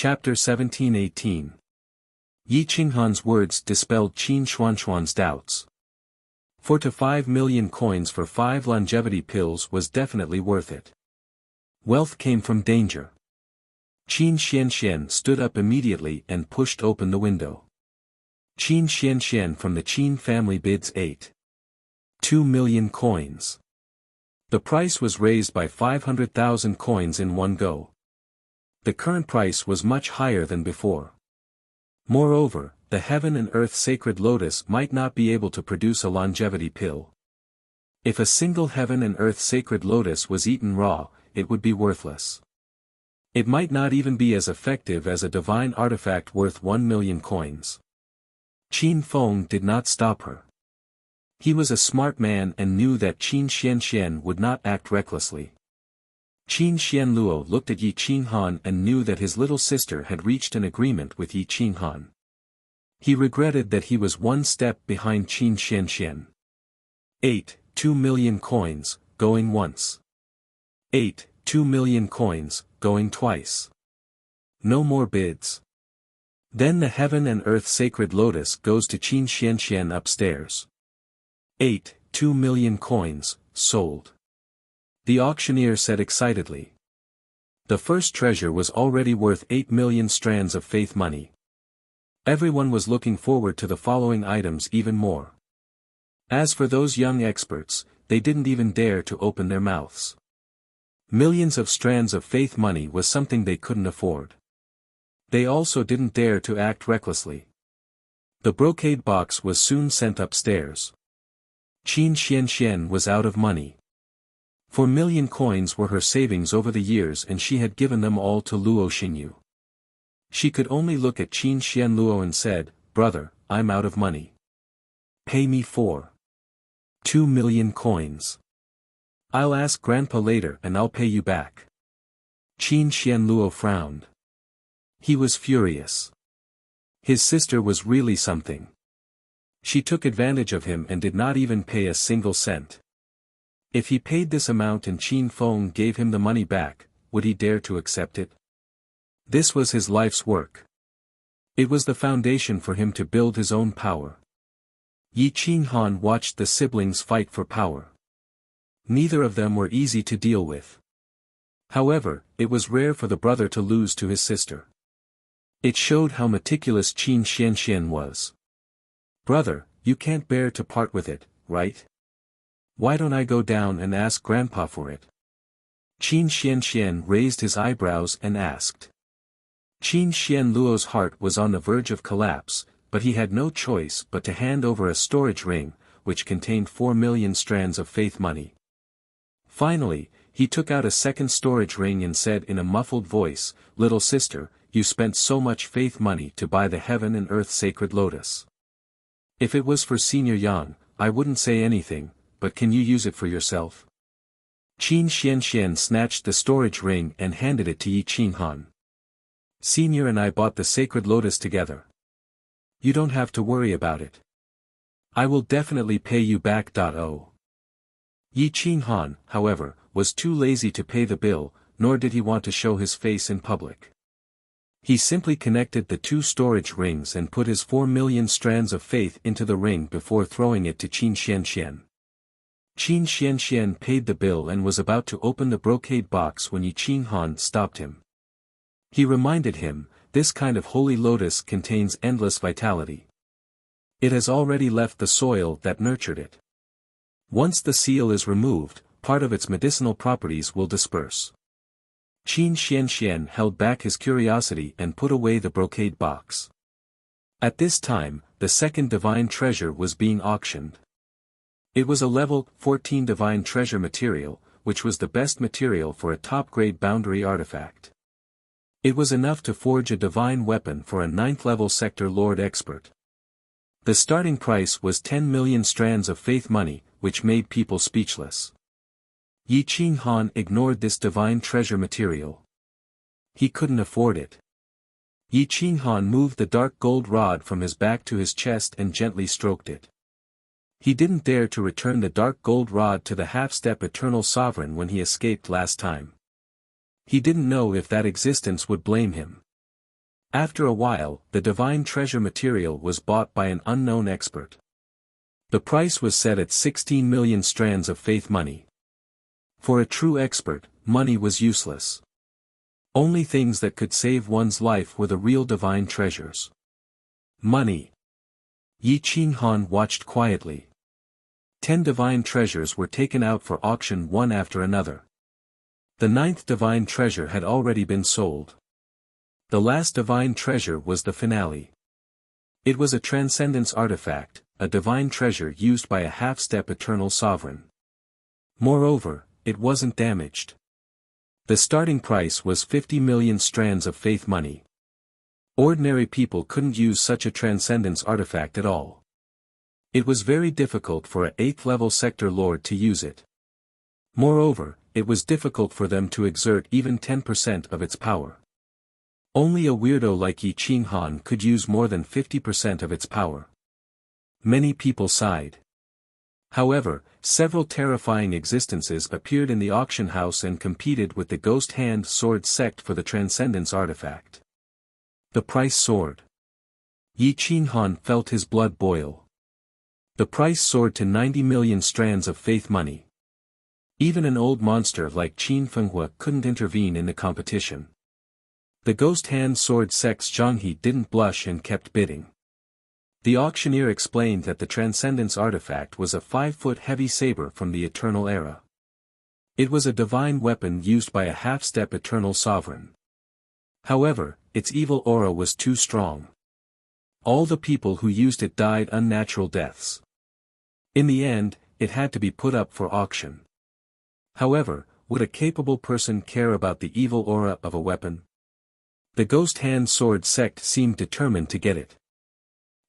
Chapter 17-18. Yi Qinghan's words dispelled Qin Xuanxuan's doubts. 4 to 5 million coins for 5 longevity pills was definitely worth it. Wealth came from danger. Qin Xianxian stood up immediately and pushed open the window. Qin Xianxian from the Qin family bids 2 million coins. The price was raised by 500,000 coins in one go. The current price was much higher than before. Moreover, the heaven and earth sacred lotus might not be able to produce a longevity pill. If a single heaven and earth sacred lotus was eaten raw, it would be worthless. It might not even be as effective as a divine artifact worth 1 million coins. Qin Feng did not stop her. He was a smart man and knew that Qin Xianxian would not act recklessly. Qin Xianluo looked at Yi Qinghan and knew that his little sister had reached an agreement with Yi Qinghan. He regretted that he was one step behind Qin Xianxian. 2 million coins, going once. 2 million coins, going twice. No more bids. Then the heaven and earth sacred lotus goes to Qin Xianxian upstairs. 2 million coins, sold. The auctioneer said excitedly. The first treasure was already worth 8 million strands of faith money. Everyone was looking forward to the following items even more. As for those young experts, they didn't even dare to open their mouths. Millions of strands of faith money was something they couldn't afford. They also didn't dare to act recklessly. The brocade box was soon sent upstairs. Qin Xianxian was out of money. 4 million coins were her savings over the years and she had given them all to Luo Xingyu. She could only look at Qin Xianluo and said, "Brother, I'm out of money. Pay me 2 million coins. I'll ask Grandpa later and I'll pay you back." Qin Xianluo frowned. He was furious. His sister was really something. She took advantage of him and did not even pay a single cent. If he paid this amount and Qin Feng gave him the money back, would he dare to accept it? This was his life's work. It was the foundation for him to build his own power. Yi Qinghan watched the siblings fight for power. Neither of them were easy to deal with. However, it was rare for the brother to lose to his sister. It showed how meticulous Qin Xianxian was. "Brother, you can't bear to part with it, right? Why don't I go down and ask Grandpa for it?" Qin Xianxian raised his eyebrows and asked. Qin Xianluo's heart was on the verge of collapse, but he had no choice but to hand over a storage ring, which contained 4 million strands of faith money. Finally, he took out a second storage ring and said in a muffled voice, "Little sister, you spent so much faith money to buy the heaven and earth sacred lotus. If it was for Senior Yang, I wouldn't say anything, but can you use it for yourself?" Qin Xianxian snatched the storage ring and handed it to Yi Qinghan. "Senior and I bought the sacred lotus together. You don't have to worry about it. I will definitely pay you back. Yi Qinghan, however, was too lazy to pay the bill, nor did he want to show his face in public. He simply connected the 2 storage rings and put his 4 million strands of faith into the ring before throwing it to Qin Xianxian. Qin Xianxian paid the bill and was about to open the brocade box when Yi Qinghan stopped him. He reminded him, "This kind of holy lotus contains endless vitality. It has already left the soil that nurtured it. Once the seal is removed, part of its medicinal properties will disperse." Qin Xianxian held back his curiosity and put away the brocade box. At this time, the second divine treasure was being auctioned. It was a level 14 divine treasure material, which was the best material for a top-grade boundary artifact. It was enough to forge a divine weapon for a 9th level sector lord expert. The starting price was 10 million strands of faith money, which made people speechless. Yi Qinghan ignored this divine treasure material. He couldn't afford it. Yi Qinghan moved the dark gold rod from his back to his chest and gently stroked it. He didn't dare to return the dark gold rod to the half-step eternal sovereign when he escaped last time. He didn't know if that existence would blame him. After a while, the divine treasure material was bought by an unknown expert. The price was set at 16 million strands of faith money. For a true expert, money was useless. Only things that could save one's life were the real divine treasures. Money. Yi Qinghan watched quietly. 10 divine treasures were taken out for auction one after another. The 9th divine treasure had already been sold. The last divine treasure was the finale. It was a transcendence artifact, a divine treasure used by a half-step eternal sovereign. Moreover, it wasn't damaged. The starting price was 50 million strands of faith money. Ordinary people couldn't use such a transcendence artifact at all. It was very difficult for a 8th-level sector lord to use it. Moreover, it was difficult for them to exert even 10% of its power. Only a weirdo like Yi Qinghan could use more than 50% of its power. Many people sighed. However, several terrifying existences appeared in the auction house and competed with the Ghost Hand Sword sect for the Transcendence artifact. The price soared. Yi Qinghan felt his blood boil. The price soared to 90 million strands of faith money. Even an old monster like Qin Fenghua couldn't intervene in the competition. The Ghost Hand Sword sect's Zhanghe didn't blush and kept bidding. The auctioneer explained that the Transcendence artifact was a 5-foot heavy saber from the Eternal Era. It was a divine weapon used by a half-step Eternal Sovereign. However, its evil aura was too strong. All the people who used it died unnatural deaths. In the end, it had to be put up for auction. However, would a capable person care about the evil aura of a weapon? The Ghost Hand Sword sect seemed determined to get it.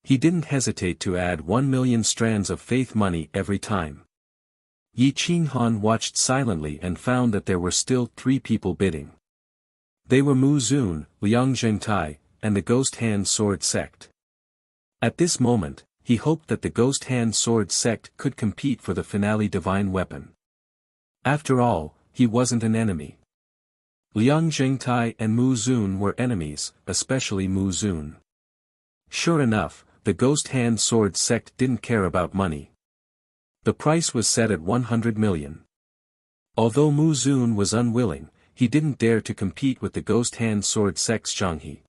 He didn't hesitate to add 1 million strands of faith money every time. Yi Qinghan watched silently and found that there were still 3 people bidding. They were Mu Zun, Liang Zhengtai, and the Ghost Hand Sword sect. At this moment, he hoped that the Ghost Hand Sword sect could compete for the finale divine weapon. After all, he wasn't an enemy. Liang Zhengtai and Mu Zun were enemies, especially Mu Zun. Sure enough, the Ghost Hand Sword sect didn't care about money. The price was set at 100 million. Although Mu Zun was unwilling, he didn't dare to compete with the Ghost Hand Sword sect's Zhanghe.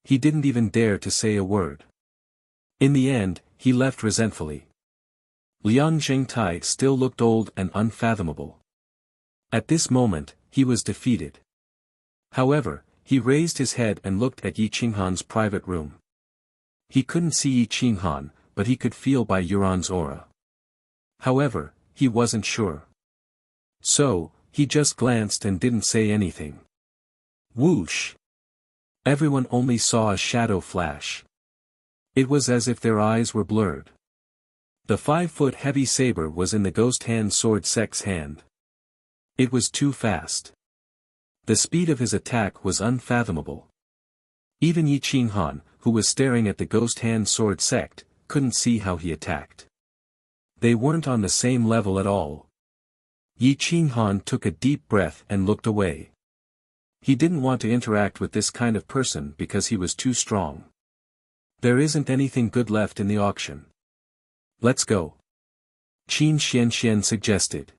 He didn't even dare to say a word. In the end, he left resentfully. Liang Zhengtai still looked old and unfathomable. At this moment, he was defeated. However, he raised his head and looked at Yi Qinghan's private room. He couldn't see Yi Qinghan, but he could feel by Yuran's aura. However, he wasn't sure. So, he just glanced and didn't say anything. Whoosh! Everyone only saw a shadow flash. It was as if their eyes were blurred. The 5-foot heavy saber was in the Ghost Hand Sword sect's hand. It was too fast. The speed of his attack was unfathomable. Even Yi Qinghan, who was staring at the Ghost Hand Sword sect, couldn't see how he attacked. They weren't on the same level at all. Yi Qinghan took a deep breath and looked away. He didn't want to interact with this kind of person because he was too strong. There isn't anything good left in the auction. Let's go. Qin Xianxian suggested.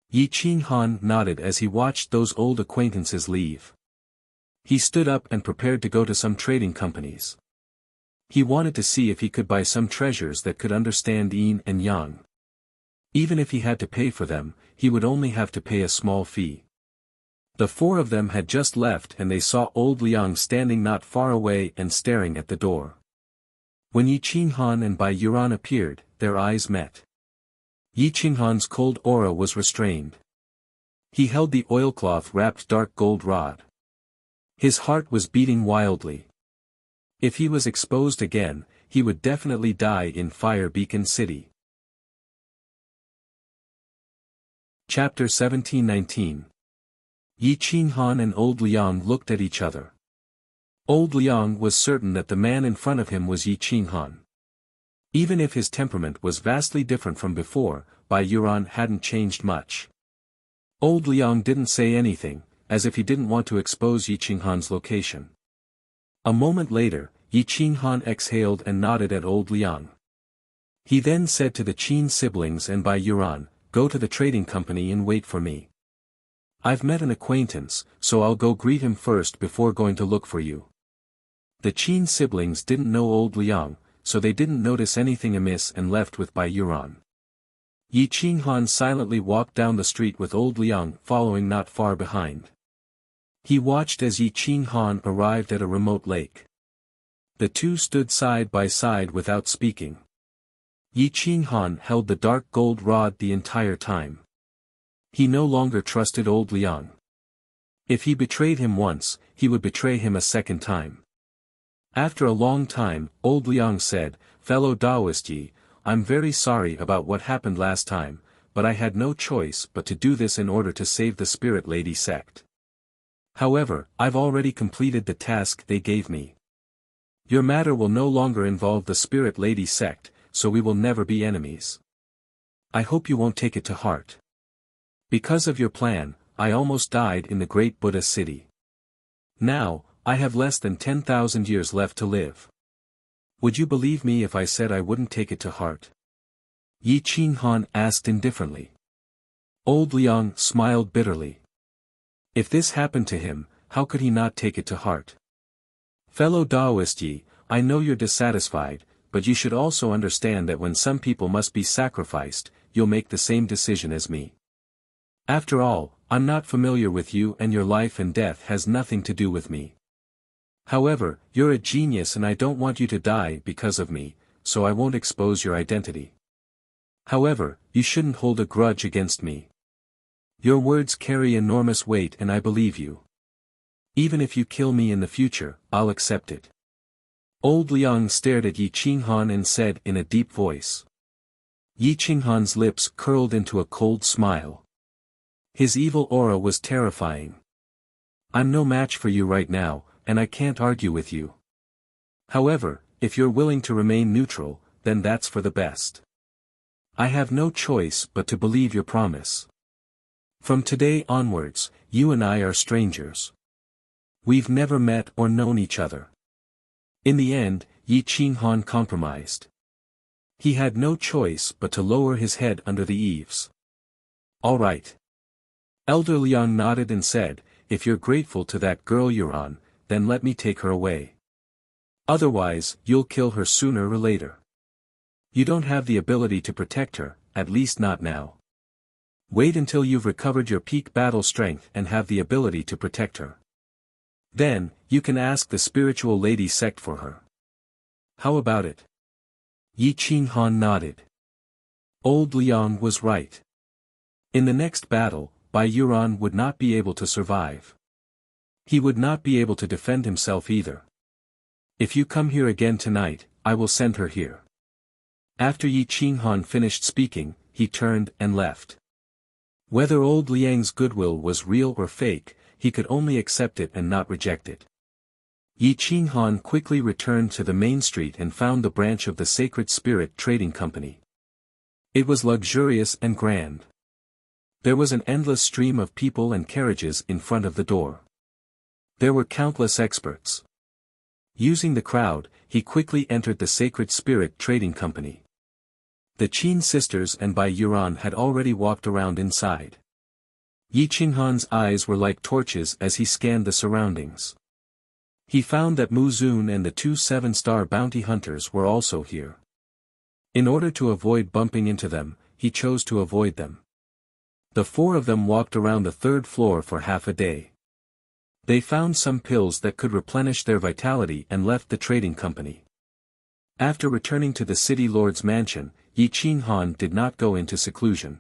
Yi Qinghan nodded as he watched those old acquaintances leave. He stood up and prepared to go to some trading companies. He wanted to see if he could buy some treasures that could understand yin and yang. Even if he had to pay for them, he would only have to pay a small fee. The 4 of them had just left and they saw old Liang standing not far away and staring at the door. When Yi Qinghan and Bai Yuran appeared, their eyes met. Yi Qinghan's cold aura was restrained. He held the oilcloth-wrapped dark gold rod. His heart was beating wildly. If he was exposed again, he would definitely die in Fire Beacon City. Chapter 1719. Yi Qinghan and Old Liang looked at each other. Old Liang was certain that the man in front of him was Yi Qinghan. Even if his temperament was vastly different from before, Bai Yuran hadn't changed much. Old Liang didn't say anything, as if he didn't want to expose Yi Qinghan's location. A moment later, Yi Qinghan exhaled and nodded at old Liang. He then said to the Qin siblings and Bai Yuran, "Go to the trading company and wait for me. I've met an acquaintance, so I'll go greet him first before going to look for you." The Qin siblings didn't know old Liang, so they didn't notice anything amiss and left with Bai Yuran. Yi Qinghan silently walked down the street with old Liang following not far behind. He watched as Yi Qinghan arrived at a remote lake. The two stood side by side without speaking. Yi Qinghan held the dark gold rod the entire time. He no longer trusted old Liang. If he betrayed him once, he would betray him a second time. After a long time, old Liang said, "Fellow Taoist Yi, I'm very sorry about what happened last time, but I had no choice but to do this in order to save the Spirit Lady sect. However, I've already completed the task they gave me. Your matter will no longer involve the Spirit Lady sect, so we will never be enemies. I hope you won't take it to heart. Because of your plan, I almost died in the great Buddha city. Now, I have less than 10,000 years left to live. Would you believe me if I said I wouldn't take it to heart?" Yi Qinghan asked indifferently. Old Liang smiled bitterly. If this happened to him, how could he not take it to heart? "Fellow Taoist Yi, I know you're dissatisfied, but you should also understand that when some people must be sacrificed, you'll make the same decision as me. After all, I'm not familiar with you and your life and death has nothing to do with me. However, you're a genius and I don't want you to die because of me, so I won't expose your identity. However, you shouldn't hold a grudge against me. Your words carry enormous weight and I believe you. Even if you kill me in the future, I'll accept it." Old Liang stared at Yi Qinghan and said in a deep voice. Yi Qinghan's lips curled into a cold smile. His evil aura was terrifying. "I'm no match for you right now, and I can't argue with you. However, if you're willing to remain neutral, then that's for the best. I have no choice but to believe your promise. From today onwards, you and I are strangers. We've never met or known each other." In the end, Yi Qinghan compromised. He had no choice but to lower his head under the eaves. "All right." Elder Liang nodded and said, "If you're grateful to that girl Yuran, then let me take her away. Otherwise, you'll kill her sooner or later. You don't have the ability to protect her, at least not now. Wait until you've recovered your peak battle strength and have the ability to protect her. Then, you can ask the spiritual lady sect for her. How about it?" Yi Qinghan nodded. Old Liang was right. In the next battle, Bai Yuran would not be able to survive. He would not be able to defend himself either. "If you come here again tonight, I will send her here." After Yi Qinghan finished speaking, he turned and left. Whether old Liang's goodwill was real or fake, he could only accept it and not reject it. Yi Qinghan quickly returned to the main street and found the branch of the Sacred Spirit Trading Company. It was luxurious and grand. There was an endless stream of people and carriages in front of the door. There were countless experts. Using the crowd, he quickly entered the Sacred Spirit Trading Company. The Qin sisters and Bai Yuran had already walked around inside. Yi Qinghan's eyes were like torches as he scanned the surroundings. He found that Mu Zun and the two 7-star bounty hunters were also here. In order to avoid bumping into them, he chose to avoid them. The four of them walked around the third floor for half a day. They found some pills that could replenish their vitality and left the trading company. After returning to the city lord's mansion, Yi Qinghan did not go into seclusion.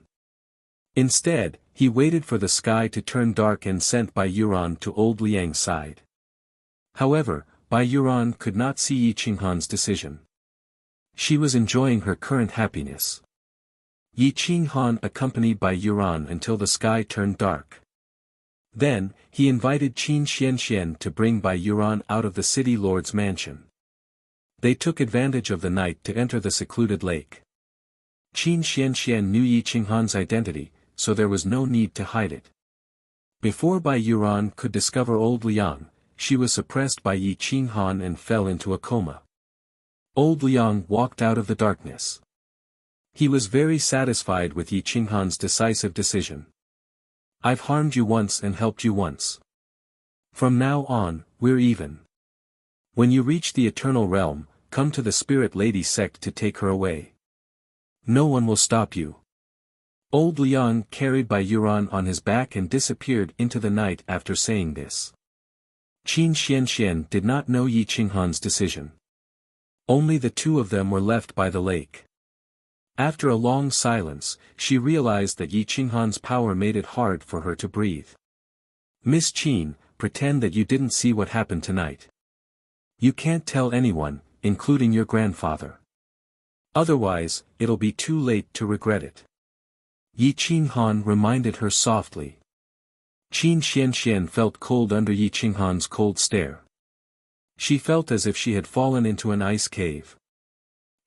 Instead, he waited for the sky to turn dark and sent Bai Yuran to old Liang's side. However, Bai Yuran could not see Yi Qinghan's decision. She was enjoying her current happiness. Yi Qinghan accompanied Bai Yuran until the sky turned dark. Then, he invited Qin Xianxian to bring Bai Yuran out of the city lord's mansion. They took advantage of the night to enter the secluded lake. Qin Xianxian knew Yi Qinghan's identity, so there was no need to hide it. Before Bai Yuran could discover old Liang, she was suppressed by Yi Qinghan and fell into a coma. Old Liang walked out of the darkness. He was very satisfied with Yi Qinghan's decisive decision. I've harmed you once and helped you once. From now on, we're even. When you reach the Eternal Realm, come to the Spirit Lady sect to take her away. No one will stop you. Old Liang carried by Yuan on his back and disappeared into the night after saying this. Qin Xianxian did not know Yi Qinghan's decision. Only the two of them were left by the lake. After a long silence, she realized that Yi Qinghan's power made it hard for her to breathe. Miss Qin, pretend that you didn't see what happened tonight. You can't tell anyone, including your grandfather. Otherwise, it'll be too late to regret it. Yi Qinghan reminded her softly. Qin Xianxian felt cold under Yi Qinghan's cold stare. She felt as if she had fallen into an ice cave.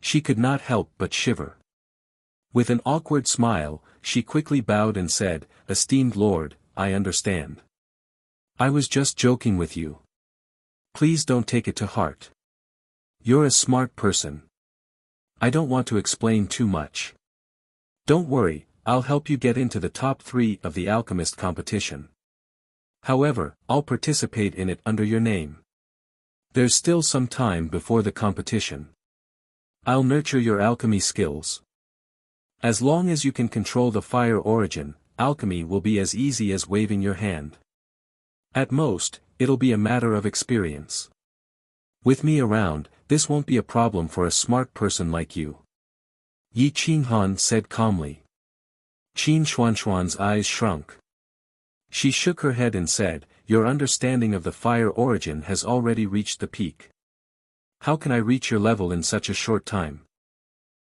She could not help but shiver. With an awkward smile, she quickly bowed and said, "Esteemed Lord, I understand. I was just joking with you. Please don't take it to heart. You're a smart person. I don't want to explain too much. Don't worry, I'll help you get into the top 3 of the alchemist competition. However, I'll participate in it under your name. There's still some time before the competition. I'll nurture your alchemy skills. As long as you can control the fire origin, alchemy will be as easy as waving your hand. At most, it'll be a matter of experience. With me around, this won't be a problem for a smart person like you." Yi Qinghan said calmly. Qin Xuanxuan's eyes shrunk. She shook her head and said, "Your understanding of the fire origin has already reached the peak. How can I reach your level in such a short time?"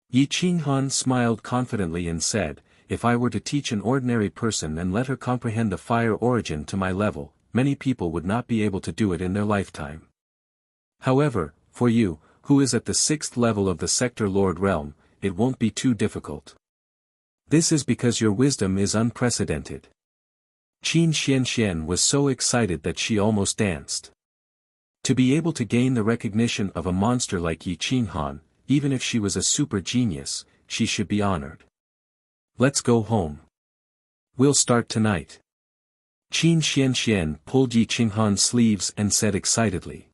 Yi Qinghan smiled confidently and said, "If I were to teach an ordinary person and let her comprehend the fire origin to my level, many people would not be able to do it in their lifetime. However, for you, who is at the 6th level of the Sector Lord realm, it won't be too difficult. This is because your wisdom is unprecedented." Qin Xianxian was so excited that she almost danced. To be able to gain the recognition of a monster like Yi Qinghan, even if she was a super genius, she should be honored. "Let's go home. We'll start tonight." Qin Xianxian pulled Yi Qinghan's sleeves and said excitedly.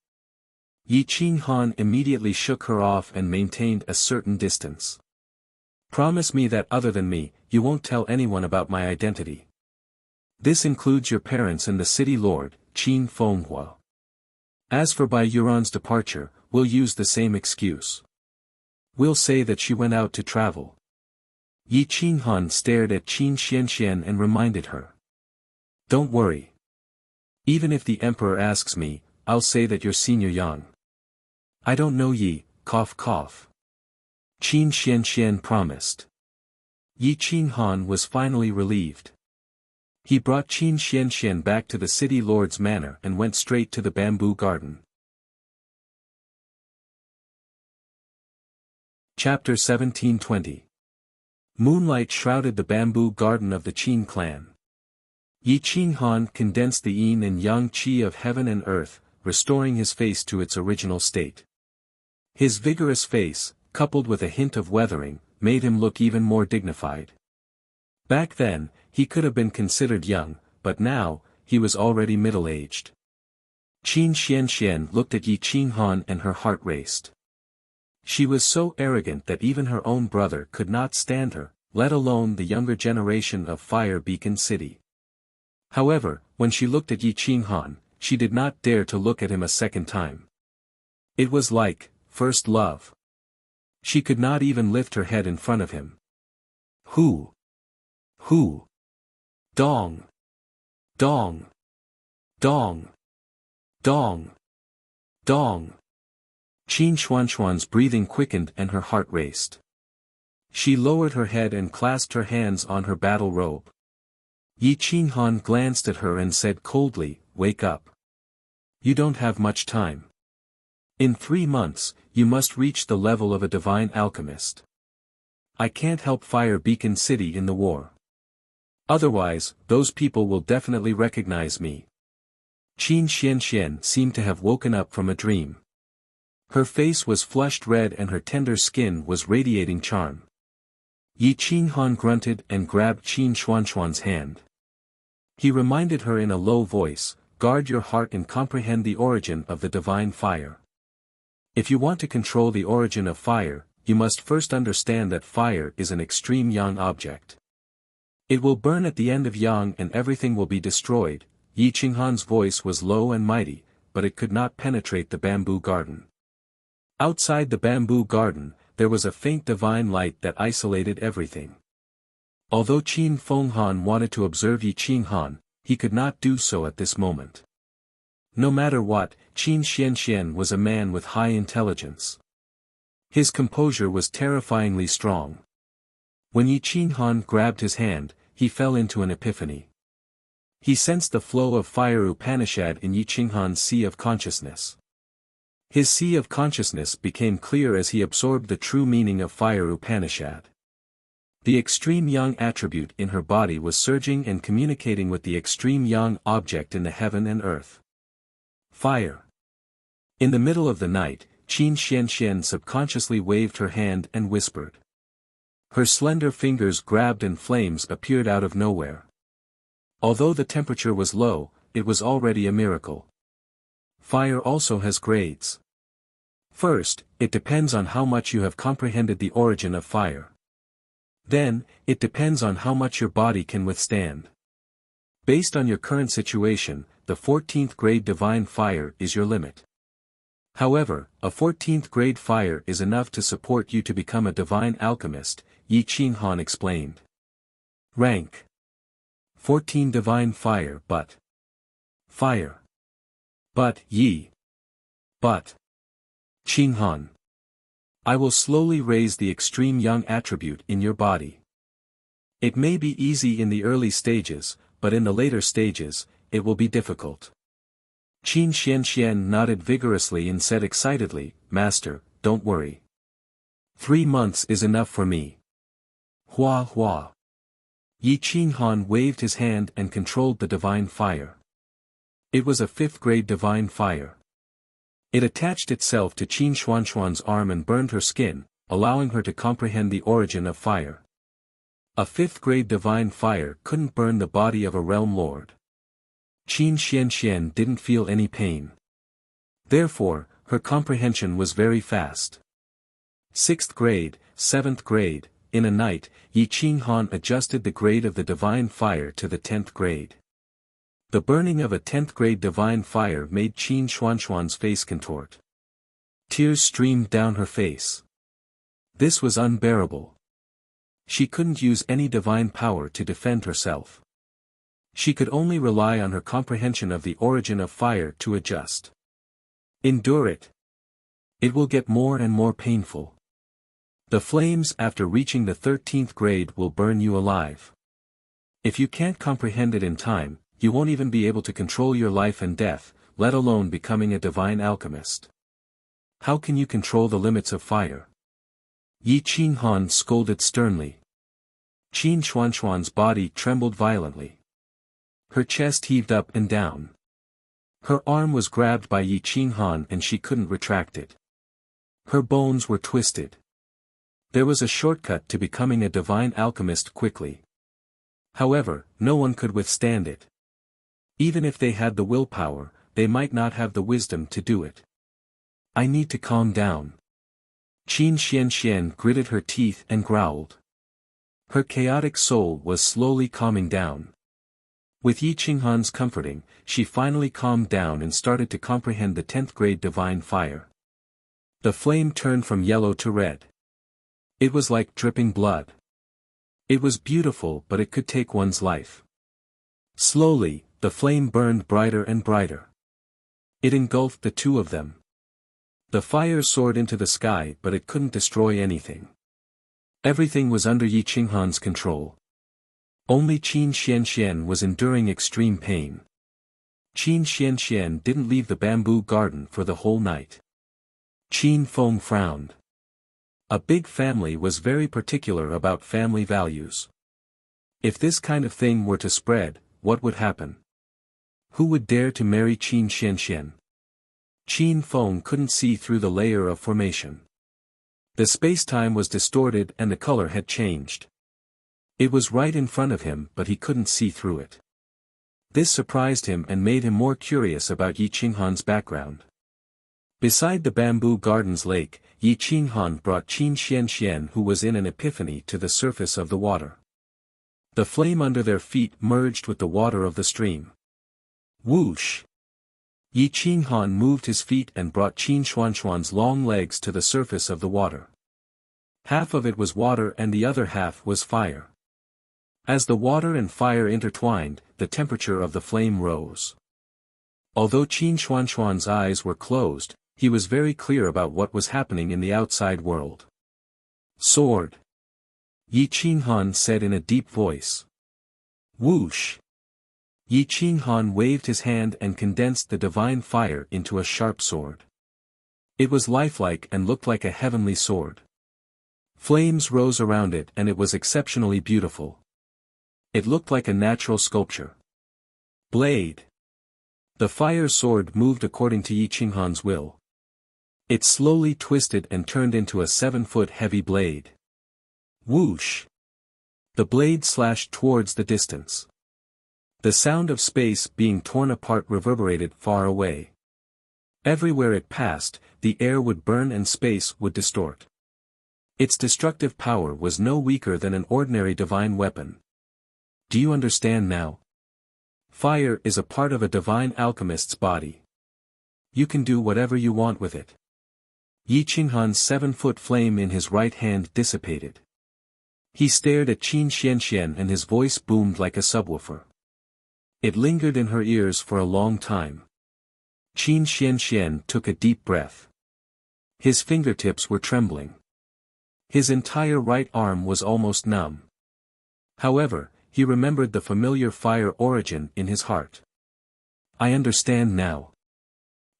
Yi Qinghan immediately shook her off and maintained a certain distance. "Promise me that other than me, you won't tell anyone about my identity. This includes your parents and the city lord, Qin Fenghua. As for Bai Yuan's departure, we'll use the same excuse. We'll say that she went out to travel." Yi Qinghan stared at Qin Xianxian and reminded her. "Don't worry. Even if the emperor asks me, I'll say that you're Senior Yang. I don't know Yi, cough cough." Qin Xianxian promised. Yi Qinghan was finally relieved. He brought Qin Xianxian back to the city lord's manor and went straight to the bamboo garden. Chapter 1720. Moonlight shrouded the bamboo garden of the Qin clan. Yi Qinghan condensed the yin and yang qi of heaven and earth, restoring his face to its original state. His vigorous face, coupled with a hint of weathering, made him look even more dignified. Back then, he could have been considered young, but now, he was already middle-aged. Qin Xianxian looked at Yi Qinghan and her heart raced. She was so arrogant that even her own brother could not stand her, let alone the younger generation of Fire Beacon City. However, when she looked at Yi Qinghan, she did not dare to look at him a second time. It was like first love. She could not even lift her head in front of him. Who? Dong! Dong! Dong! Dong! Dong! Qin Xuanxuan's breathing quickened and her heart raced. She lowered her head and clasped her hands on her battle robe. Yi Qinghan glanced at her and said coldly, "Wake up. You don't have much time. In 3 months, you must reach the level of a divine alchemist. I can't help Fire Beacon City in the war. Otherwise, those people will definitely recognize me." Qin Xianxian seemed to have woken up from a dream. Her face was flushed red and her tender skin was radiating charm. Yi Qinghan grunted and grabbed Qin Xuanxuan's hand. He reminded her in a low voice, "Guard your heart and comprehend the origin of the divine fire. If you want to control the origin of fire, you must first understand that fire is an extreme yang object. It will burn at the end of yang and everything will be destroyed." Yi Qinghan's voice was low and mighty, but it could not penetrate the bamboo garden. Outside the bamboo garden, there was a faint divine light that isolated everything. Although Qin Fenghan wanted to observe Yi Qinghan, he could not do so at this moment. No matter what, Qin Xianxian was a man with high intelligence. His composure was terrifyingly strong. When Yi Qinghan grabbed his hand, he fell into an epiphany. He sensed the flow of fire Upanishad in Yi Qinghan's sea of consciousness. His sea of consciousness became clear as he absorbed the true meaning of fire Upanishad. The extreme yang attribute in her body was surging and communicating with the extreme yang object in the heaven and earth. Fire. In the middle of the night, Qin Xianxian subconsciously waved her hand and whispered. Her slender fingers grabbed and flames appeared out of nowhere. Although the temperature was low, it was already a miracle. Fire also has grades. First, it depends on how much you have comprehended the origin of fire. Then, it depends on how much your body can withstand. Based on your current situation, the 14th grade divine fire is your limit. However, a 14th grade fire is enough to support you to become a divine alchemist, Yi Qinghan explained. Rank. 14 divine fire but. Fire. But Yi. But. Qinghan. I will slowly raise the extreme yang attribute in your body. It may be easy in the early stages, but in the later stages, it will be difficult. Qin Xianxian nodded vigorously and said excitedly, "Master, don't worry. 3 months is enough for me." Hua hua. Yi Qinghan waved his hand and controlled the divine fire. It was a 5th grade divine fire. It attached itself to Qin Xuanxuan's arm and burned her skin, allowing her to comprehend the origin of fire. A 5th grade divine fire couldn't burn the body of a realm lord. Qin Xianxian didn't feel any pain. Therefore, her comprehension was very fast. 6th grade, 7th grade, in a night, Yi Qinghan adjusted the grade of the divine fire to the 10th grade. The burning of a 10th grade divine fire made Qin Xuanxuan's face contort. Tears streamed down her face. This was unbearable. She couldn't use any divine power to defend herself. She could only rely on her comprehension of the origin of fire to adjust. Endure it. It will get more and more painful. The flames after reaching the 13th grade will burn you alive. If you can't comprehend it in time, you won't even be able to control your life and death, let alone becoming a divine alchemist. How can you control the limits of fire? Yi Qinghan scolded sternly. Qin Xuanxuan's body trembled violently. Her chest heaved up and down. Her arm was grabbed by Yi Qinghan and she couldn't retract it. Her bones were twisted. There was a shortcut to becoming a divine alchemist quickly. However, no one could withstand it. Even if they had the willpower, they might not have the wisdom to do it. I need to calm down. Qin Xianxian gritted her teeth and growled. Her chaotic soul was slowly calming down. With Yi Qinghan's comforting, she finally calmed down and started to comprehend the 10th grade divine fire. The flame turned from yellow to red. It was like dripping blood. It was beautiful, but it could take one's life. Slowly, the flame burned brighter and brighter. It engulfed the two of them. The fire soared into the sky, but it couldn't destroy anything. Everything was under Yi Qinghan's control. Only Qin Xianxian was enduring extreme pain. Qin Xianxian didn't leave the bamboo garden for the whole night. Qin Feng frowned. A big family was very particular about family values. If this kind of thing were to spread, what would happen? Who would dare to marry Qin Xianxian? Qin Feng couldn't see through the layer of formation. The space-time was distorted and the color had changed. It was right in front of him but he couldn't see through it. This surprised him and made him more curious about Yi Qinghan's background. Beside the bamboo gardens lake, Yi Qinghan brought Qin Xianxian who was in an epiphany to the surface of the water. The flame under their feet merged with the water of the stream. Whoosh! Yi Qinghan moved his feet and brought Qin Xuanxuan's long legs to the surface of the water. Half of it was water and the other half was fire. As the water and fire intertwined, the temperature of the flame rose. Although Qin Xuanxuan's eyes were closed, he was very clear about what was happening in the outside world. Sword! Yi Qinghan said in a deep voice. Whoosh! Yi Qinghan waved his hand and condensed the divine fire into a sharp sword. It was lifelike and looked like a heavenly sword. Flames rose around it and it was exceptionally beautiful. It looked like a natural sculpture. Blade! The fire sword moved according to Yi Qinghan's will. It slowly twisted and turned into a 7-foot heavy blade. Whoosh! The blade slashed towards the distance. The sound of space being torn apart reverberated far away. Everywhere it passed, the air would burn and space would distort. Its destructive power was no weaker than an ordinary divine weapon. Do you understand now? Fire is a part of a divine alchemist's body. You can do whatever you want with it. Yi Qinghan's 7-foot flame in his right hand dissipated. He stared at Qin Xianxian and his voice boomed like a subwoofer. It lingered in her ears for a long time. Qin Xianxian took a deep breath. His fingertips were trembling. His entire right arm was almost numb. However, he remembered the familiar fire origin in his heart. I understand now.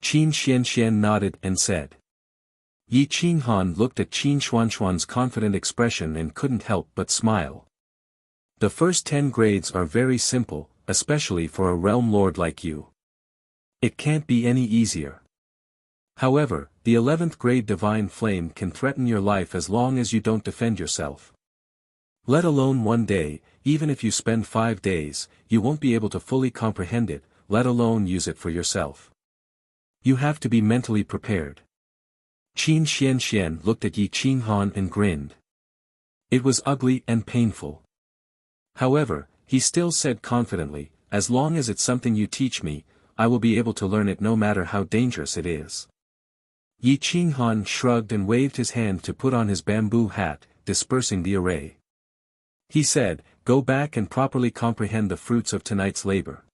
Qin Xianxian nodded and said. Yi Qinghan looked at Qin Xuanxuan's confident expression and couldn't help but smile. The first 10 grades are very simple, especially for a realm lord like you. It can't be any easier. However, the 11th grade divine flame can threaten your life as long as you don't defend yourself. Let alone one day, even if you spend 5 days, you won't be able to fully comprehend it, let alone use it for yourself. You have to be mentally prepared. Qin Xianxian looked at Yi Qinghan and grinned. It was ugly and painful. However, he still said confidently, as long as it's something you teach me, I will be able to learn it no matter how dangerous it is. Yi Qinghan shrugged and waved his hand to put on his bamboo hat, dispersing the array. He said, go back and properly comprehend the fruits of tonight's labor.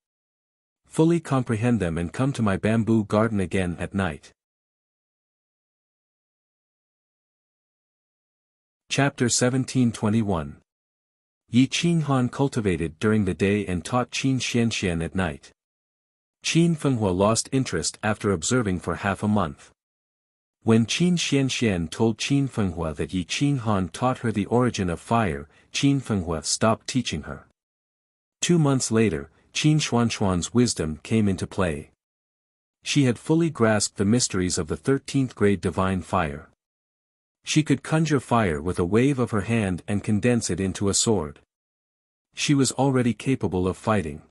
Fully comprehend them and come to my bamboo garden again at night. Chapter 1721. Yi Qinghan cultivated during the day and taught Qin Xianxian at night. Qin Fenghua lost interest after observing for half a month. When Qin Xianxian told Qin Fenghua that Yi Qinghan taught her the origin of fire, Qin Fenghua stopped teaching her. 2 months later, Qin Xuanxuan's wisdom came into play. She had fully grasped the mysteries of the 13th grade divine fire. She could conjure fire with a wave of her hand and condense it into a sword. She was already capable of fighting.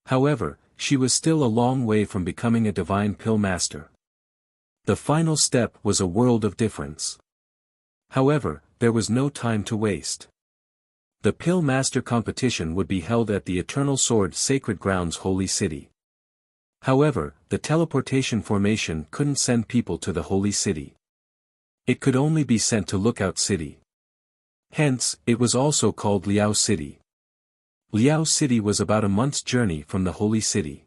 However, she was still a long way from becoming a divine pill master. The final step was a world of difference. However, there was no time to waste. The pill master competition would be held at the Eternal Sword Sacred Grounds Holy City. However, the teleportation formation couldn't send people to the Holy City. It could only be sent to Lookout City. Hence, it was also called Liao City. Liao City was about a month's journey from the Holy City.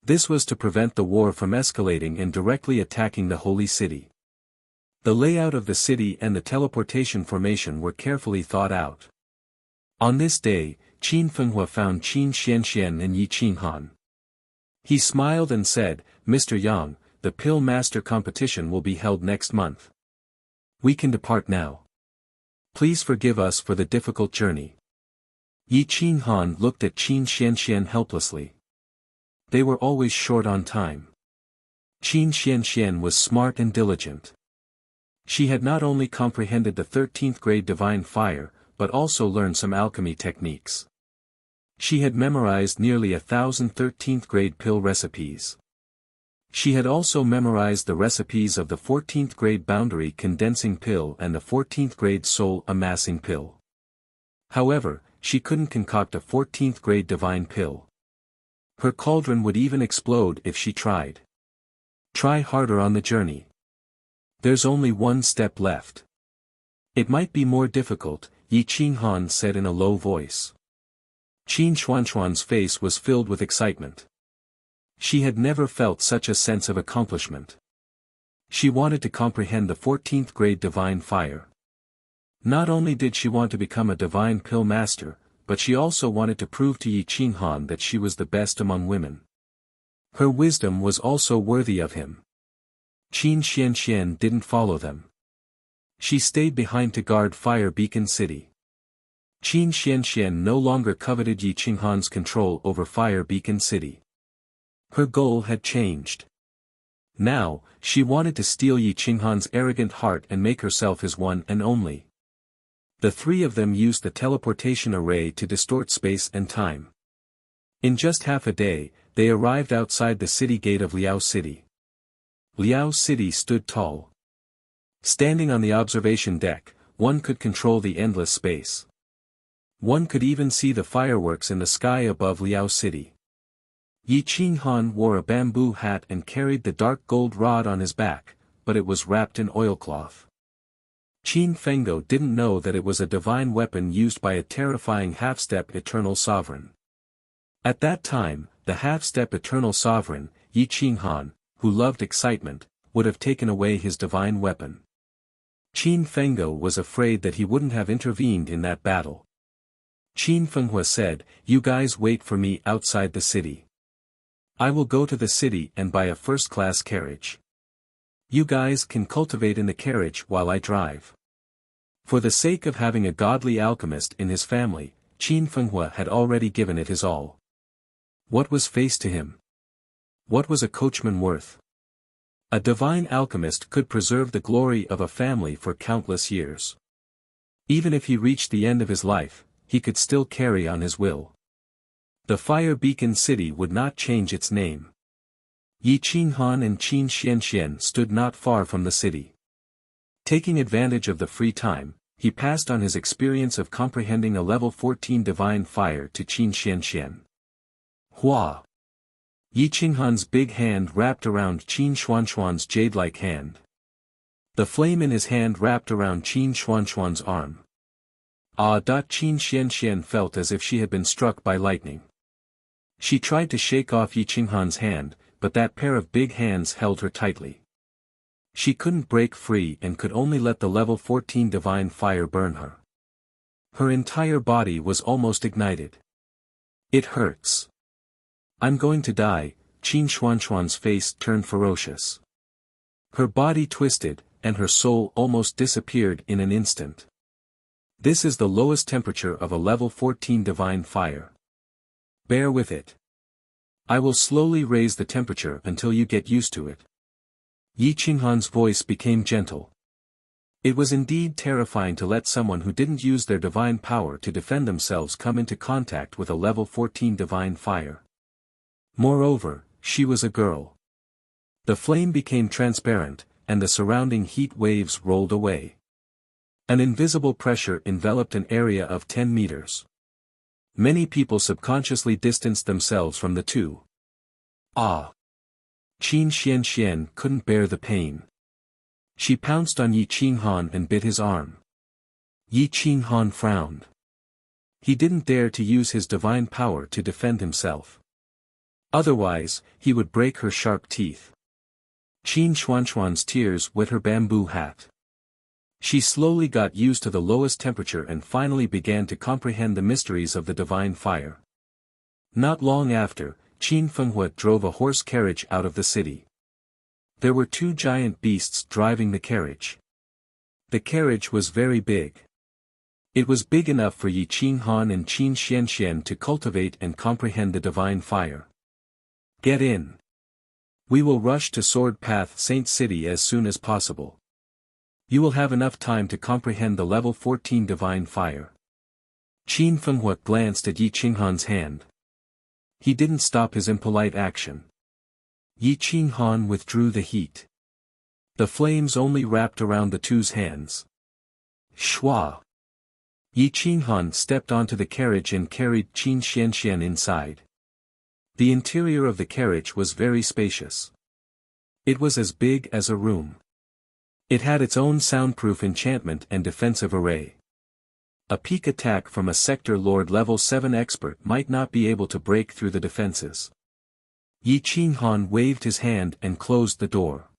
This was to prevent the war from escalating and directly attacking the Holy City. The layout of the city and the teleportation formation were carefully thought out. On this day, Qin Fenghua found Qin Xianxian and Yi Qinghan. He smiled and said, Mr. Yang, the pill master competition will be held next month. We can depart now. Please forgive us for the difficult journey. Yi Qinghan looked at Qin Xianxian helplessly. They were always short on time. Qin Xianxian was smart and diligent. She had not only comprehended the 13th grade divine fire, but also learned some alchemy techniques. She had memorized nearly 1,000 13th grade pill recipes. She had also memorized the recipes of the 14th grade boundary condensing pill and the 14th grade soul amassing pill. However, she couldn't concoct a 14th grade divine pill. Her cauldron would even explode if she tried. Try harder on the journey. There's only one step left. It might be more difficult, Yi Qinghan said in a low voice. Qin Xuanxuan's face was filled with excitement. She had never felt such a sense of accomplishment. She wanted to comprehend the 14th grade divine fire. Not only did she want to become a divine pill master, but she also wanted to prove to Yi Qinghan that she was the best among women. Her wisdom was also worthy of him. Qin Xianxian didn't follow them. She stayed behind to guard Fire Beacon City. Qin Xianxian no longer coveted Yi Qinghan's control over Fire Beacon City. Her goal had changed. Now, she wanted to steal Yi Qinghan's arrogant heart and make herself his one and only. The three of them used the teleportation array to distort space and time. In just half a day, they arrived outside the city gate of Liao City. Liao City stood tall. Standing on the observation deck, one could control the endless space. One could even see the fireworks in the sky above Liao City. Yi Qinghan wore a bamboo hat and carried the dark gold rod on his back, but it was wrapped in oilcloth. Qin Fenggo didn't know that it was a divine weapon used by a terrifying half-step eternal sovereign. At that time, the half-step eternal sovereign, Yi Qinghan, who loved excitement, would have taken away his divine weapon. Qin Fenggo was afraid that he wouldn't have intervened in that battle. Qin Fenghua said, "You guys wait for me outside the city. I will go to the city and buy a first-class carriage. You guys can cultivate in the carriage while I drive." For the sake of having a godly alchemist in his family, Qin Fenghua had already given it his all. What was faced to him? What was a coachman worth? A divine alchemist could preserve the glory of a family for countless years. Even if he reached the end of his life, he could still carry on his will. The Fire Beacon City would not change its name. Yi Qinghan and Qin Xianxian stood not far from the city. Taking advantage of the free time, he passed on his experience of comprehending a level 14 divine fire to Qin Xianxian. Hua! Yi Qinghan's big hand wrapped around Qin Xuanxuan's jade-like hand. The flame in his hand wrapped around Qin Xuanxuan's arm. Qin Xianxian felt as if she had been struck by lightning. She tried to shake off Yi Qinghan's hand, but that pair of big hands held her tightly. She couldn't break free and could only let the level 14 divine fire burn her. Her entire body was almost ignited. It hurts. I'm going to die, Qin Xuanxuan's face turned ferocious. Her body twisted, and her soul almost disappeared in an instant. This is the lowest temperature of a level 14 divine fire. Bear with it. I will slowly raise the temperature until you get used to it. Yi Qinghan's voice became gentle. It was indeed terrifying to let someone who didn't use their divine power to defend themselves come into contact with a level 14 divine fire. Moreover, she was a girl. The flame became transparent, and the surrounding heat waves rolled away. An invisible pressure enveloped an area of 10 meters. Many people subconsciously distanced themselves from the two. Qin Xianxian couldn't bear the pain. She pounced on Yi Qinghan and bit his arm. Yi Qinghan frowned. He didn't dare to use his divine power to defend himself. Otherwise, he would break her sharp teeth. Qin Xuanxuan's tears wet her bamboo hat. She slowly got used to the lowest temperature and finally began to comprehend the mysteries of the divine fire. Not long after, Qin Fenghua drove a horse carriage out of the city. There were two giant beasts driving the carriage. The carriage was very big. It was big enough for Yi Qinghan and Qin Xianxian to cultivate and comprehend the divine fire. Get in. We will rush to Sword Path Saint City as soon as possible. You will have enough time to comprehend the level 14 divine fire. Qin Fenghua glanced at Yi Qinghan's hand. He didn't stop his impolite action. Yi Qinghan withdrew the heat. The flames only wrapped around the two's hands. Shua. Yi Qinghan stepped onto the carriage and carried Qin Xianxian inside. The interior of the carriage was very spacious. It was as big as a room. It had its own soundproof enchantment and defensive array. A peak attack from a Sector Lord level 7 expert might not be able to break through the defenses. Yi Qinghan waved his hand and closed the door.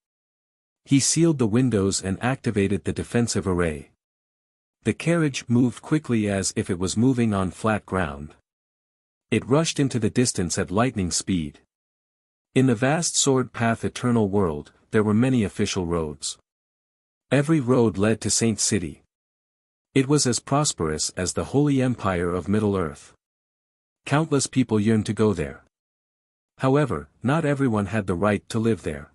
He sealed the windows and activated the defensive array. The carriage moved quickly as if it was moving on flat ground. It rushed into the distance at lightning speed. In the vast Sword Path Eternal World, there were many official roads. Every road led to Saint City. It was as prosperous as the Holy Empire of Middle-earth. Countless people yearned to go there. However, not everyone had the right to live there.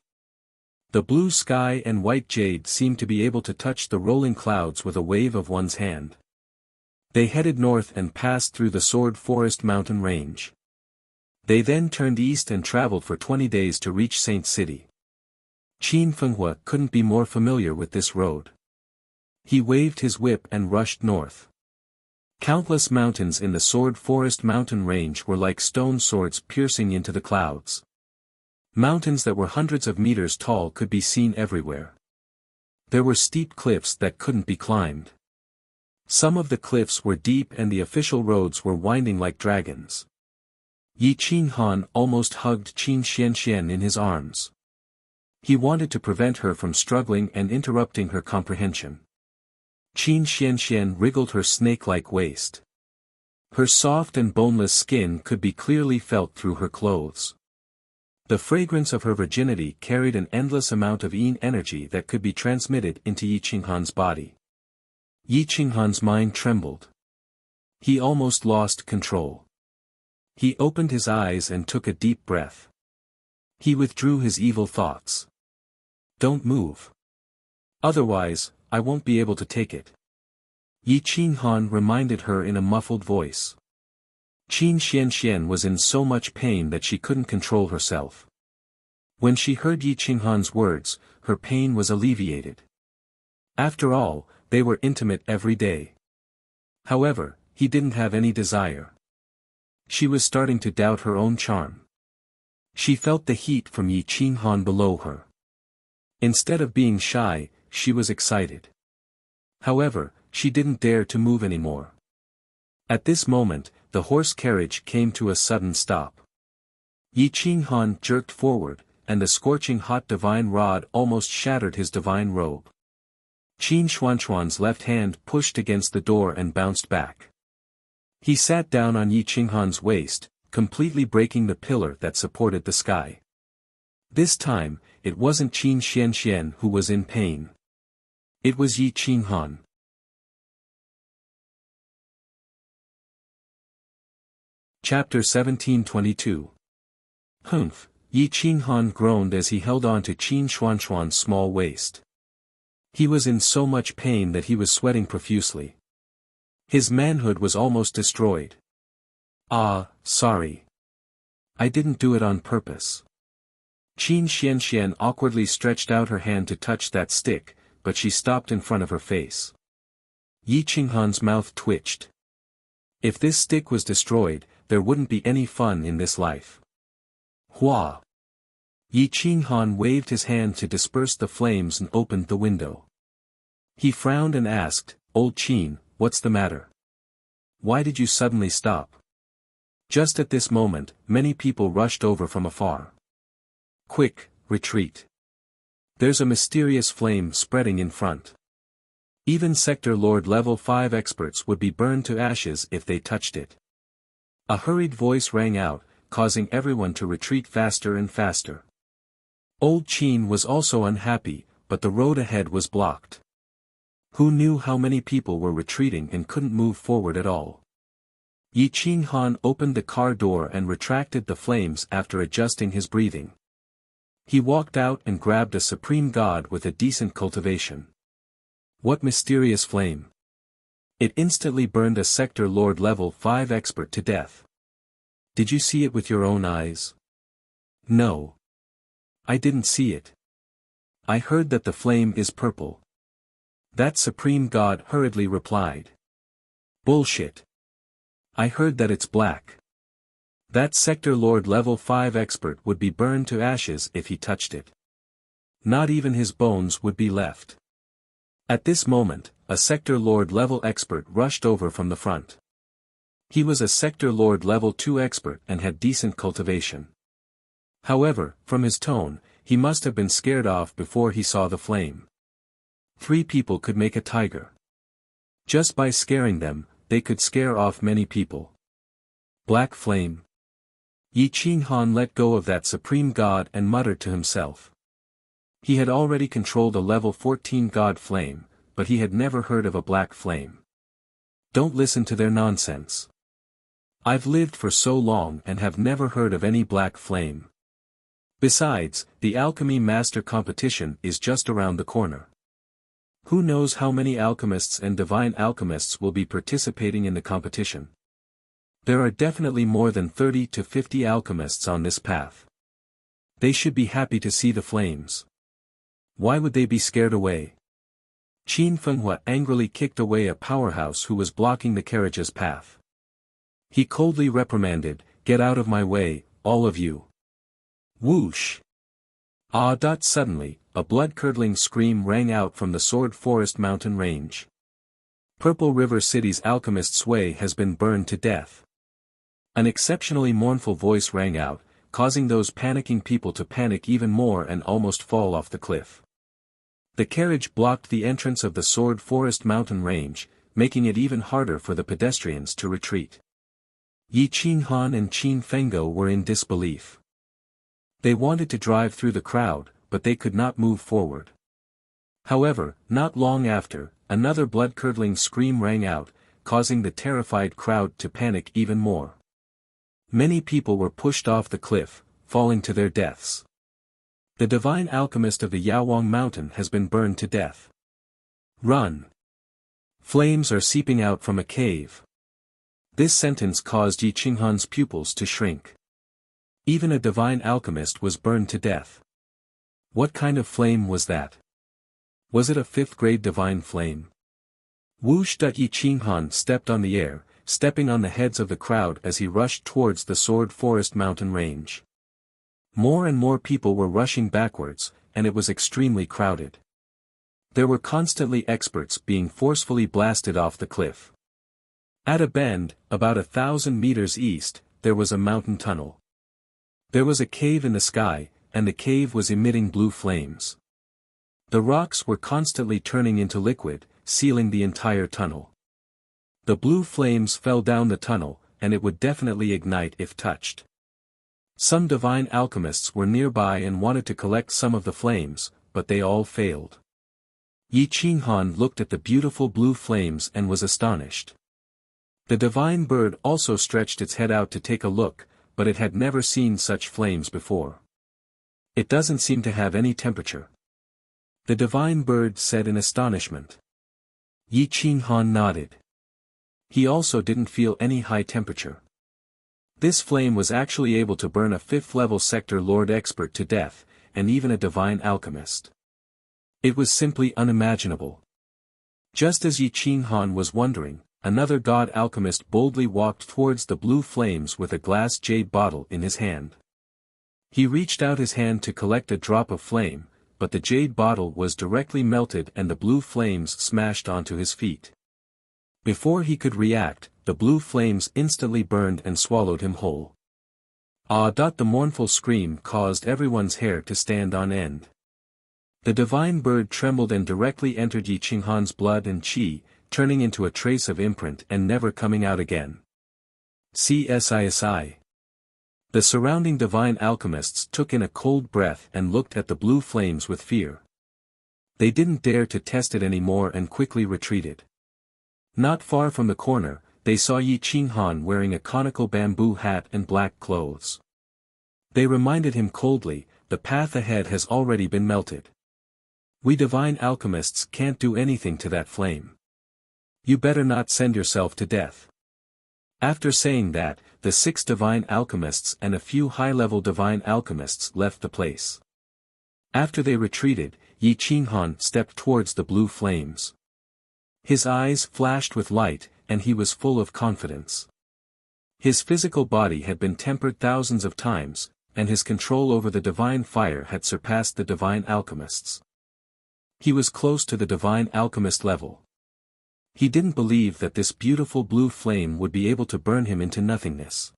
The blue sky and white jade seemed to be able to touch the rolling clouds with a wave of one's hand. They headed north and passed through the Sword Forest mountain range. They then turned east and traveled for 20 days to reach Saint City. Qin Fenghua couldn't be more familiar with this road. He waved his whip and rushed north. Countless mountains in the Sword Forest mountain range were like stone swords piercing into the clouds. Mountains that were hundreds of meters tall could be seen everywhere. There were steep cliffs that couldn't be climbed. Some of the cliffs were deep and the official roads were winding like dragons. Yi Qinghan almost hugged Qin Xianxian in his arms. He wanted to prevent her from struggling and interrupting her comprehension. Qin Xianxian wriggled her snake-like waist. Her soft and boneless skin could be clearly felt through her clothes. The fragrance of her virginity carried an endless amount of yin energy that could be transmitted into Yi Qinghan's body. Yi Qinghan's mind trembled. He almost lost control. He opened his eyes and took a deep breath. He withdrew his evil thoughts. Don't move. Otherwise, I won't be able to take it. Yi Qinghan reminded her in a muffled voice. Qin Xianxian was in so much pain that she couldn't control herself. When she heard Yi Qinghan's words, her pain was alleviated. After all, they were intimate every day. However, he didn't have any desire. She was starting to doubt her own charm. She felt the heat from Yi Qinghan below her. Instead of being shy, she was excited. However, she didn't dare to move anymore. At this moment, the horse carriage came to a sudden stop. Yi Qinghan jerked forward, and the scorching hot divine rod almost shattered his divine robe. Qin Xuanxuan's left hand pushed against the door and bounced back. He sat down on Yi Qinghan's waist, completely breaking the pillar that supported the sky. This time, it wasn't Qin Xianxian who was in pain. It was Yi Qinghan. Chapter 1722. Humph, Yi Qinghan groaned as he held on to Qin Xuanxuan's small waist. He was in so much pain that he was sweating profusely. His manhood was almost destroyed. Ah, sorry. I didn't do it on purpose. Qin Xianxian awkwardly stretched out her hand to touch that stick, but she stopped in front of her face. Yi Qinghan's mouth twitched. If this stick was destroyed, there wouldn't be any fun in this life. Hua! Yi Qinghan waved his hand to disperse the flames and opened the window. He frowned and asked, "Old Qin, what's the matter? Why did you suddenly stop?" Just at this moment, many people rushed over from afar. Quick, retreat. There's a mysterious flame spreading in front. Even Sector Lord level 5 experts would be burned to ashes if they touched it. A hurried voice rang out, causing everyone to retreat faster and faster. Old Qin was also unhappy, but the road ahead was blocked. Who knew how many people were retreating and couldn't move forward at all? Yi Qinghan opened the car door and retracted the flames after adjusting his breathing. He walked out and grabbed a supreme god with a decent cultivation. What mysterious flame! It instantly burned a Sector Lord level 5 expert to death. Did you see it with your own eyes? No. I didn't see it. I heard that the flame is purple. That supreme god hurriedly replied. Bullshit. I heard that it's black. That Sector Lord level 5 expert would be burned to ashes if he touched it. Not even his bones would be left. At this moment, a Sector Lord level expert rushed over from the front. He was a Sector Lord level 2 expert and had decent cultivation. However, from his tone, he must have been scared off before he saw the flame. 3 people could make a tiger. Just by scaring them, they could scare off many people. Black flame. Yi Qinghan let go of that supreme god and muttered to himself. He had already controlled a level 14 god flame, but he had never heard of a black flame. Don't listen to their nonsense. I've lived for so long and have never heard of any black flame. Besides, the alchemy master competition is just around the corner. Who knows how many alchemists and divine alchemists will be participating in the competition? There are definitely more than 30 to 50 alchemists on this path. They should be happy to see the flames. Why would they be scared away? Qin Fenghua angrily kicked away a powerhouse who was blocking the carriage's path. He coldly reprimanded, "Get out of my way, all of you." Whoosh! Suddenly, a blood-curdling scream rang out from the Sword Forest mountain range. Purple River City's alchemist's way has been burned to death. An exceptionally mournful voice rang out, causing those panicking people to panic even more and almost fall off the cliff. The carriage blocked the entrance of the Sword Forest mountain range, making it even harder for the pedestrians to retreat. Yi Qinghan and Qin Fenggo were in disbelief. They wanted to drive through the crowd, but they could not move forward. However, not long after, another blood-curdling scream rang out, causing the terrified crowd to panic even more. Many people were pushed off the cliff, falling to their deaths. The divine alchemist of the Yaowang mountain has been burned to death. Run! Flames are seeping out from a cave. This sentence caused Yi Qinghan's pupils to shrink. Even a divine alchemist was burned to death. What kind of flame was that? Was it a 5th-grade divine flame? Whoosh! Yi Qinghan stepped on the air, stepping on the heads of the crowd as he rushed towards the Sword Forest mountain range. More and more people were rushing backwards, and it was extremely crowded. There were constantly experts being forcefully blasted off the cliff. At a bend, about 1,000 meters east, there was a mountain tunnel. There was a cave in the sky, and the cave was emitting blue flames. The rocks were constantly turning into liquid, sealing the entire tunnel. The blue flames fell down the tunnel, and it would definitely ignite if touched. Some divine alchemists were nearby and wanted to collect some of the flames, but they all failed. Yi Qinghan looked at the beautiful blue flames and was astonished. The divine bird also stretched its head out to take a look, but it had never seen such flames before. It doesn't seem to have any temperature. The divine bird said in astonishment. Yi Qinghan nodded. He also didn't feel any high temperature. This flame was actually able to burn a 5th-level Sector Lord expert to death, and even a divine alchemist. It was simply unimaginable. Just as Yi Qinghan was wondering, another god alchemist boldly walked towards the blue flames with a glass jade bottle in his hand. He reached out his hand to collect a drop of flame, but the jade bottle was directly melted and the blue flames smashed onto his feet. Before he could react, the blue flames instantly burned and swallowed him whole. The mournful scream caused everyone's hair to stand on end. The divine bird trembled and directly entered Yi Qinghan's blood and qi, turning into a trace of imprint and never coming out again. CSISI. The surrounding divine alchemists took in a cold breath and looked at the blue flames with fear. They didn't dare to test it anymore and quickly retreated. Not far from the corner, they saw Yi Qinghan wearing a conical bamboo hat and black clothes. They reminded him coldly, "The path ahead has already been melted. We divine alchemists can't do anything to that flame. You better not send yourself to death." After saying that, the 6 divine alchemists and a few high-level divine alchemists left the place. After they retreated, Yi Qinghan stepped towards the blue flames. His eyes flashed with light, and he was full of confidence. His physical body had been tempered thousands of times, and his control over the divine fire had surpassed the divine alchemists. He was close to the divine alchemist level. He didn't believe that this beautiful blue flame would be able to burn him into nothingness.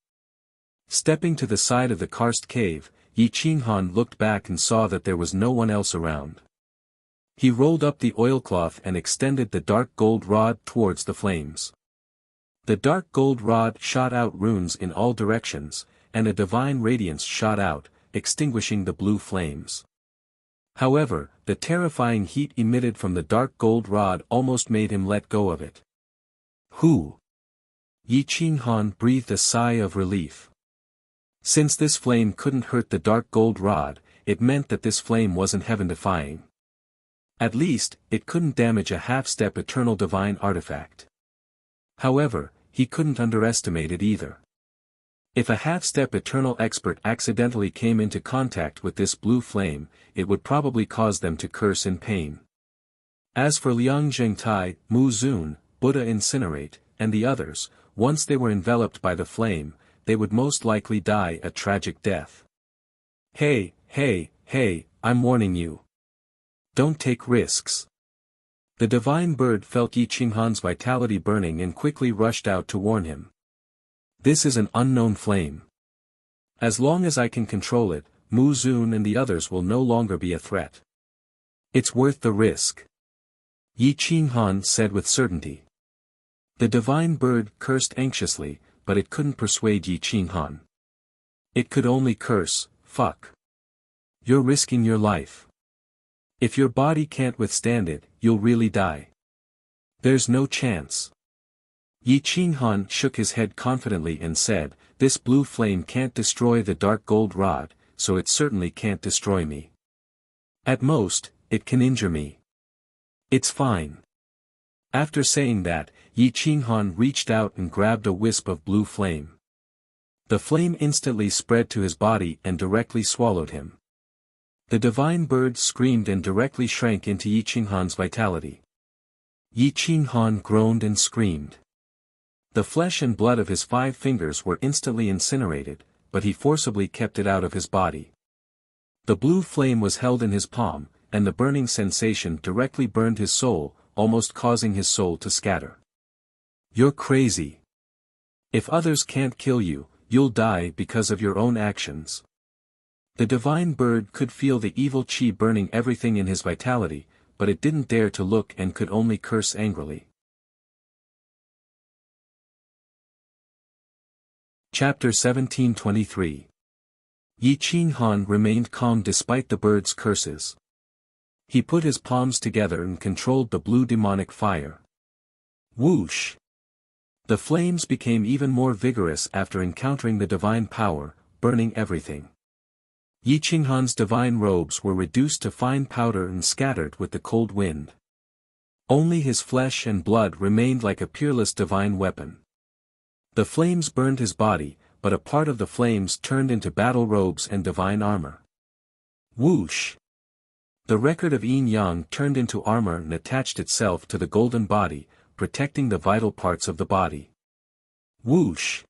Stepping to the side of the karst cave, Yi Qinghan looked back and saw that there was no one else around. He rolled up the oilcloth and extended the dark gold rod towards the flames. The dark gold rod shot out runes in all directions, and a divine radiance shot out, extinguishing the blue flames. However, the terrifying heat emitted from the dark gold rod almost made him let go of it. "Who?" Yi Qinghan breathed a sigh of relief. Since this flame couldn't hurt the dark gold rod, it meant that this flame wasn't heaven-defying. At least, it couldn't damage a half-step eternal divine artifact. However, he couldn't underestimate it either. If a half-step eternal expert accidentally came into contact with this blue flame, it would probably cause them to curse in pain. As for Liang Zhengtai, Mu Zun, Buddha Incinerate, and the others, once they were enveloped by the flame, they would most likely die a tragic death. Hey, I'm warning you. Don't take risks." The divine bird felt Yi Qinghan's vitality burning and quickly rushed out to warn him. "This is an unknown flame. As long as I can control it, Mu Zun and the others will no longer be a threat. It's worth the risk," Yi Qinghan said with certainty. The divine bird cursed anxiously, but it couldn't persuade Yi Qinghan. It could only curse, "Fuck. You're risking your life. If your body can't withstand it, you'll really die. There's no chance." Yi Qinghan shook his head confidently and said, "This blue flame can't destroy the dark gold rod, so it certainly can't destroy me. At most, it can injure me. It's fine." After saying that, Yi Qinghan reached out and grabbed a wisp of blue flame. The flame instantly spread to his body and directly swallowed him. The divine bird screamed and directly shrank into Yi Qinghan's vitality. Yi Qinghan groaned and screamed. The flesh and blood of his 5 fingers were instantly incinerated, but he forcibly kept it out of his body. The blue flame was held in his palm, and the burning sensation directly burned his soul, almost causing his soul to scatter. "You're crazy. If others can't kill you, you'll die because of your own actions." The divine bird could feel the evil chi burning everything in his vitality, but it didn't dare to look and could only curse angrily. Chapter 1723. Yi Qinghan remained calm despite the bird's curses. He put his palms together and controlled the blue demonic fire. Whoosh! The flames became even more vigorous after encountering the divine power, burning everything. Yi Qinghan's divine robes were reduced to fine powder and scattered with the cold wind. Only his flesh and blood remained like a peerless divine weapon. The flames burned his body, but a part of the flames turned into battle robes and divine armor. Whoosh! The record of Yin Yang turned into armor and attached itself to the golden body, protecting the vital parts of the body. Whoosh!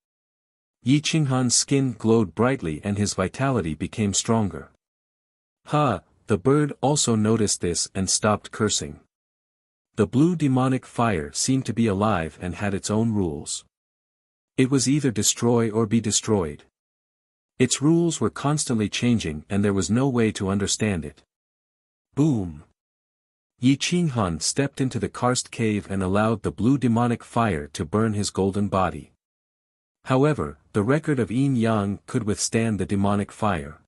Yi Qinghan's skin glowed brightly and his vitality became stronger. The bird also noticed this and stopped cursing. The blue demonic fire seemed to be alive and had its own rules. It was either destroy or be destroyed. Its rules were constantly changing and there was no way to understand it. Boom! Yi Qinghan stepped into the karst cave and allowed the blue demonic fire to burn his golden body. However, the record of Yin Yang could withstand the demonic fire.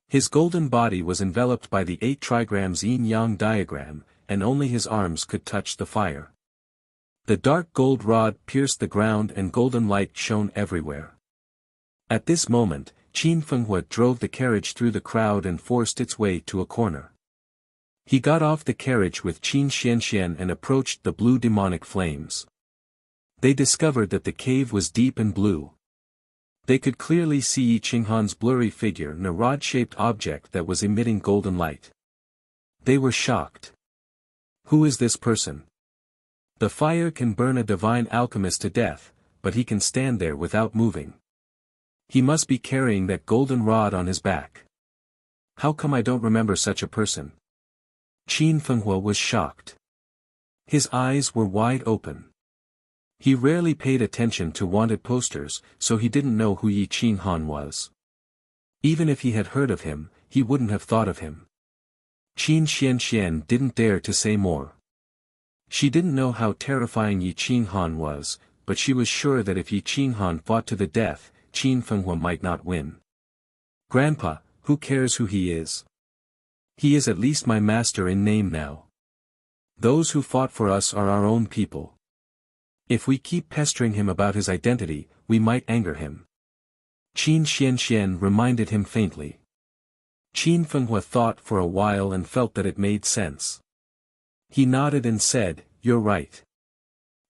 His golden body was enveloped by the 8 trigrams Yin Yang diagram, and only his arms could touch the fire. The dark gold rod pierced the ground and golden light shone everywhere. At this moment, Qin Fenghua drove the carriage through the crowd and forced its way to a corner. He got off the carriage with Qin Xianxian and approached the blue demonic flames. They discovered that the cave was deep and blue. They could clearly see Yi Qinghan's blurry figure in a rod-shaped object that was emitting golden light. They were shocked. Who is this person? The fire can burn a divine alchemist to death, but he can stand there without moving. He must be carrying that golden rod on his back. How come I don't remember such a person? Qin Fenghua was shocked. His eyes were wide open. He rarely paid attention to wanted posters, so he didn't know who Yi Qinghan was. Even if he had heard of him, he wouldn't have thought of him. Qin Xianxian didn't dare to say more. She didn't know how terrifying Yi Qinghan was, but she was sure that if Yi Qinghan fought to the death, Qin Fenghua might not win. Grandpa, who cares who he is? He is at least my master in name now. Those who fought for us are our own people. If we keep pestering him about his identity, we might anger him. Qin Xianxian reminded him faintly. Qin Fenghua thought for a while and felt that it made sense. He nodded and said, "You're right.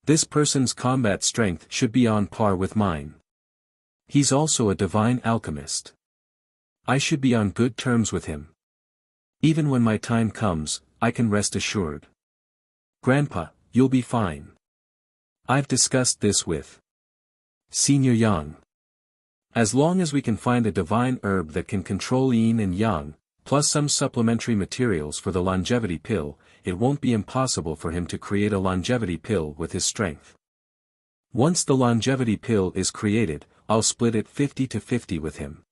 This person's combat strength should be on par with mine. He's also a divine alchemist. I should be on good terms with him. Even when my time comes, I can rest assured. Grandpa, you'll be fine. I've discussed this with Senior Yang. As long as we can find a divine herb that can control yin and yang, plus some supplementary materials for the longevity pill, it won't be impossible for him to create a longevity pill with his strength. Once the longevity pill is created, I'll split it 50-50 with him.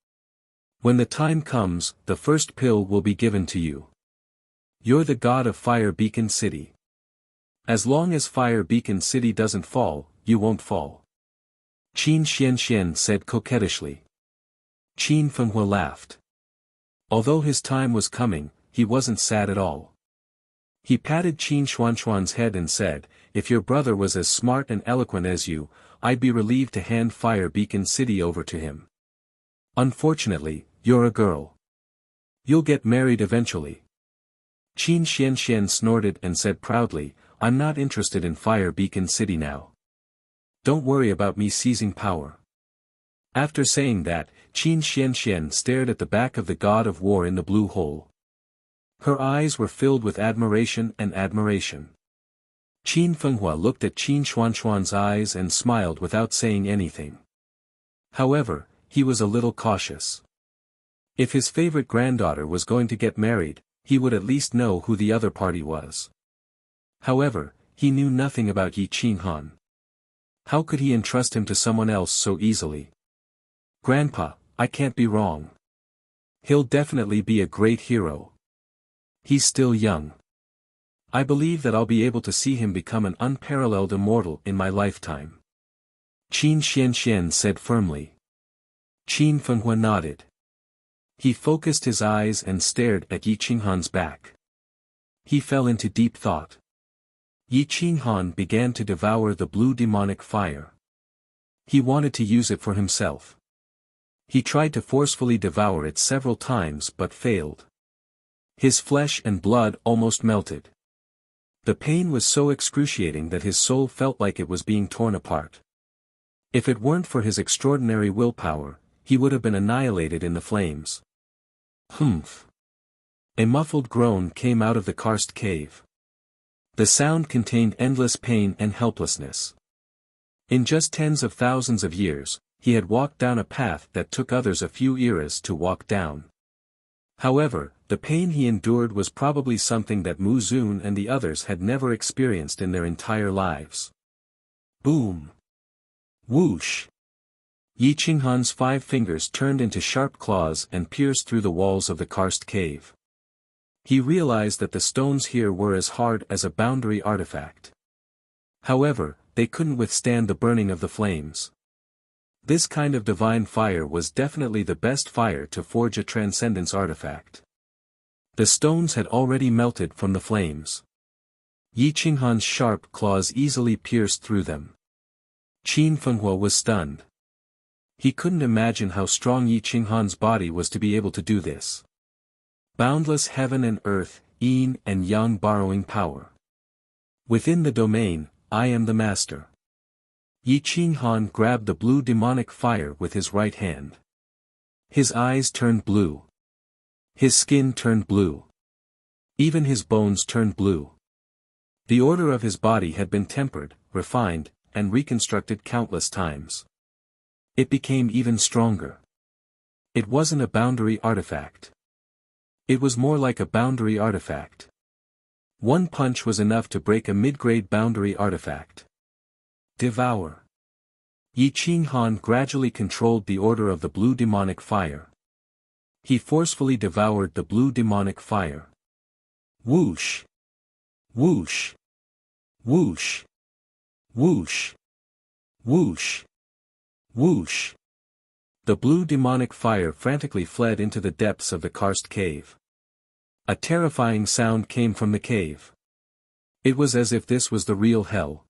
When the time comes, the first pill will be given to you. You're the god of Fire Beacon City. As long as Fire Beacon City doesn't fall, you won't fall." Qin Xianxian said coquettishly. Qin Fenghua laughed. Although his time was coming, he wasn't sad at all. He patted Qin Xuanxuan's head and said, "If your brother was as smart and eloquent as you, I'd be relieved to hand Fire Beacon City over to him. Unfortunately, you're a girl. You'll get married eventually." Qin Xianxian snorted and said proudly, "I'm not interested in Fire Beacon City now. Don't worry about me seizing power." After saying that, Qin Xianxian stared at the back of the god of war in the blue hole. Her eyes were filled with admiration and admiration. Qin Fenghua looked at Qin Xuanxuan's eyes and smiled without saying anything. However, he was a little cautious. If his favorite granddaughter was going to get married, he would at least know who the other party was. However, he knew nothing about Yi Qinghan. How could he entrust him to someone else so easily? "Grandpa, I can't be wrong. He'll definitely be a great hero. He's still young. I believe that I'll be able to see him become an unparalleled immortal in my lifetime." Qin Xianxian said firmly. Qin Fenghua nodded. He focused his eyes and stared at Yi Qinghan's back. He fell into deep thought. Yi Qinghan began to devour the blue demonic fire. He wanted to use it for himself. He tried to forcefully devour it several times but failed. His flesh and blood almost melted. The pain was so excruciating that his soul felt like it was being torn apart. If it weren't for his extraordinary willpower, he would have been annihilated in the flames. Humph! A muffled groan came out of the karst cave. The sound contained endless pain and helplessness. In just tens of thousands of years, he had walked down a path that took others a few eras to walk down. However, the pain he endured was probably something that Mu Zun and the others had never experienced in their entire lives. Boom! Whoosh! Yi Qinghan's 5 fingers turned into sharp claws and pierced through the walls of the karst cave. He realized that the stones here were as hard as a boundary artifact. However, they couldn't withstand the burning of the flames. This kind of divine fire was definitely the best fire to forge a transcendence artifact. The stones had already melted from the flames. Yi Qinghan's sharp claws easily pierced through them. Qin Fenghua was stunned. He couldn't imagine how strong Yi Qinghan's body was to be able to do this. Boundless heaven and earth, yin and yang borrowing power. Within the domain, I am the master. Yi Qinghan grabbed the blue demonic fire with his right hand. His eyes turned blue. His skin turned blue. Even his bones turned blue. The order of his body had been tempered, refined, and reconstructed countless times. It became even stronger. It wasn't a boundary artifact. It was more like a boundary artifact. One punch was enough to break a mid-grade boundary artifact. Devour. Yi Qinghan gradually controlled the order of the blue demonic fire. He forcefully devoured the blue demonic fire. Whoosh! Whoosh! Whoosh! Whoosh! Whoosh! Whoosh! The blue demonic fire frantically fled into the depths of the karst cave. A terrifying sound came from the cave. It was as if this was the real hell.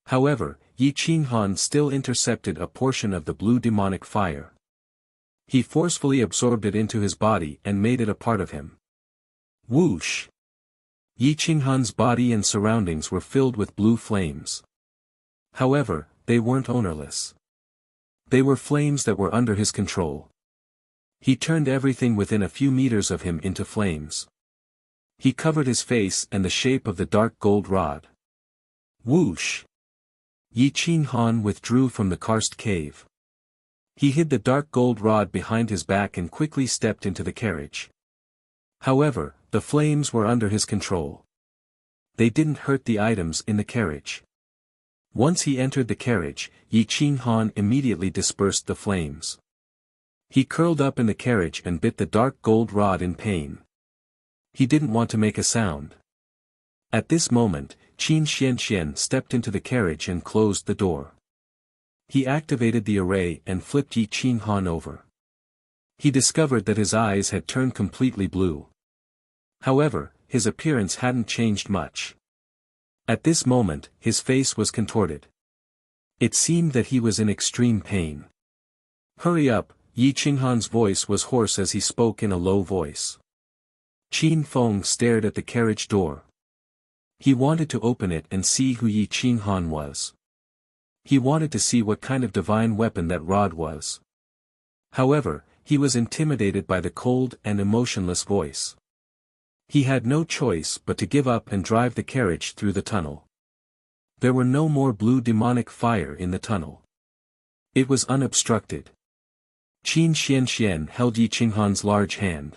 However, Yi Qinghan still intercepted a portion of the blue demonic fire. He forcefully absorbed it into his body and made it a part of him. Whoosh! Yi Qinghan's body and surroundings were filled with blue flames. However, they weren't ownerless. They were flames that were under his control. He turned everything within a few meters of him into flames. He covered his face and the shape of the dark gold rod. Whoosh! Yi Qinghan withdrew from the karst cave. He hid the dark gold rod behind his back and quickly stepped into the carriage. However, the flames were under his control. They didn't hurt the items in the carriage. Once he entered the carriage, Yi Qinghan immediately dispersed the flames. He curled up in the carriage and bit the dark gold rod in pain. He didn't want to make a sound. At this moment, Qin Xianxian stepped into the carriage and closed the door. He activated the array and flipped Yi Qinghan over. He discovered that his eyes had turned completely blue. However, his appearance hadn't changed much. At this moment, his face was contorted. It seemed that he was in extreme pain. Hurry up, Yi Qinghan's voice was hoarse as he spoke in a low voice. Qin Feng stared at the carriage door. He wanted to open it and see who Yi Qinghan was. He wanted to see what kind of divine weapon that rod was. However, he was intimidated by the cold and emotionless voice. He had no choice but to give up and drive the carriage through the tunnel. There were no more blue demonic fire in the tunnel. It was unobstructed. Qin Xianxian held Yi Qinghan's large hand.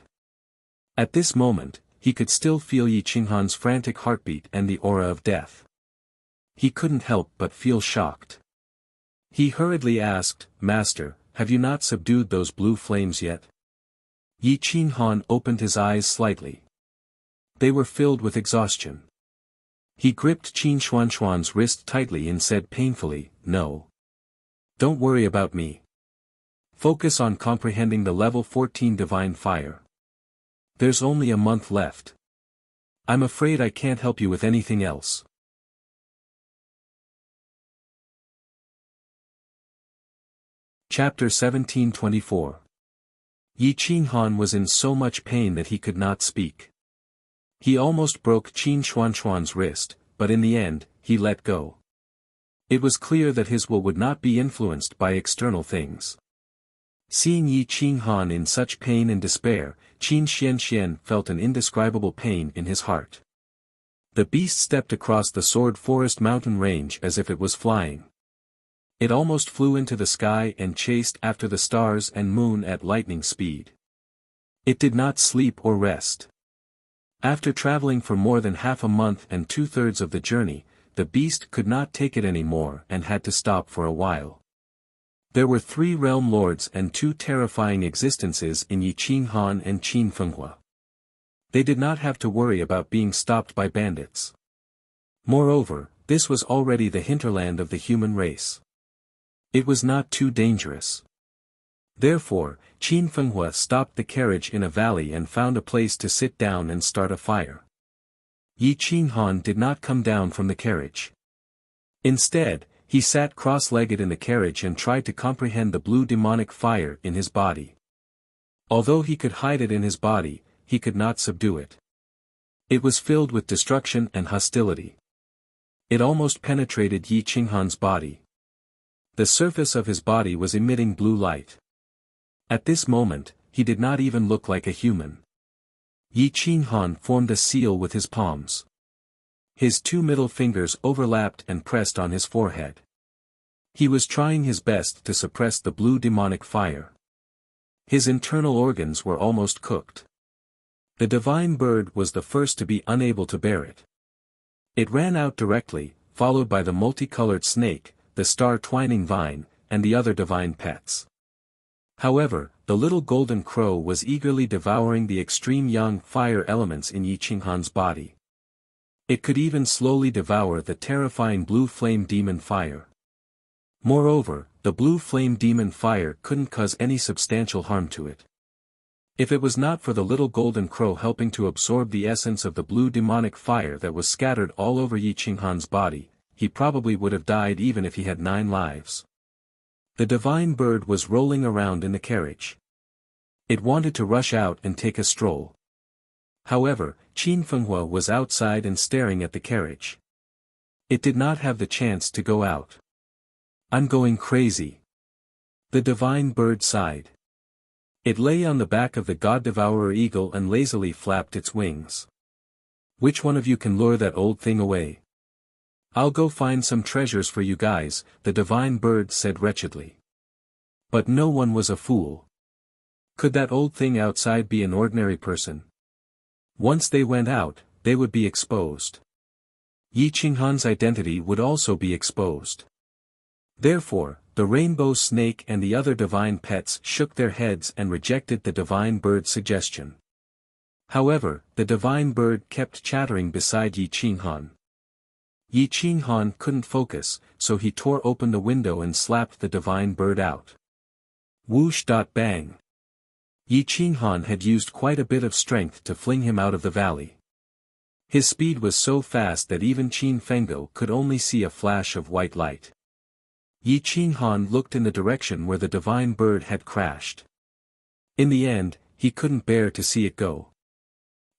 At this moment, he could still feel Yi Qinghan's frantic heartbeat and the aura of death. He couldn't help but feel shocked. He hurriedly asked, "Master, have you not subdued those blue flames yet?" Yi Qinghan opened his eyes slightly. They were filled with exhaustion. He gripped Qin Xuanxuan's wrist tightly and said painfully, "No. Don't worry about me. Focus on comprehending the level 14 divine fire. There's only a month left. I'm afraid I can't help you with anything else." Chapter 1724. Yi Qinghan was in so much pain that he could not speak. He almost broke Qin Xuanxuan's wrist, but in the end, he let go. It was clear that his will would not be influenced by external things. Seeing Yi Qinghan in such pain and despair, Qin Xianxian felt an indescribable pain in his heart. The beast stepped across the Sword Forest mountain range as if it was flying. It almost flew into the sky and chased after the stars and moon at lightning speed. It did not sleep or rest. After traveling for more than half a month and 2/3 of the journey, the beast could not take it anymore and had to stop for a while. There were 3 realm lords and 2 terrifying existences in Yi Qinghan and Qin Fenghua. They did not have to worry about being stopped by bandits. Moreover, this was already the hinterland of the human race. It was not too dangerous. Therefore, Qin Fenghua stopped the carriage in a valley and found a place to sit down and start a fire. Yi Qinghan did not come down from the carriage. Instead, he sat cross-legged in the carriage and tried to comprehend the blue demonic fire in his body. Although he could hide it in his body, he could not subdue it. It was filled with destruction and hostility. It almost penetrated Yi Qinghan's body. The surface of his body was emitting blue light. At this moment, he did not even look like a human. Yi Qinghan formed a seal with his palms. His two middle fingers overlapped and pressed on his forehead. He was trying his best to suppress the blue demonic fire. His internal organs were almost cooked. The divine bird was the first to be unable to bear it. It ran out directly, followed by the multicolored snake, the star-twining vine, and the other divine pets. However, the little golden crow was eagerly devouring the extreme young fire elements in Yi Qinghan's body. It could even slowly devour the terrifying blue flame demon fire. Moreover, the blue flame demon fire couldn't cause any substantial harm to it. If it was not for the little golden crow helping to absorb the essence of the blue demonic fire that was scattered all over Yi Qinghan's body, he probably would have died even if he had 9 lives. The divine bird was rolling around in the carriage. It wanted to rush out and take a stroll. However, Qin Fenghua was outside and staring at the carriage. It did not have the chance to go out. "I'm going crazy." The divine bird sighed. It lay on the back of the god-devourer eagle and lazily flapped its wings. "Which one of you can lure that old thing away? I'll go find some treasures for you guys," the divine bird said wretchedly. But no one was a fool. Could that old thing outside be an ordinary person? Once they went out, they would be exposed. Yi Qinghan's identity would also be exposed. Therefore, the rainbow snake and the other divine pets shook their heads and rejected the divine bird's suggestion. However, the divine bird kept chattering beside Yi Qinghan. Yi Qinghan couldn't focus, so he tore open the window and slapped the divine bird out. Whoosh! Bang! Yi Qinghan had used quite a bit of strength to fling him out of the valley. His speed was so fast that even Qin Fenggo could only see a flash of white light. Yi Qinghan looked in the direction where the divine bird had crashed. In the end, he couldn't bear to see it go.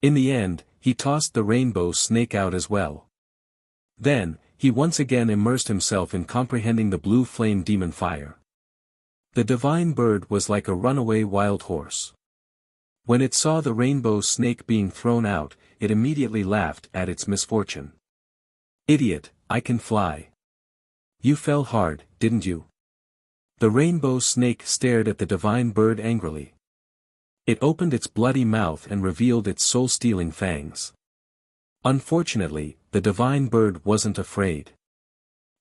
In the end, he tossed the rainbow snake out as well. Then, he once again immersed himself in comprehending the blue flame demon fire. The divine bird was like a runaway wild horse. When it saw the rainbow snake being thrown out, it immediately laughed at its misfortune. "Idiot, I can fly. You fell hard, didn't you?" The rainbow snake stared at the divine bird angrily. It opened its bloody mouth and revealed its soul-stealing fangs. Unfortunately, the divine bird wasn't afraid.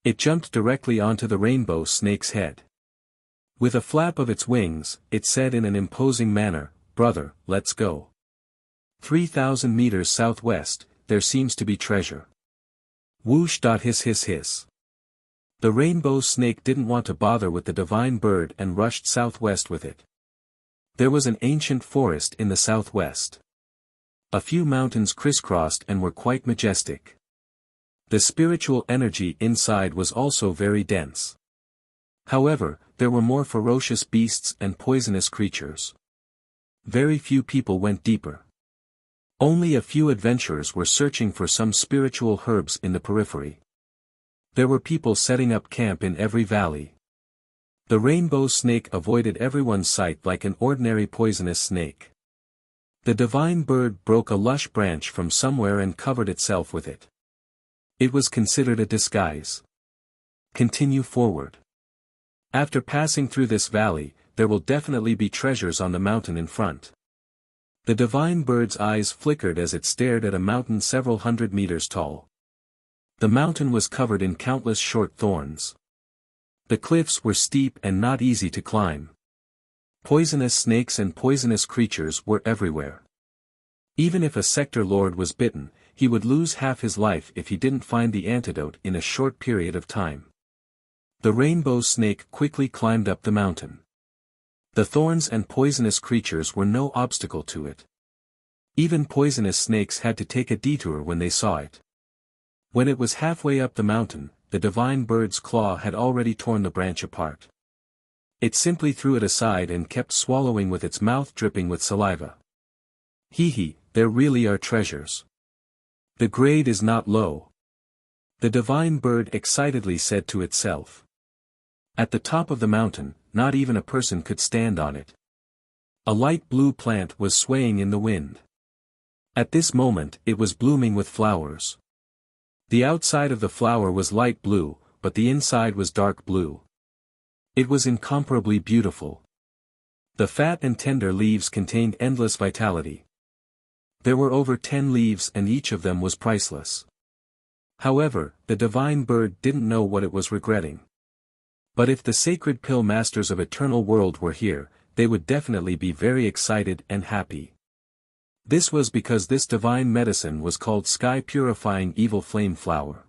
It jumped directly onto the rainbow snake's head. With a flap of its wings, it said in an imposing manner, "Brother, let's go. 3,000 meters southwest, there seems to be treasure." Whoosh! Hiss hiss hiss. The rainbow snake didn't want to bother with the divine bird and rushed southwest with it. There was an ancient forest in the southwest. A few mountains crisscrossed and were quite majestic. The spiritual energy inside was also very dense. However, there were more ferocious beasts and poisonous creatures. Very few people went deeper. Only a few adventurers were searching for some spiritual herbs in the periphery. There were people setting up camp in every valley. The rainbow snake avoided everyone's sight like an ordinary poisonous snake. The divine bird broke a lush branch from somewhere and covered itself with it. It was considered a disguise. Continue forward. After passing through this valley, there will definitely be treasures on the mountain in front. The divine bird's eyes flickered as it stared at a mountain several hundred meters tall. The mountain was covered in countless short thorns. The cliffs were steep and not easy to climb. Poisonous snakes and poisonous creatures were everywhere. Even if a sector lord was bitten, he would lose half his life if he didn't find the antidote in a short period of time. The rainbow snake quickly climbed up the mountain. The thorns and poisonous creatures were no obstacle to it. Even poisonous snakes had to take a detour when they saw it. When it was halfway up the mountain, the divine bird's claw had already torn the branch apart. It simply threw it aside and kept swallowing with its mouth dripping with saliva. Hee, there really are treasures. The grade is not low. The divine bird excitedly said to itself. At the top of the mountain, not even a person could stand on it. A light blue plant was swaying in the wind. At this moment it was blooming with flowers. The outside of the flower was light blue, but the inside was dark blue. It was incomparably beautiful. The fat and tender leaves contained endless vitality. There were over 10 leaves and each of them was priceless. However, the divine bird didn't know what it was regretting. But if the sacred pill masters of eternal world were here, they would definitely be very excited and happy. This was because this divine medicine was called sky-purifying evil flame flower.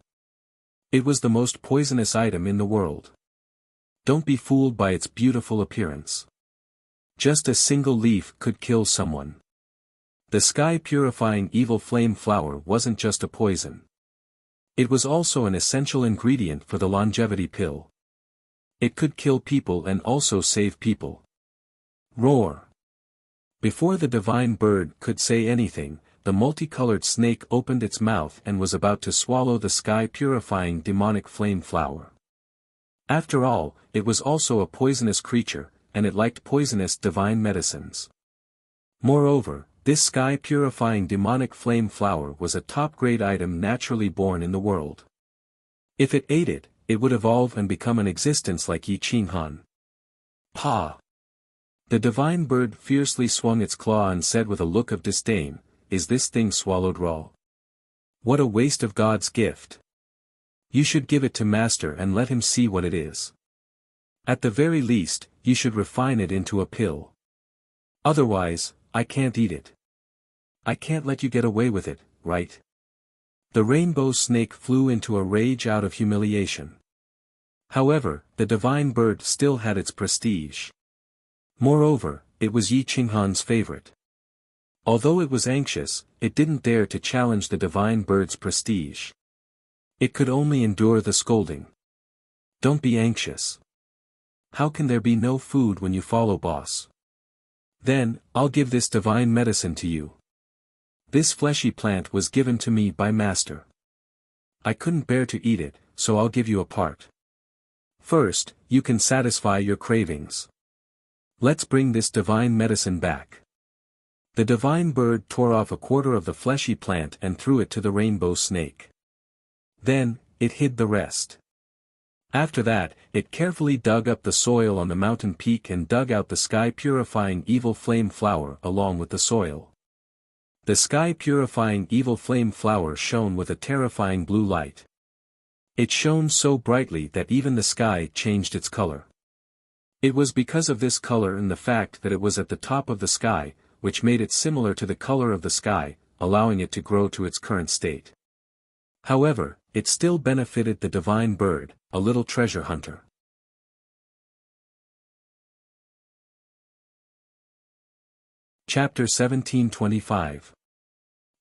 It was the most poisonous item in the world. Don't be fooled by its beautiful appearance. Just a single leaf could kill someone. The sky-purifying evil flame flower wasn't just a poison. It was also an essential ingredient for the longevity pill. It could kill people and also save people. Roar! Before the divine bird could say anything, the multicolored snake opened its mouth and was about to swallow the sky-purifying demonic flame flower. After all, it was also a poisonous creature, and it liked poisonous divine medicines. Moreover, this sky-purifying demonic flame flower was a top-grade item naturally born in the world. If it ate it, it would evolve and become an existence like Yi Qinghan. Pa! The divine bird fiercely swung its claw and said with a look of disdain, "Is this thing swallowed raw? What a waste of God's gift! You should give it to Master and let him see what it is. At the very least, you should refine it into a pill. Otherwise, I can't eat it. I can't let you get away with it, right?" The rainbow snake flew into a rage out of humiliation. However, the divine bird still had its prestige. Moreover, it was Yi Qinghan's favorite. Although it was anxious, it didn't dare to challenge the divine bird's prestige. It could only endure the scolding. Don't be anxious. How can there be no food when you follow boss? Then, I'll give this divine medicine to you. This fleshy plant was given to me by Master. I couldn't bear to eat it, so I'll give you a part. First, you can satisfy your cravings. Let's bring this divine medicine back. The divine bird tore off a quarter of the fleshy plant and threw it to the rainbow snake. Then, it hid the rest. After that, it carefully dug up the soil on the mountain peak and dug out the sky-purifying evil flame flower along with the soil. The sky-purifying evil flame flower shone with a terrifying blue light. It shone so brightly that even the sky changed its color. It was because of this color and the fact that it was at the top of the sky, which made it similar to the color of the sky, allowing it to grow to its current state. However, it still benefited the divine bird, a little treasure hunter. Chapter 1725.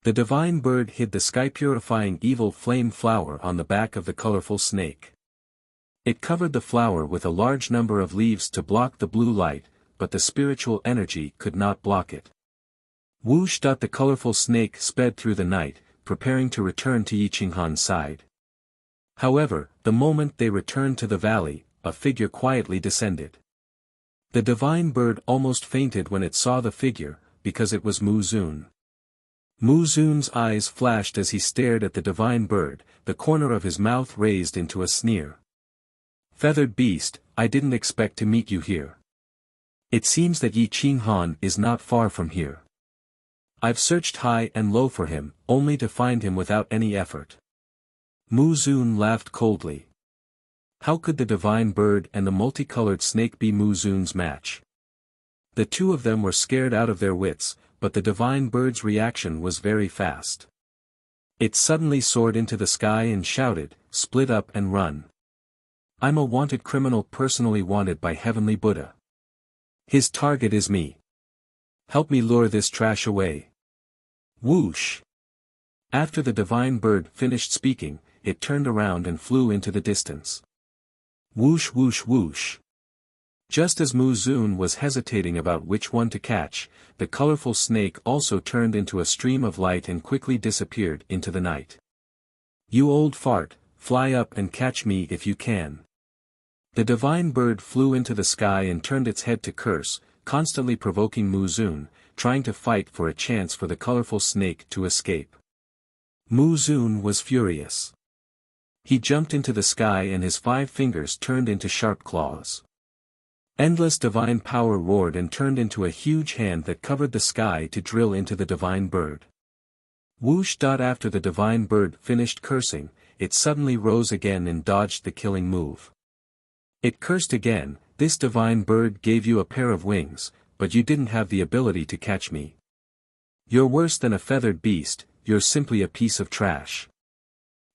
The divine bird hid the sky-purifying evil flame flower on the back of the colorful snake. It covered the flower with a large number of leaves to block the blue light, but the spiritual energy could not block it. Whoosh! The colorful snake sped through the night, preparing to return to Yi Qinghan's side. However, the moment they returned to the valley, a figure quietly descended. The divine bird almost fainted when it saw the figure, because it was Mu Zun. Mu Zun's eyes flashed as he stared at the divine bird, the corner of his mouth raised into a sneer. "Feathered beast, I didn't expect to meet you here. It seems that Yi Qinghan is not far from here. I've searched high and low for him, only to find him without any effort." Mu Zun laughed coldly. How could the divine bird and the multicolored snake be Mu Zun's match? The two of them were scared out of their wits, but the divine bird's reaction was very fast. It suddenly soared into the sky and shouted, "Split up and run. I'm a wanted criminal personally wanted by Heavenly Buddha. His target is me. Help me lure this trash away." Whoosh! After the divine bird finished speaking, it turned around and flew into the distance. Whoosh whoosh whoosh. Just as Muzun was hesitating about which one to catch, the colorful snake also turned into a stream of light and quickly disappeared into the night. You old fart, fly up and catch me if you can. The divine bird flew into the sky and turned its head to curse, constantly provoking Muzun, trying to fight for a chance for the colorful snake to escape. Muzun was furious. He jumped into the sky and his 5 fingers turned into sharp claws. Endless divine power roared and turned into a huge hand that covered the sky to drill into the divine bird. Whoosh! After the divine bird finished cursing, it suddenly rose again and dodged the killing move. It cursed again, this divine bird gave you a pair of wings, but you didn't have the ability to catch me. You're worse than a feathered beast, you're simply a piece of trash.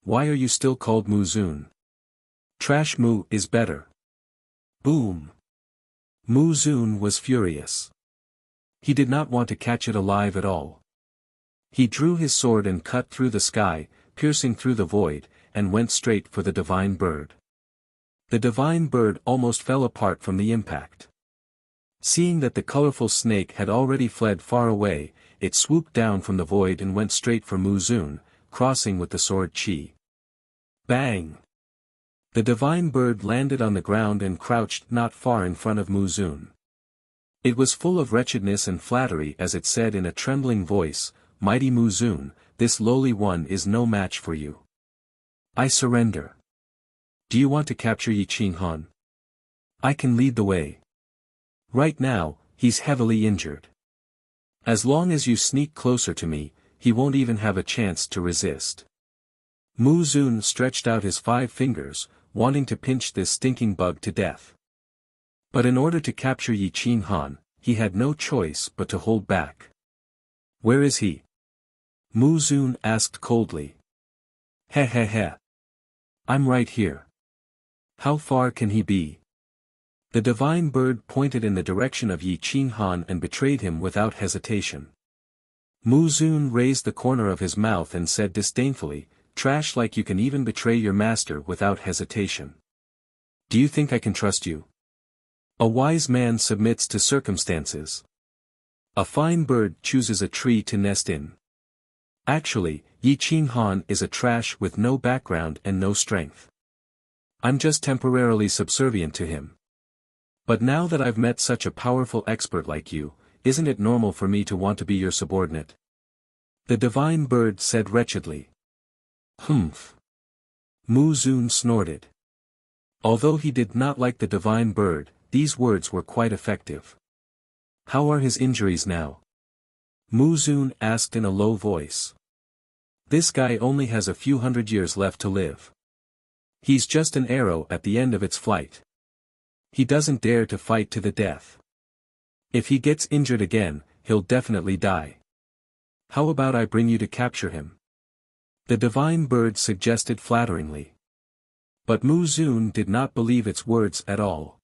Why are you still called Muzun? Trash Mu is better. Boom! Muzun was furious. He did not want to catch it alive at all. He drew his sword and cut through the sky, piercing through the void, and went straight for the divine bird. The divine bird almost fell apart from the impact. Seeing that the colorful snake had already fled far away, it swooped down from the void and went straight for Muzun, crossing with the sword chi. Bang! The divine bird landed on the ground and crouched not far in front of Muzun. It was full of wretchedness and flattery as it said in a trembling voice, "Mighty Muzun, this lowly one is no match for you. I surrender. Do you want to capture Yi Qinghan? I can lead the way. Right now, he's heavily injured. As long as you sneak closer to me, he won't even have a chance to resist." Muzun stretched out his 5 fingers, wanting to pinch this stinking bug to death. But in order to capture Yi Qinghan, he had no choice but to hold back. "Where is he?" Muzun asked coldly. "Heh heh heh. I'm right here. How far can he be?" The divine bird pointed in the direction of Yi Qinghan and betrayed him without hesitation. Muzun raised the corner of his mouth and said disdainfully, "Trash, like you can even betray your master without hesitation. Do you think I can trust you? A wise man submits to circumstances. A fine bird chooses a tree to nest in. Actually, Yi Qinghan is a trash with no background and no strength. I'm just temporarily subservient to him. But now that I've met such a powerful expert like you, isn't it normal for me to want to be your subordinate?" The divine bird said wretchedly. "Humph." Muzun snorted. Although he did not like the divine bird, these words were quite effective. "How are his injuries now?" Muzun asked in a low voice. "This guy only has a few hundred years left to live. He's just an arrow at the end of its flight. He doesn't dare to fight to the death. If he gets injured again, he'll definitely die. How about I bring you to capture him?" The divine bird suggested flatteringly. But Muzun did not believe its words at all.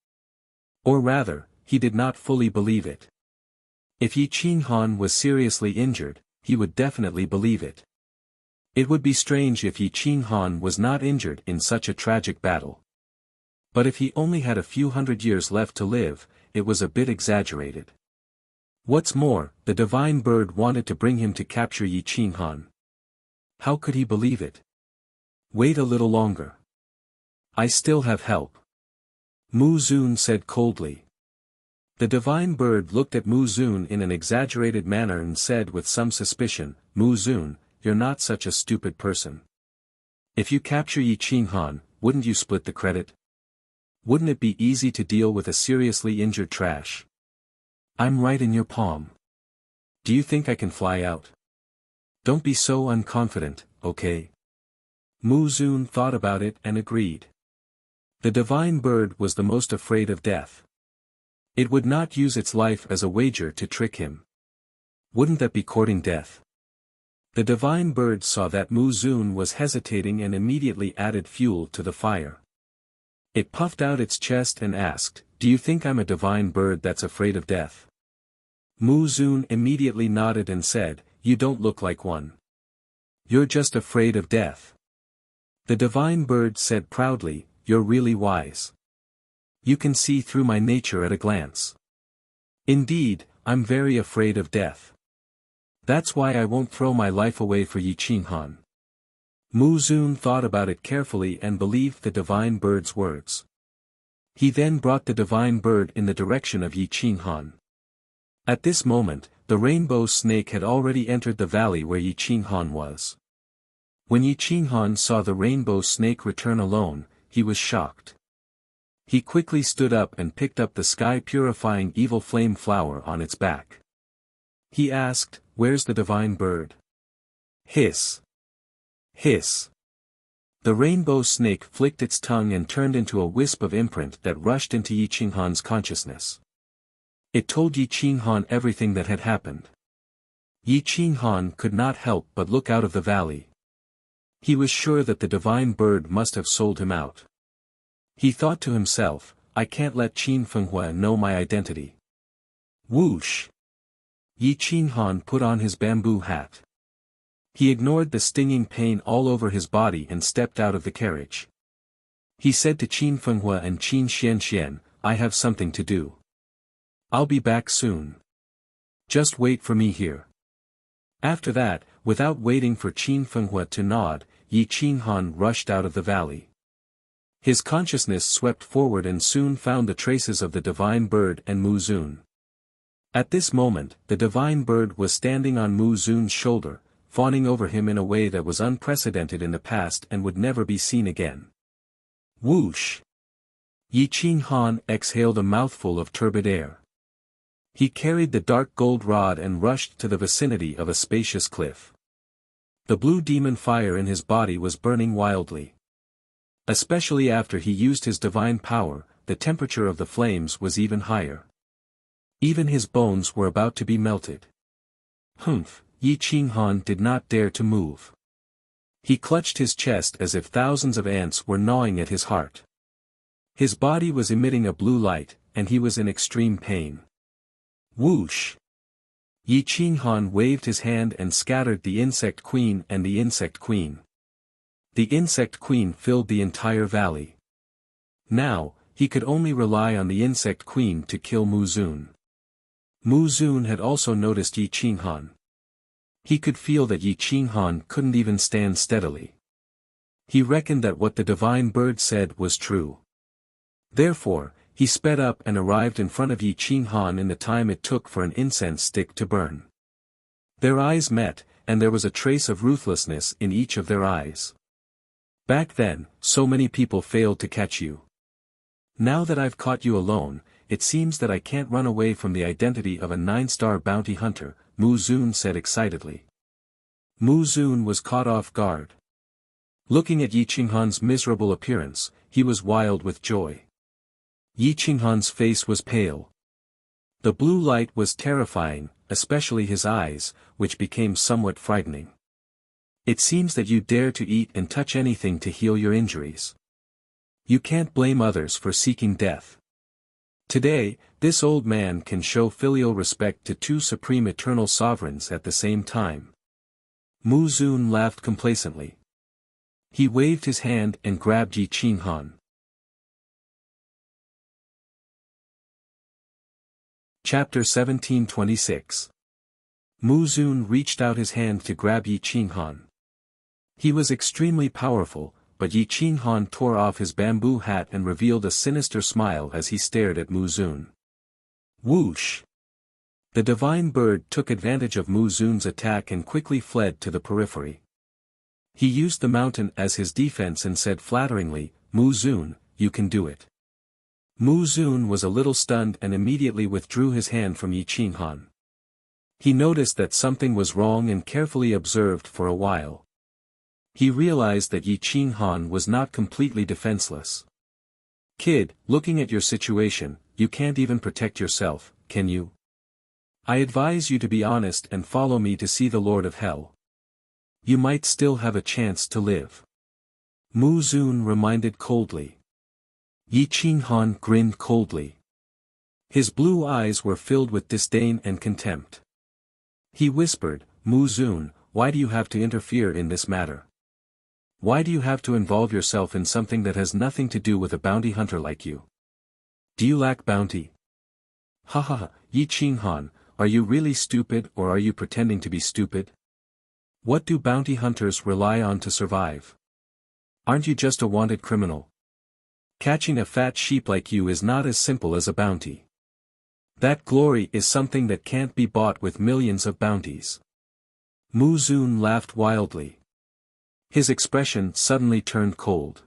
Or rather, he did not fully believe it. If Yi Qinghan was seriously injured, he would definitely believe it. It would be strange if Yi Qinghan was not injured in such a tragic battle. But if he only had a few hundred years left to live, it was a bit exaggerated. What's more, the divine bird wanted to bring him to capture Yi Qinghan. How could he believe it? "Wait a little longer. I still have help," Muzun said coldly. The divine bird looked at Muzun in an exaggerated manner and said with some suspicion, "Muzun, you're not such a stupid person. If you capture Yi Qinghan, wouldn't you split the credit? Wouldn't it be easy to deal with a seriously injured trash? I'm right in your palm. Do you think I can fly out? Don't be so unconfident, okay?" Muzun thought about it and agreed. The divine bird was the most afraid of death. It would not use its life as a wager to trick him. Wouldn't that be courting death? The divine bird saw that Muzun was hesitating and immediately added fuel to the fire. It puffed out its chest and asked, "Do you think I'm a divine bird that's afraid of death?" Muzun immediately nodded and said, you don't look like one. You're just afraid of death. The divine bird said proudly, you're really wise. You can see through my nature at a glance. Indeed, I'm very afraid of death. That's why I won't throw my life away for Yi Qinghan. Mu Zun thought about it carefully and believed the divine bird's words. He then brought the divine bird in the direction of Yi Qinghan. At this moment, the rainbow snake had already entered the valley where Yi Qinghan was. When Yi Qinghan saw the rainbow snake return alone, he was shocked. He quickly stood up and picked up the sky-purifying evil flame flower on its back. He asked, "Where's the divine bird?" Hiss! Hiss! The rainbow snake flicked its tongue and turned into a wisp of imprint that rushed into Yi Qinghan's consciousness. It told Yi Qinghan everything that had happened. Yi Qinghan could not help but look out of the valley. He was sure that the divine bird must have sold him out. He thought to himself, I can't let Qin Fenghua know my identity. Whoosh! Yi Qinghan put on his bamboo hat. He ignored the stinging pain all over his body and stepped out of the carriage. He said to Qin Fenghua and Qin Xianxian, I have something to do. I'll be back soon. Just wait for me here. After that, without waiting for Qin Fenghua to nod, Yi Qinghan rushed out of the valley. His consciousness swept forward and soon found the traces of the divine bird and Mu Zun. At this moment, the divine bird was standing on Mu Zun's shoulder, fawning over him in a way that was unprecedented in the past and would never be seen again. Whoosh! Yi Qinghan exhaled a mouthful of turbid air. He carried the dark gold rod and rushed to the vicinity of a spacious cliff. The blue demon fire in his body was burning wildly. Especially after he used his divine power, the temperature of the flames was even higher. Even his bones were about to be melted. Humph! Yi Qinghan did not dare to move. He clutched his chest as if thousands of ants were gnawing at his heart. His body was emitting a blue light, and he was in extreme pain. Whoosh! Yi Qinghan waved his hand and scattered the insect queen and the insect queen. The insect queen filled the entire valley. Now, he could only rely on the insect queen to kill Mu Zun. Mu Zun had also noticed Yi Qinghan. He could feel that Yi Qinghan couldn't even stand steadily. He reckoned that what the divine bird said was true. Therefore, he sped up and arrived in front of Yi Qinghan in the time it took for an incense stick to burn. Their eyes met, and there was a trace of ruthlessness in each of their eyes. Back then, so many people failed to catch you. Now that I've caught you alone, it seems that I can't run away from the identity of a 9-star bounty hunter, Mu Zun said excitedly. Mu Zun was caught off guard. Looking at Yi Qinghan's miserable appearance, he was wild with joy. Yi Qinghan's face was pale. The blue light was terrifying, especially his eyes, which became somewhat frightening. It seems that you dare to eat and touch anything to heal your injuries. You can't blame others for seeking death. Today, this old man can show filial respect to two supreme eternal sovereigns at the same time. Mu Zun laughed complacently. He waved his hand and grabbed Yi Qinghan. Chapter 1726. Mu Zun reached out his hand to grab Yi Qinghan. He was extremely powerful, but Yi Qinghan tore off his bamboo hat and revealed a sinister smile as he stared at Mu Zun. Whoosh! The divine bird took advantage of Mu Zun's attack and quickly fled to the periphery. He used the mountain as his defense and said flatteringly, Mu Zun, you can do it. Mu Zun was a little stunned and immediately withdrew his hand from Yi Qinghan. He noticed that something was wrong and carefully observed for a while. He realized that Yi Qinghan was not completely defenseless. Kid, looking at your situation, you can't even protect yourself, can you? I advise you to be honest and follow me to see the Lord of Hell. You might still have a chance to live. Mu Zun reminded coldly. Yi Qinghan grinned coldly. His blue eyes were filled with disdain and contempt. He whispered, Mu Zun, why do you have to interfere in this matter? Why do you have to involve yourself in something that has nothing to do with a bounty hunter like you? Do you lack bounty? Ha ha ha, Yi Qinghan, are you really stupid or are you pretending to be stupid? What do bounty hunters rely on to survive? Aren't you just a wanted criminal? Catching a fat sheep like you is not as simple as a bounty. That glory is something that can't be bought with millions of bounties. Mu Zun laughed wildly. His expression suddenly turned cold.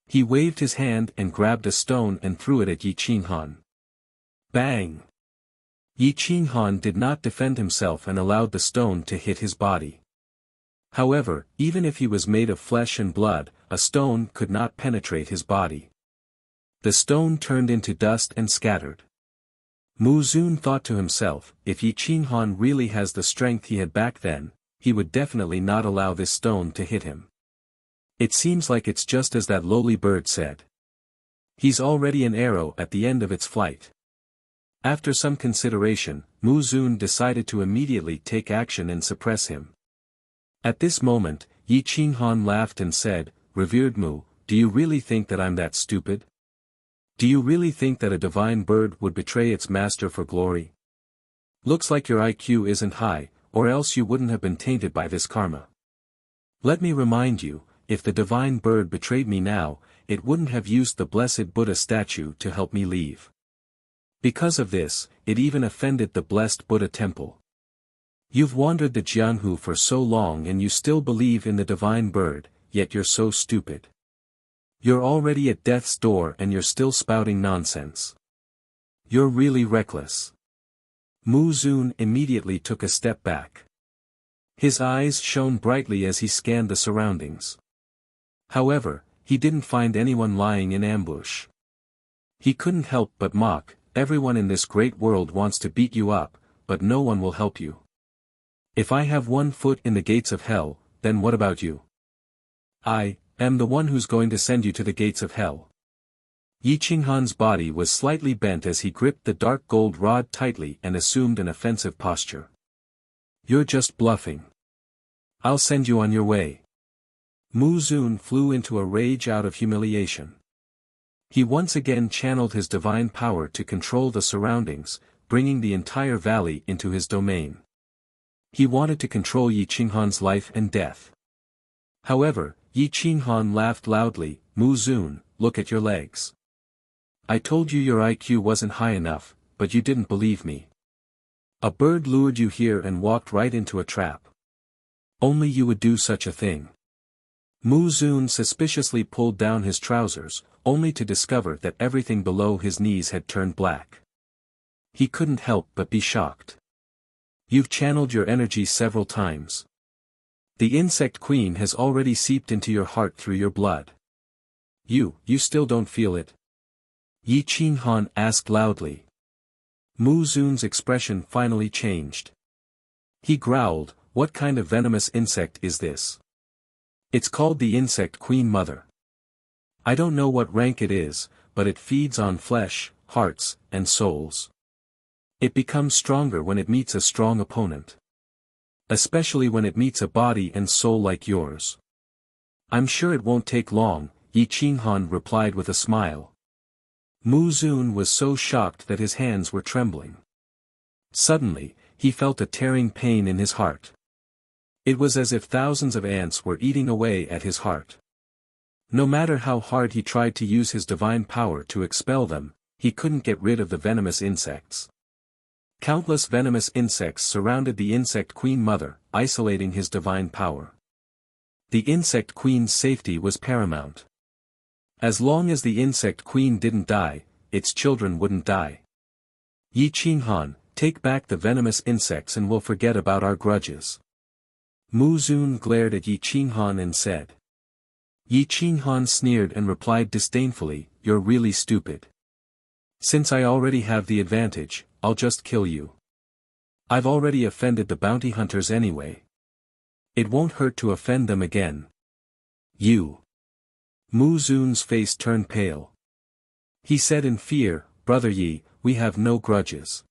He waved his hand and grabbed a stone and threw it at Yi Qinghan. Bang! Yi Qinghan did not defend himself and allowed the stone to hit his body. However, even if he was made of flesh and blood, a stone could not penetrate his body. The stone turned into dust and scattered. Mu Zun thought to himself, if Yi Qinghan really has the strength he had back then, he would definitely not allow this stone to hit him. It seems like it's just as that lowly bird said. He's already an arrow at the end of its flight. After some consideration, Mu Zun decided to immediately take action and suppress him. At this moment, Yi Qinghan laughed and said, "Revered Mu, do you really think that I'm that stupid? Do you really think that a divine bird would betray its master for glory? Looks like your IQ isn't high, or else you wouldn't have been tainted by this karma. Let me remind you, if the divine bird betrayed me now, it wouldn't have used the blessed Buddha statue to help me leave. Because of this, it even offended the blessed Buddha temple. You've wandered the Jianghu for so long and you still believe in the divine bird, yet you're so stupid. You're already at death's door and you're still spouting nonsense. You're really reckless." Mu Zun immediately took a step back. His eyes shone brightly as he scanned the surroundings. However, he didn't find anyone lying in ambush. He couldn't help but mock, "Everyone in this great world wants to beat you up, but no one will help you. If I have one foot in the gates of hell, then what about you? I am the one who's going to send you to the gates of hell." Yi Qinghan's body was slightly bent as he gripped the dark gold rod tightly and assumed an offensive posture. "You're just bluffing. I'll send you on your way." Mu Zun flew into a rage out of humiliation. He once again channeled his divine power to control the surroundings, bringing the entire valley into his domain. He wanted to control Yi Qinghan's life and death. However, Yi Qinghan laughed loudly, "Mu Zun, look at your legs. I told you your IQ wasn't high enough, but you didn't believe me. A bird lured you here and walked right into a trap. Only you would do such a thing." Mu Zun suspiciously pulled down his trousers, only to discover that everything below his knees had turned black. He couldn't help but be shocked. "You've channeled your energy several times. The insect queen has already seeped into your heart through your blood. You still don't feel it?" Yi Qinghan asked loudly. Mu Zun's expression finally changed. He growled, "What kind of venomous insect is this? It's called the insect queen mother. I don't know what rank it is, but it feeds on flesh, hearts, and souls. It becomes stronger when it meets a strong opponent. Especially when it meets a body and soul like yours. I'm sure it won't take long," Yi Qinghan replied with a smile. Mu Zun was so shocked that his hands were trembling. Suddenly, he felt a tearing pain in his heart. It was as if thousands of ants were eating away at his heart. No matter how hard he tried to use his divine power to expel them, he couldn't get rid of the venomous insects. Countless venomous insects surrounded the insect queen mother, isolating his divine power. The insect queen's safety was paramount. As long as the insect queen didn't die, its children wouldn't die. "Yi Qinghan, take back the venomous insects and we'll forget about our grudges." Mu Zun glared at Yi Qinghan and said. Yi Qinghan sneered and replied disdainfully, "You're really stupid. Since I already have the advantage, I'll just kill you. I've already offended the bounty hunters anyway. It won't hurt to offend them again. You." Mu Zun's face turned pale. He said in fear, "Brother Yi, we have no grudges.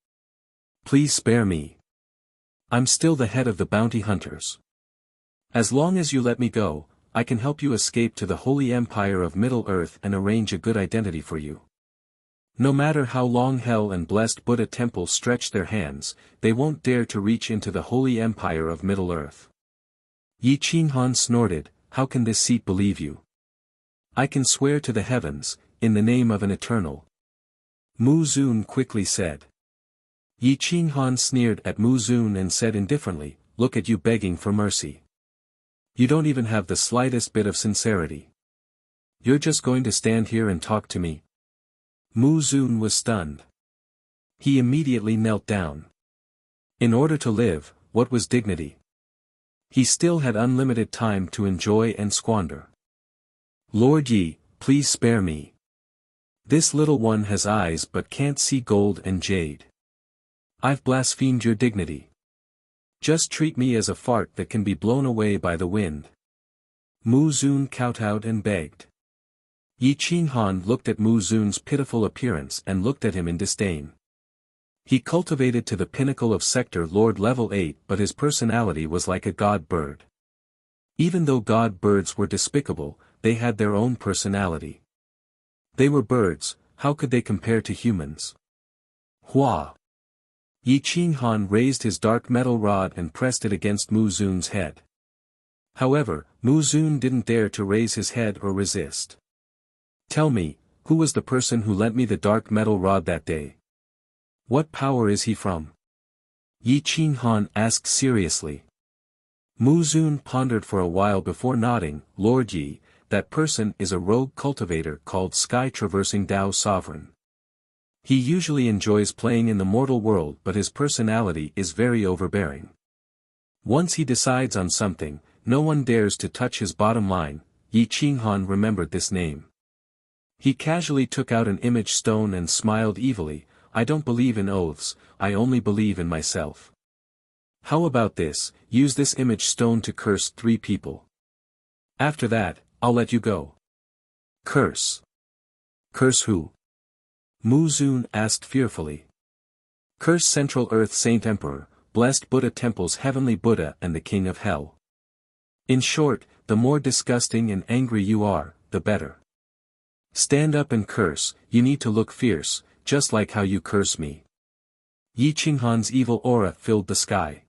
Please spare me. I'm still the head of the bounty hunters. As long as you let me go, I can help you escape to the Holy Empire of Middle-earth and arrange a good identity for you. No matter how long Hell and Blessed Buddha Temple stretch their hands, they won't dare to reach into the Holy Empire of Middle-earth. Yi Qinghan snorted, how can this seat believe you? I can swear to the heavens, in the name of an eternal. Mu Zun quickly said. Yi Qinghan sneered at Mu Zun and said indifferently, look at you begging for mercy. You don't even have the slightest bit of sincerity. You're just going to stand here and talk to me? Mu Zun was stunned. He immediately knelt down. In order to live, what was dignity? He still had unlimited time to enjoy and squander. Lord Yi, please spare me. This little one has eyes but can't see gold and jade. I've blasphemed your dignity. Just treat me as a fart that can be blown away by the wind. Mu Zun kowtowed and begged. Yi Qinghan looked at Mu Zun's pitiful appearance and looked at him in disdain. He cultivated to the pinnacle of Sector Lord level 8, but his personality was like a god bird. Even though god birds were despicable, they had their own personality. They were birds, how could they compare to humans? Hua! Yi Qinghan raised his dark metal rod and pressed it against Mu Zun's head. However, Mu Zun didn't dare to raise his head or resist. Tell me, who was the person who lent me the dark metal rod that day? What power is he from? Yi Qinghan asked seriously. Mu Zun pondered for a while before nodding, Lord Yi, that person is a rogue cultivator called Sky Traversing Dao Sovereign. He usually enjoys playing in the mortal world, but his personality is very overbearing. Once he decides on something, no one dares to touch his bottom line. Yi Qinghan remembered this name. He casually took out an image stone and smiled evilly, I don't believe in oaths, I only believe in myself. How about this, use this image stone to curse 3 people. After that, I'll let you go. Curse. Curse who? Mu Zun asked fearfully. Curse Central Earth Saint Emperor, Blessed Buddha Temple's Heavenly Buddha and the King of Hell. In short, the more disgusting and angry you are, the better. Stand up and curse, you need to look fierce, just like how you curse me. Yi Qinghan's evil aura filled the sky.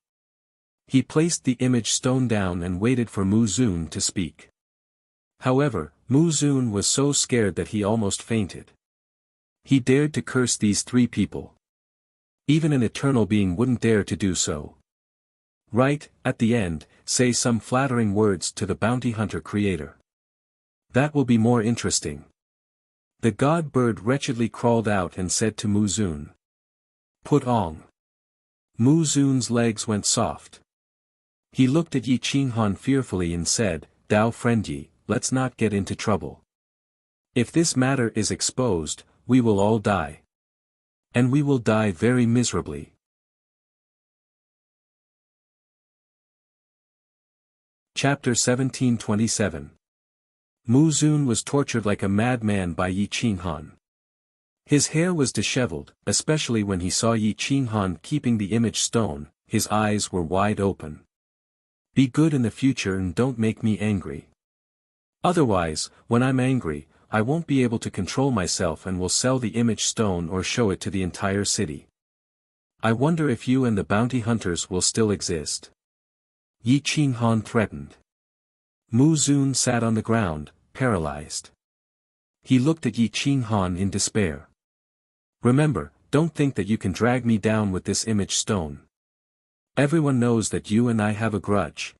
He placed the image stone down and waited for Mu Zun to speak. However, Mu Zun was so scared that he almost fainted. He dared to curse these 3 people. Even an eternal being wouldn't dare to do so. Right, at the end, say some flattering words to the bounty hunter creator. That will be more interesting. The god bird wretchedly crawled out and said to Mu Zun. Put on. Mu Zun's legs went soft. He looked at Yi Qinghan fearfully and said, Dao friend Yi, let's not get into trouble. If this matter is exposed, we will all die. And we will die very miserably. Chapter 1727. Mu Zun was tortured like a madman by Yi Qinghan. His hair was disheveled, especially when he saw Yi Qinghan keeping the image stone, his eyes were wide open. Be good in the future and don't make me angry. Otherwise, when I'm angry, I won't be able to control myself and will sell the image stone or show it to the entire city. I wonder if you and the bounty hunters will still exist. Yi Qinghan threatened. Mu Zun sat on the ground, paralyzed. He looked at Yi Qinghan in despair. Remember, don't think that you can drag me down with this image stone. Everyone knows that you and I have a grudge.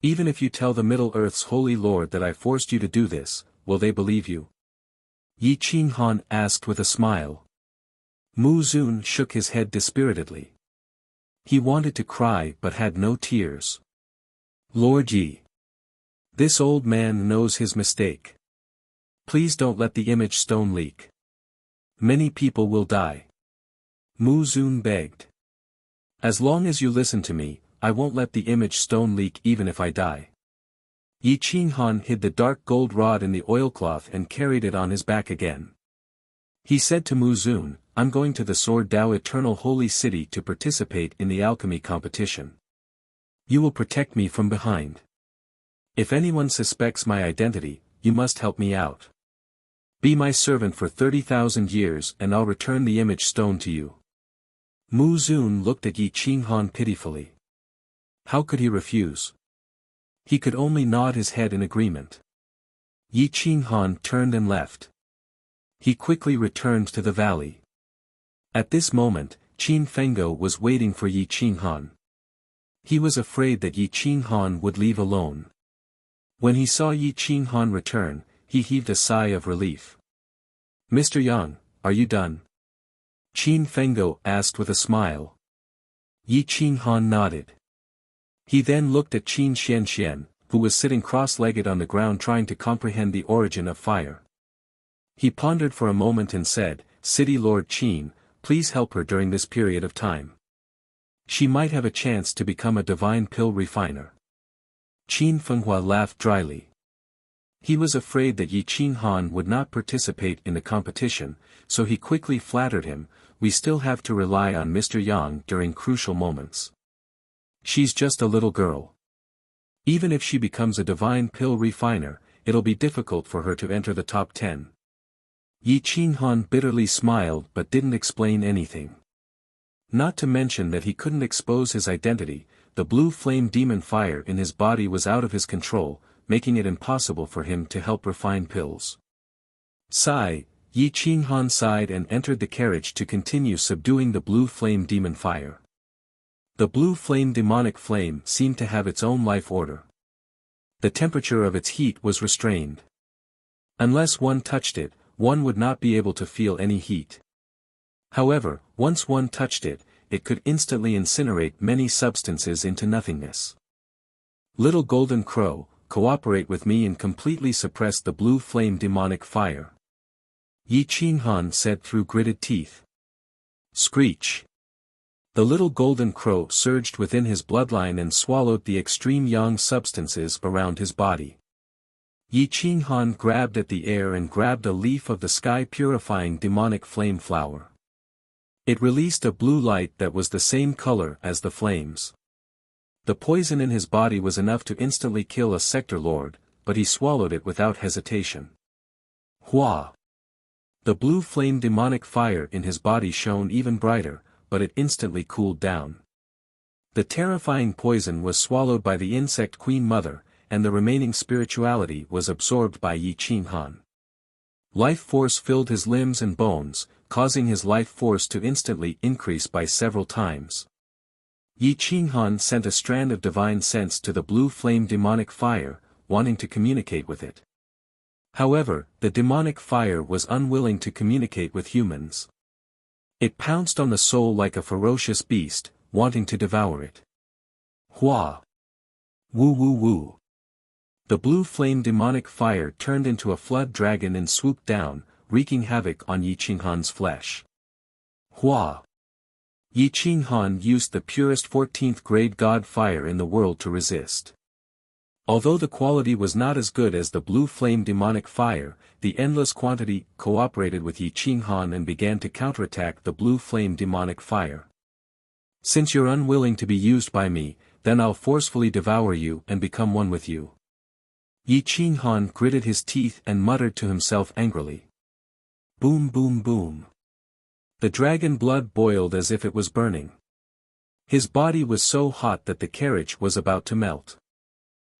Even if you tell the Middle-earth's Holy Lord that I forced you to do this, will they believe you? Yi Qinghan asked with a smile. Mu Zun shook his head dispiritedly. He wanted to cry but had no tears. Lord Yi. This old man knows his mistake. Please don't let the image stone leak. Many people will die. Mu Zun begged. As long as you listen to me, I won't let the image stone leak even if I die. Yi Qinghan hid the dark gold rod in the oilcloth and carried it on his back again. He said to Mu Zun, I'm going to the Sword Dao Eternal Holy City to participate in the alchemy competition. You will protect me from behind. If anyone suspects my identity, you must help me out. Be my servant for 30,000 years and I'll return the image stone to you." Mu Zun looked at Yi Qinghan pitifully. How could he refuse? He could only nod his head in agreement. Yi Qinghan turned and left. He quickly returned to the valley. At this moment, Qin Fenggo was waiting for Yi Qinghan. He was afraid that Yi Qinghan would leave alone. When he saw Yi Qinghan return, he heaved a sigh of relief. "Mr. Yang, are you done?" Qin Fenggo asked with a smile. Yi Qinghan nodded. He then looked at Qin Xianxian, who was sitting cross-legged on the ground trying to comprehend the origin of fire. He pondered for a moment and said, "City Lord Qin, please help her during this period of time. She might have a chance to become a divine pill refiner." Qin Fenghua laughed dryly. He was afraid that Yi Qinghan would not participate in the competition, so he quickly flattered him, "We still have to rely on Mr. Yang during crucial moments. She's just a little girl. Even if she becomes a divine pill refiner, it'll be difficult for her to enter the top 10. Yi Qinghan bitterly smiled but didn't explain anything. Not to mention that he couldn't expose his identity, the blue flame demon fire in his body was out of his control, making it impossible for him to help refine pills. Sigh, Yi Qinghan sighed and entered the carriage to continue subduing the blue flame demon fire. The blue flame demonic flame seemed to have its own life order. The temperature of its heat was restrained. Unless one touched it, one would not be able to feel any heat. However, once one touched it, it could instantly incinerate many substances into nothingness. Little golden crow, cooperate with me and completely suppress the blue flame demonic fire. Yi Qinghan said through gritted teeth. Screech. The little golden crow surged within his bloodline and swallowed the extreme yang substances around his body. Yi Qinghan grabbed at the air and grabbed a leaf of the sky-purifying demonic flame flower. It released a blue light that was the same color as the flames. The poison in his body was enough to instantly kill a sector lord, but he swallowed it without hesitation. Hua! The blue flame demonic fire in his body shone even brighter, but it instantly cooled down. The terrifying poison was swallowed by the insect queen mother, and the remaining spirituality was absorbed by Yi Qinghan. Life force filled his limbs and bones, causing his life force to instantly increase by several times. Yi Qinghan sent a strand of divine sense to the blue flame demonic fire, wanting to communicate with it. However, the demonic fire was unwilling to communicate with humans. It pounced on the soul like a ferocious beast, wanting to devour it. Hua! Woo woo woo! The blue flame demonic fire turned into a flood dragon and swooped down, wreaking havoc on Yi Qinghan's flesh. Hua! Yi Qinghan used the purest 14th grade god fire in the world to resist. Although the quality was not as good as the blue flame demonic fire, the endless quantity cooperated with Yi Qinghan and began to counterattack the blue flame demonic fire. Since you're unwilling to be used by me, then I'll forcefully devour you and become one with you. Yi Qinghan gritted his teeth and muttered to himself angrily. Boom boom boom. The dragon blood boiled as if it was burning. His body was so hot that the carriage was about to melt.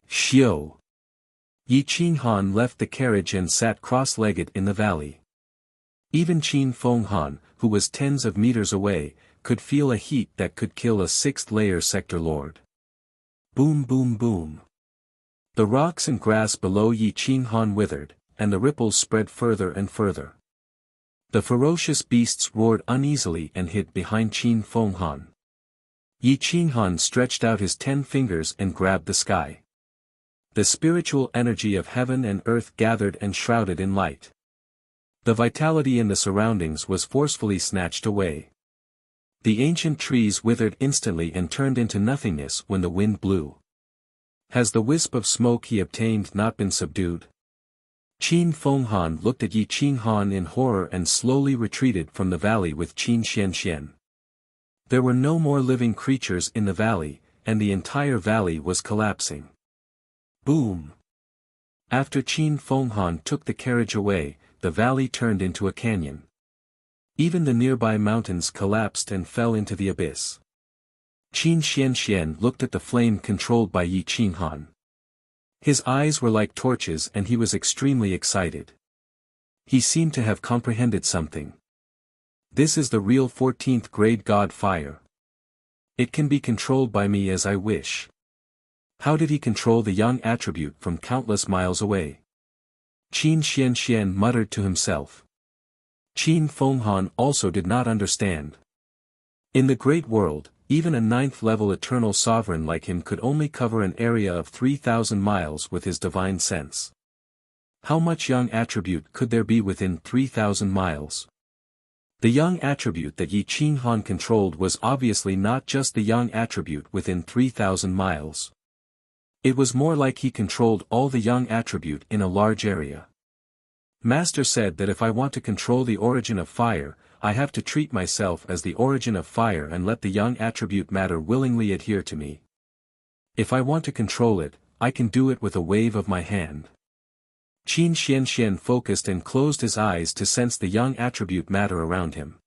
Xiao! Yi Qinghan left the carriage and sat cross-legged in the valley. Even Qin Fenghan, who was tens of meters away, could feel a heat that could kill a 6th-layer sector lord. Boom boom boom. The rocks and grass below Yi Qinghan withered, and the ripples spread further and further. The ferocious beasts roared uneasily and hid behind Qin Fenghan. Yi Qinghan stretched out his 10 fingers and grabbed the sky. The spiritual energy of heaven and earth gathered and shrouded in light. The vitality in the surroundings was forcefully snatched away. The ancient trees withered instantly and turned into nothingness when the wind blew. Has the wisp of smoke he obtained not been subdued? Qin Fenghan looked at Yi Qinghan in horror and slowly retreated from the valley with Qin Xianxian. There were no more living creatures in the valley, and the entire valley was collapsing. Boom! After Qin Fenghan took the carriage away, the valley turned into a canyon. Even the nearby mountains collapsed and fell into the abyss. Qin Xianxian looked at the flame controlled by Yi Qinghan. His eyes were like torches and he was extremely excited. He seemed to have comprehended something. This is the real 14th grade god fire. It can be controlled by me as I wish. How did he control the young attribute from countless miles away? Qin Xianxian muttered to himself. Qin Fenghan also did not understand. In the great world, even a 9th-level eternal sovereign like him could only cover an area of 3,000 miles with his divine sense. How much young attribute could there be within 3,000 miles? The young attribute that Yi Qinghan controlled was obviously not just the young attribute within 3,000 miles. It was more like he controlled all the young attribute in a large area. Master said that if I want to control the origin of fire, I have to treat myself as the origin of fire and let the young attribute matter willingly adhere to me. If I want to control it, I can do it with a wave of my hand. Qin Xianxian focused and closed his eyes to sense the young attribute matter around him.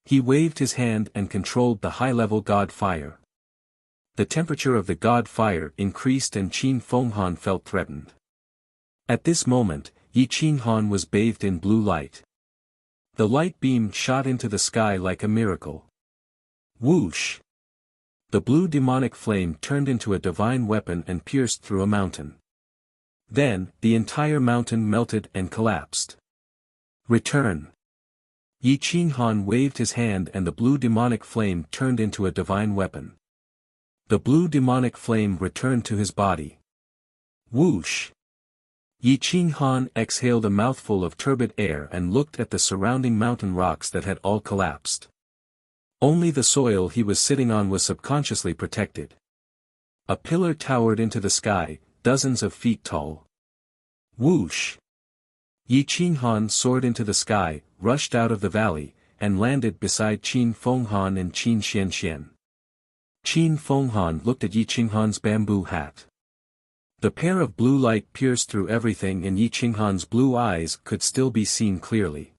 He waved his hand and controlled the high-level god fire. The temperature of the god fire increased and Qin Fenghan felt threatened. At this moment, Yi Qinghan was bathed in blue light. The light beam shot into the sky like a miracle. Whoosh! The blue demonic flame turned into a divine weapon and pierced through a mountain. Then, the entire mountain melted and collapsed. Return! Yi Qinghan waved his hand and the blue demonic flame turned into a divine weapon. The blue demonic flame returned to his body. Whoosh! Yi Qinghan exhaled a mouthful of turbid air and looked at the surrounding mountain rocks that had all collapsed. Only the soil he was sitting on was subconsciously protected. A pillar towered into the sky, dozens of feet tall. Whoosh! Yi Qinghan soared into the sky, rushed out of the valley, and landed beside Qin Fenghan and Qin Xianxian. Qin Fenghan looked at Yi Qinghan's bamboo hat. The pair of blue light pierced through everything and Yi Qinghan's blue eyes could still be seen clearly.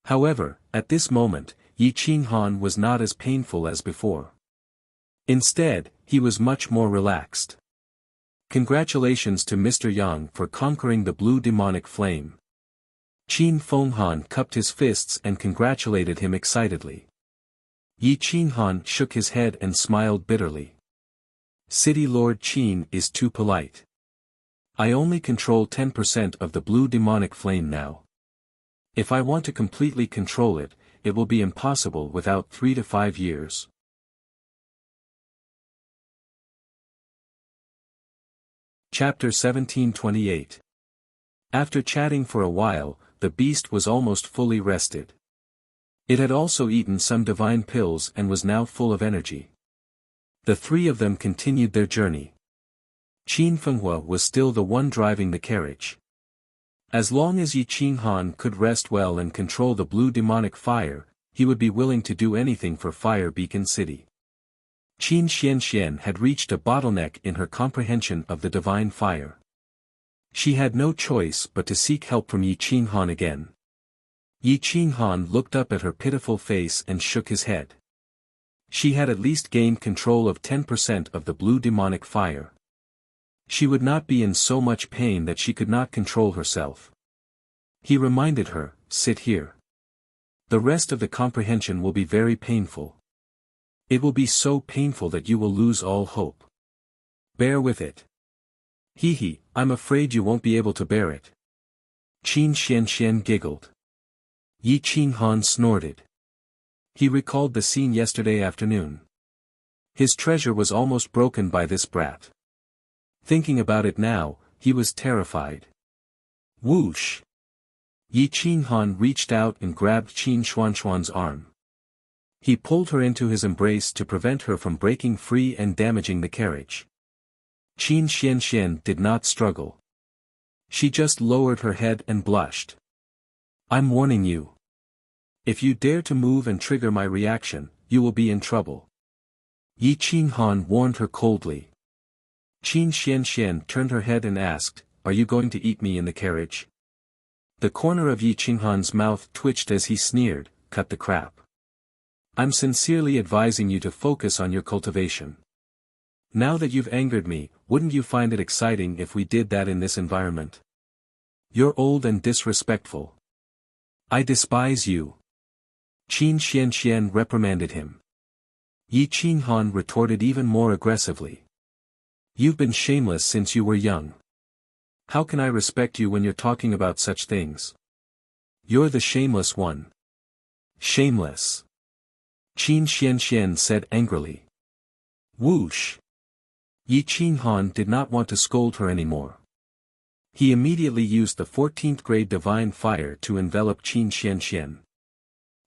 However, at this moment, Yi Qinghan was not as painful as before. Instead, he was much more relaxed. Congratulations to Mr. Yang for conquering the blue demonic flame. Qin Fenghan cupped his fists and congratulated him excitedly. Yi Qinghan shook his head and smiled bitterly. City Lord Qin is too polite. I only control 10% of the blue demonic flame now. If I want to completely control it, it will be impossible without 3 to 5 years. Chapter 1728. After chatting for a while, the beast was almost fully rested. It had also eaten some divine pills and was now full of energy. The three of them continued their journey. Qin Fenghua was still the one driving the carriage. As long as Yi Qinghan could rest well and control the blue demonic fire, he would be willing to do anything for Fire Beacon City. Qin Xianxian had reached a bottleneck in her comprehension of the divine fire. She had no choice but to seek help from Yi Qinghan again. Yi Qinghan looked up at her pitiful face and shook his head. She had at least gained control of 10% of the blue demonic fire. She would not be in so much pain that she could not control herself. He reminded her, sit here. The rest of the comprehension will be very painful. It will be so painful that you will lose all hope. Bear with it. Hee, I'm afraid you won't be able to bear it. Qin Xianxian giggled. Yi Qinghan snorted. He recalled the scene yesterday afternoon. His treasure was almost broken by this brat. Thinking about it now, he was terrified. Whoosh! Yi Qinghan reached out and grabbed Qin Xuanxuan's arm. He pulled her into his embrace to prevent her from breaking free and damaging the carriage. Qin Xianxian did not struggle. She just lowered her head and blushed. I'm warning you. If you dare to move and trigger my reaction, you will be in trouble. Yi Qinghan warned her coldly. Qin Xianxian turned her head and asked, Are you going to eat me in the carriage? The corner of Yi Qinghan's mouth twitched as he sneered, Cut the crap. I'm sincerely advising you to focus on your cultivation. Now that you've angered me, wouldn't you find it exciting if we did that in this environment? You're old and disrespectful. I despise you. Qin Xianxian reprimanded him. Yi Qinghan retorted even more aggressively. You've been shameless since you were young. How can I respect you when you're talking about such things? You're the shameless one. Shameless. Qin Xianxian said angrily. Whoosh. Yi Qinghan did not want to scold her anymore. He immediately used the 14th grade divine fire to envelop Qin Xianxian.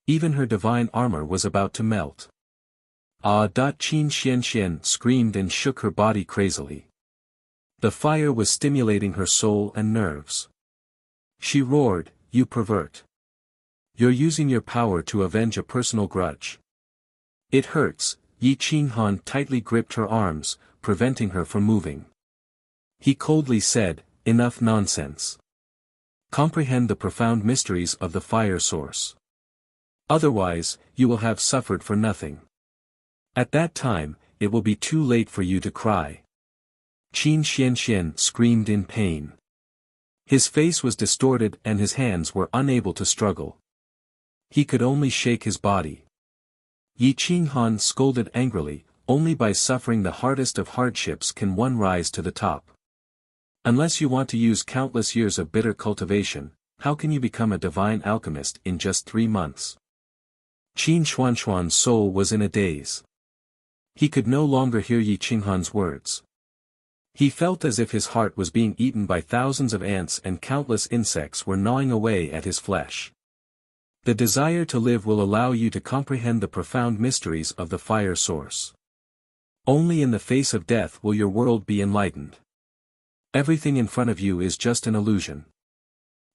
Even her divine armor was about to melt. Qin Xianxian screamed and shook her body crazily. The fire was stimulating her soul and nerves. She roared, You pervert. You're using your power to avenge a personal grudge. It hurts. Yi Qinghan tightly gripped her arms, preventing her from moving. He coldly said, Enough nonsense. Comprehend the profound mysteries of the fire source. Otherwise, you will have suffered for nothing. At that time, it will be too late for you to cry. Qin Xianxian screamed in pain. His face was distorted and his hands were unable to struggle. He could only shake his body. Yi Qinghan scolded angrily, Only by suffering the hardest of hardships can one rise to the top. Unless you want to use countless years of bitter cultivation, how can you become a divine alchemist in just 3 months? Qin Xuanxuan's soul was in a daze. He could no longer hear Yi Qinghan's words. He felt as if his heart was being eaten by thousands of ants and countless insects were gnawing away at his flesh. The desire to live will allow you to comprehend the profound mysteries of the fire source. Only in the face of death will your world be enlightened. Everything in front of you is just an illusion.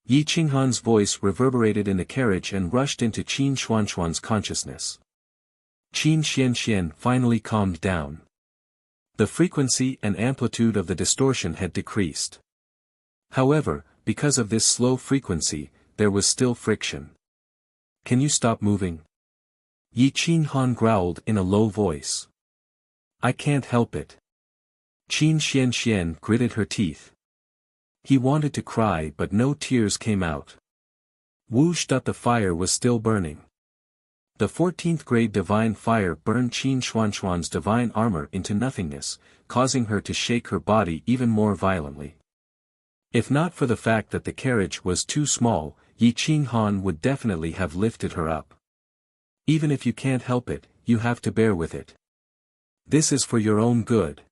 Yi Qinghan's voice reverberated in the carriage and rushed into Qin Xuanxuan's consciousness. Qin Xianxian finally calmed down. The frequency and amplitude of the distortion had decreased. However, because of this slow frequency, there was still friction. Can you stop moving? Yi Qinghan growled in a low voice. I can't help it. Qin Xianxian gritted her teeth. He wanted to cry but no tears came out. Whoosh! The fire was still burning. The 14th grade divine fire burned Qin Xuanxuan's divine armor into nothingness, causing her to shake her body even more violently. If not for the fact that the carriage was too small, Yi Qinghan would definitely have lifted her up. Even if you can't help it, you have to bear with it. This is for your own good.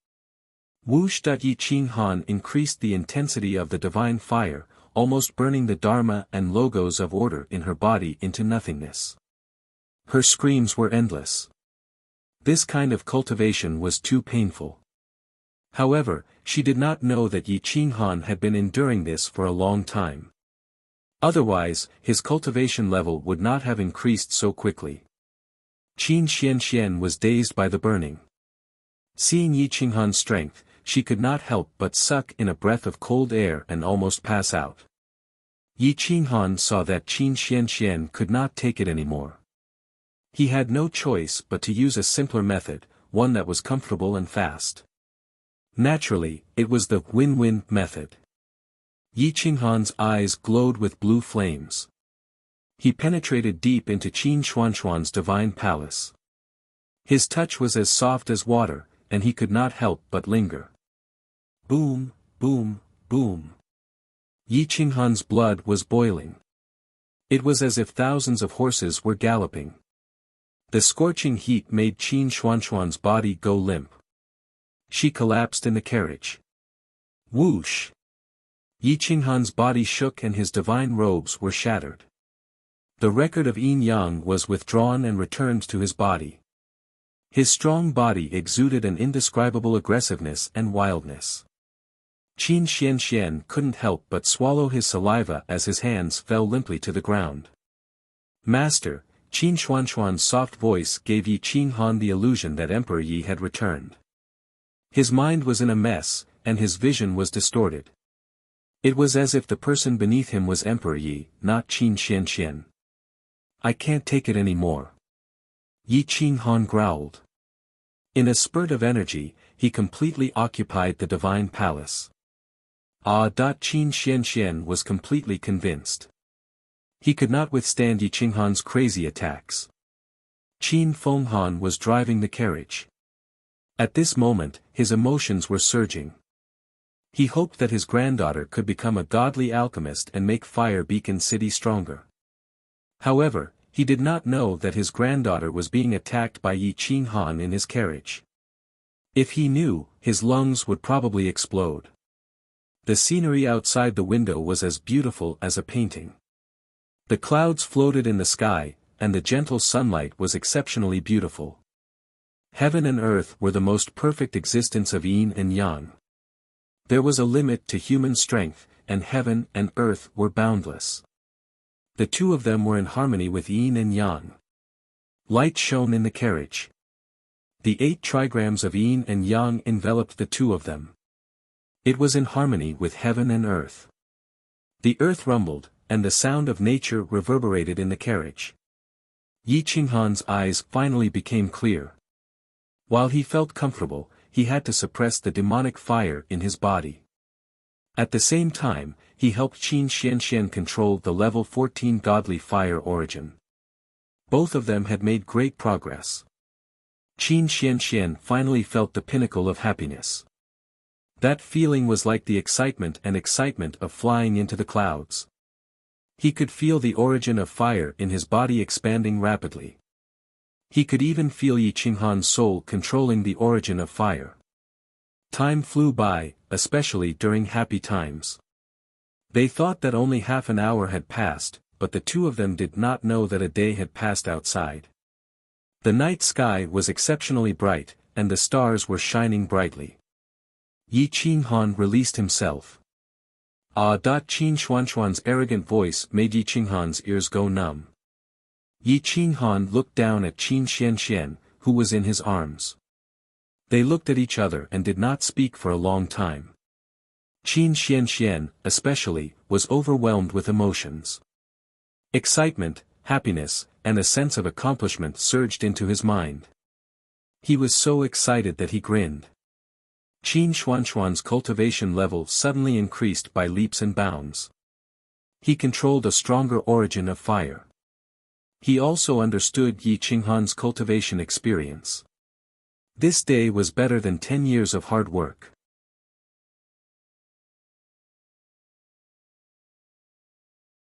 Whoosh! Yi Qinghan increased the intensity of the divine fire, almost burning the Dharma and logos of order in her body into nothingness. Her screams were endless. This kind of cultivation was too painful. However, she did not know that Yi Qinghan had been enduring this for a long time. Otherwise, his cultivation level would not have increased so quickly. Qin Xianxian was dazed by the burning. Seeing Yi Qinghan's strength, she could not help but suck in a breath of cold air and almost pass out. Yi Qinghan saw that Qin Xianxian could not take it anymore. He had no choice but to use a simpler method, one that was comfortable and fast. Naturally, it was the win-win method. Yi Qinghan's eyes glowed with blue flames. He penetrated deep into Qin Xuanxuan's divine palace. His touch was as soft as water, and he could not help but linger. Boom, boom, boom. Yi Qinghan's blood was boiling. It was as if thousands of horses were galloping. The scorching heat made Qin Xuanxuan's body go limp. She collapsed in the carriage. Whoosh! Yi Qinghan's body shook and his divine robes were shattered. The record of yin-yang was withdrawn and returned to his body. His strong body exuded an indescribable aggressiveness and wildness. Qin Xian couldn't help but swallow his saliva as his hands fell limply to the ground. Master, Qin Xuanxuan's soft voice gave Yi Qinghan the illusion that Emperor Yi had returned. His mind was in a mess, and his vision was distorted. It was as if the person beneath him was Emperor Yi, not Qin Xian. I can't take it anymore. Yi Qinghan growled. In a spurt of energy, he completely occupied the divine palace. Qin Xian was completely convinced. He could not withstand Yi Qinghan's crazy attacks. Qin Fenghan was driving the carriage. At this moment, his emotions were surging. He hoped that his granddaughter could become a godly alchemist and make Fire Beacon City stronger. However, he did not know that his granddaughter was being attacked by Yi Qinghan in his carriage. If he knew, his lungs would probably explode. The scenery outside the window was as beautiful as a painting. The clouds floated in the sky, and the gentle sunlight was exceptionally beautiful. Heaven and earth were the most perfect existence of yin and yang. There was a limit to human strength, and heaven and earth were boundless. The two of them were in harmony with yin and yang. Light shone in the carriage. The 8 trigrams of yin and yang enveloped the two of them. It was in harmony with heaven and earth. The earth rumbled, and the sound of nature reverberated in the carriage. Yi Qinghan's eyes finally became clear. While he felt comfortable, he had to suppress the demonic fire in his body. At the same time, he helped Qin Xian control the level 14 godly fire origin. Both of them had made great progress. Qin Xian finally felt the pinnacle of happiness. That feeling was like the excitement of flying into the clouds. He could feel the origin of fire in his body expanding rapidly. He could even feel Yi Qinghan's soul controlling the origin of fire. Time flew by, especially during happy times. They thought that only half an hour had passed, but the two of them did not know that a day had passed outside. The night sky was exceptionally bright, and the stars were shining brightly. Yi Qinghan released himself. Qin Xuanxuan's arrogant voice made Yi Qinghan's ears go numb. Yi Qinghan looked down at Qin Xian, who was in his arms. They looked at each other and did not speak for a long time. Qin Xian, especially, was overwhelmed with emotions. Excitement, happiness, and a sense of accomplishment surged into his mind. He was so excited that he grinned. Qin Xuanxuan's cultivation level suddenly increased by leaps and bounds. He controlled a stronger origin of fire. He also understood Yi Qinghan's cultivation experience. This day was better than 10 years of hard work.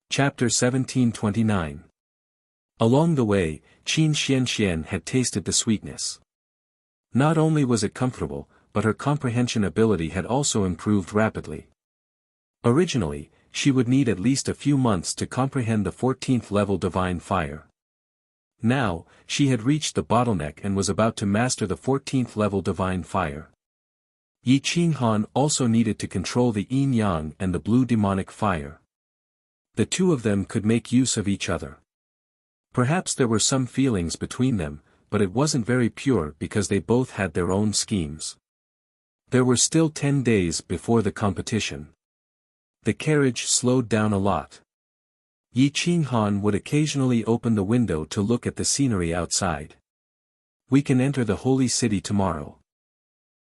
Chapter 1729. Along the way, Qin Xian had tasted the sweetness. Not only was it comfortable, but her comprehension ability had also improved rapidly. Originally, she would need at least a few months to comprehend the 14th level divine fire. Now, she had reached the bottleneck and was about to master the 14th level divine fire. Yi Qinghan also needed to control the yin-yang and the blue demonic fire. The two of them could make use of each other. Perhaps there were some feelings between them, but it wasn't very pure because they both had their own schemes. There were still 10 days before the competition. The carriage slowed down a lot. Yi Qinghan would occasionally open the window to look at the scenery outside. We can enter the holy city tomorrow.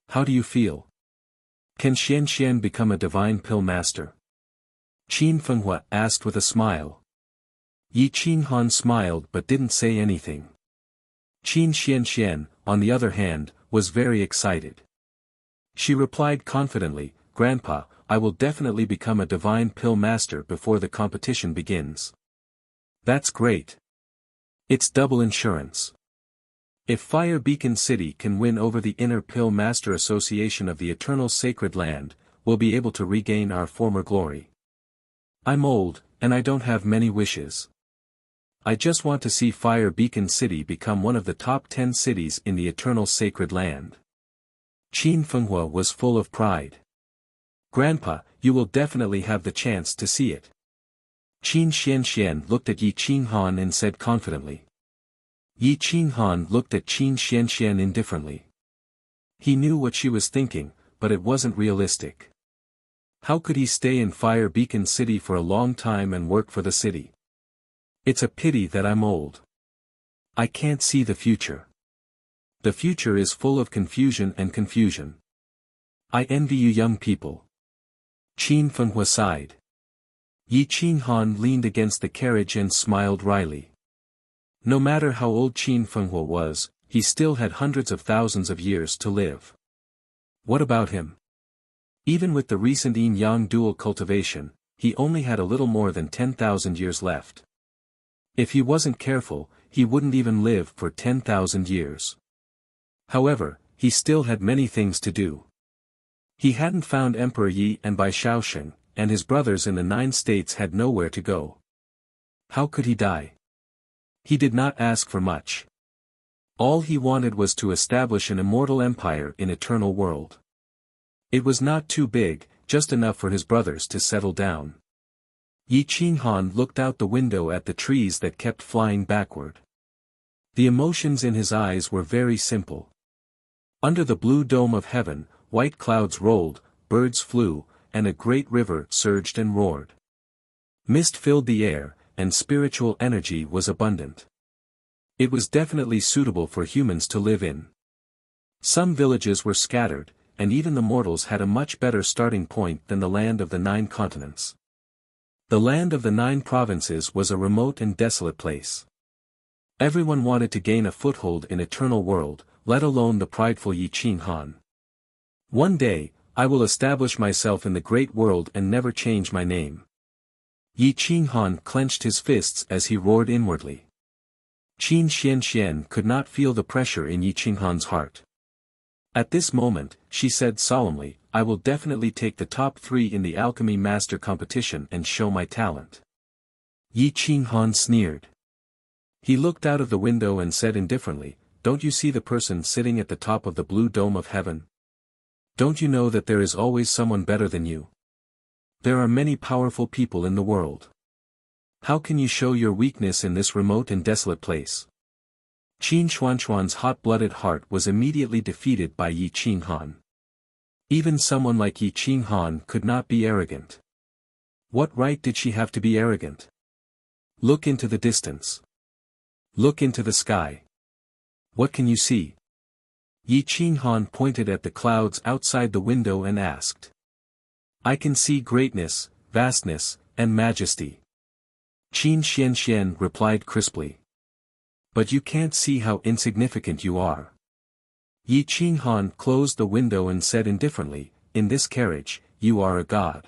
How do you feel? Can Xian become a divine pill master? Qin Fenghua asked with a smile. Yi Qinghan smiled but didn't say anything. Qin Xian, on the other hand, was very excited. She replied confidently, "Grandpa, I will definitely become a divine pill master before the competition begins." That's great. It's double insurance. If Fire Beacon City can win over the Inner Pill Master Association of the Eternal Sacred Land, we'll be able to regain our former glory. I'm old, and I don't have many wishes. I just want to see Fire Beacon City become one of the top 10 cities in the Eternal Sacred Land. Qin Fenghua was full of pride. Grandpa, you will definitely have the chance to see it. Qin Xianxian looked at Yi Qinghan and said confidently. Yi Qinghan looked at Qin Xianxian indifferently. He knew what she was thinking, but it wasn't realistic. How could he stay in Fire Beacon City for a long time and work for the city? It's a pity that I'm old. I can't see the future. The future is full of confusion and confusion. I envy you young people. Qin Fenghua sighed. Yi Qinghan leaned against the carriage and smiled wryly. No matter how old Qin Fenghua was, he still had hundreds of thousands of years to live. What about him? Even with the recent yin-yang dual cultivation, he only had a little more than 10,000 years left. If he wasn't careful, he wouldn't even live for 10,000 years. However, he still had many things to do. He hadn't found Emperor Yi and Bai Shaoxing, and his brothers in the 9 states had nowhere to go. How could he die? He did not ask for much. All he wanted was to establish an immortal empire in Eternal World. It was not too big, just enough for his brothers to settle down. Yi Qinghan looked out the window at the trees that kept flying backward. The emotions in his eyes were very simple. Under the blue dome of heaven, white clouds rolled, birds flew, and a great river surged and roared. Mist filled the air, and spiritual energy was abundant. It was definitely suitable for humans to live in. Some villages were scattered, and even the mortals had a much better starting point than the land of the 9 continents. The land of the 9 provinces was a remote and desolate place. Everyone wanted to gain a foothold in Eternal World, let alone the prideful Yi Qinghan. One day, I will establish myself in the great world and never change my name. Yi Qinghan clenched his fists as he roared inwardly. Qin Xianxian could not feel the pressure in Yi Qinghan's heart. At this moment, she said solemnly, I will definitely take the top 3 in the alchemy master competition and show my talent. Yi Qinghan sneered. He looked out of the window and said indifferently, don't you see the person sitting at the top of the blue dome of heaven? Don't you know that there is always someone better than you? There are many powerful people in the world. How can you show your weakness in this remote and desolate place? Qin Xuanxuan's hot-blooded heart was immediately defeated by Yi Qinghan. Even someone like Yi Qinghan could not be arrogant. What right did she have to be arrogant? Look into the distance. Look into the sky. What can you see? Yi Qinghan pointed at the clouds outside the window and asked. I can see greatness, vastness, and majesty. Qin Xianxian replied crisply. But you can't see how insignificant you are. Yi Qinghan closed the window and said indifferently, in this carriage, you are a god.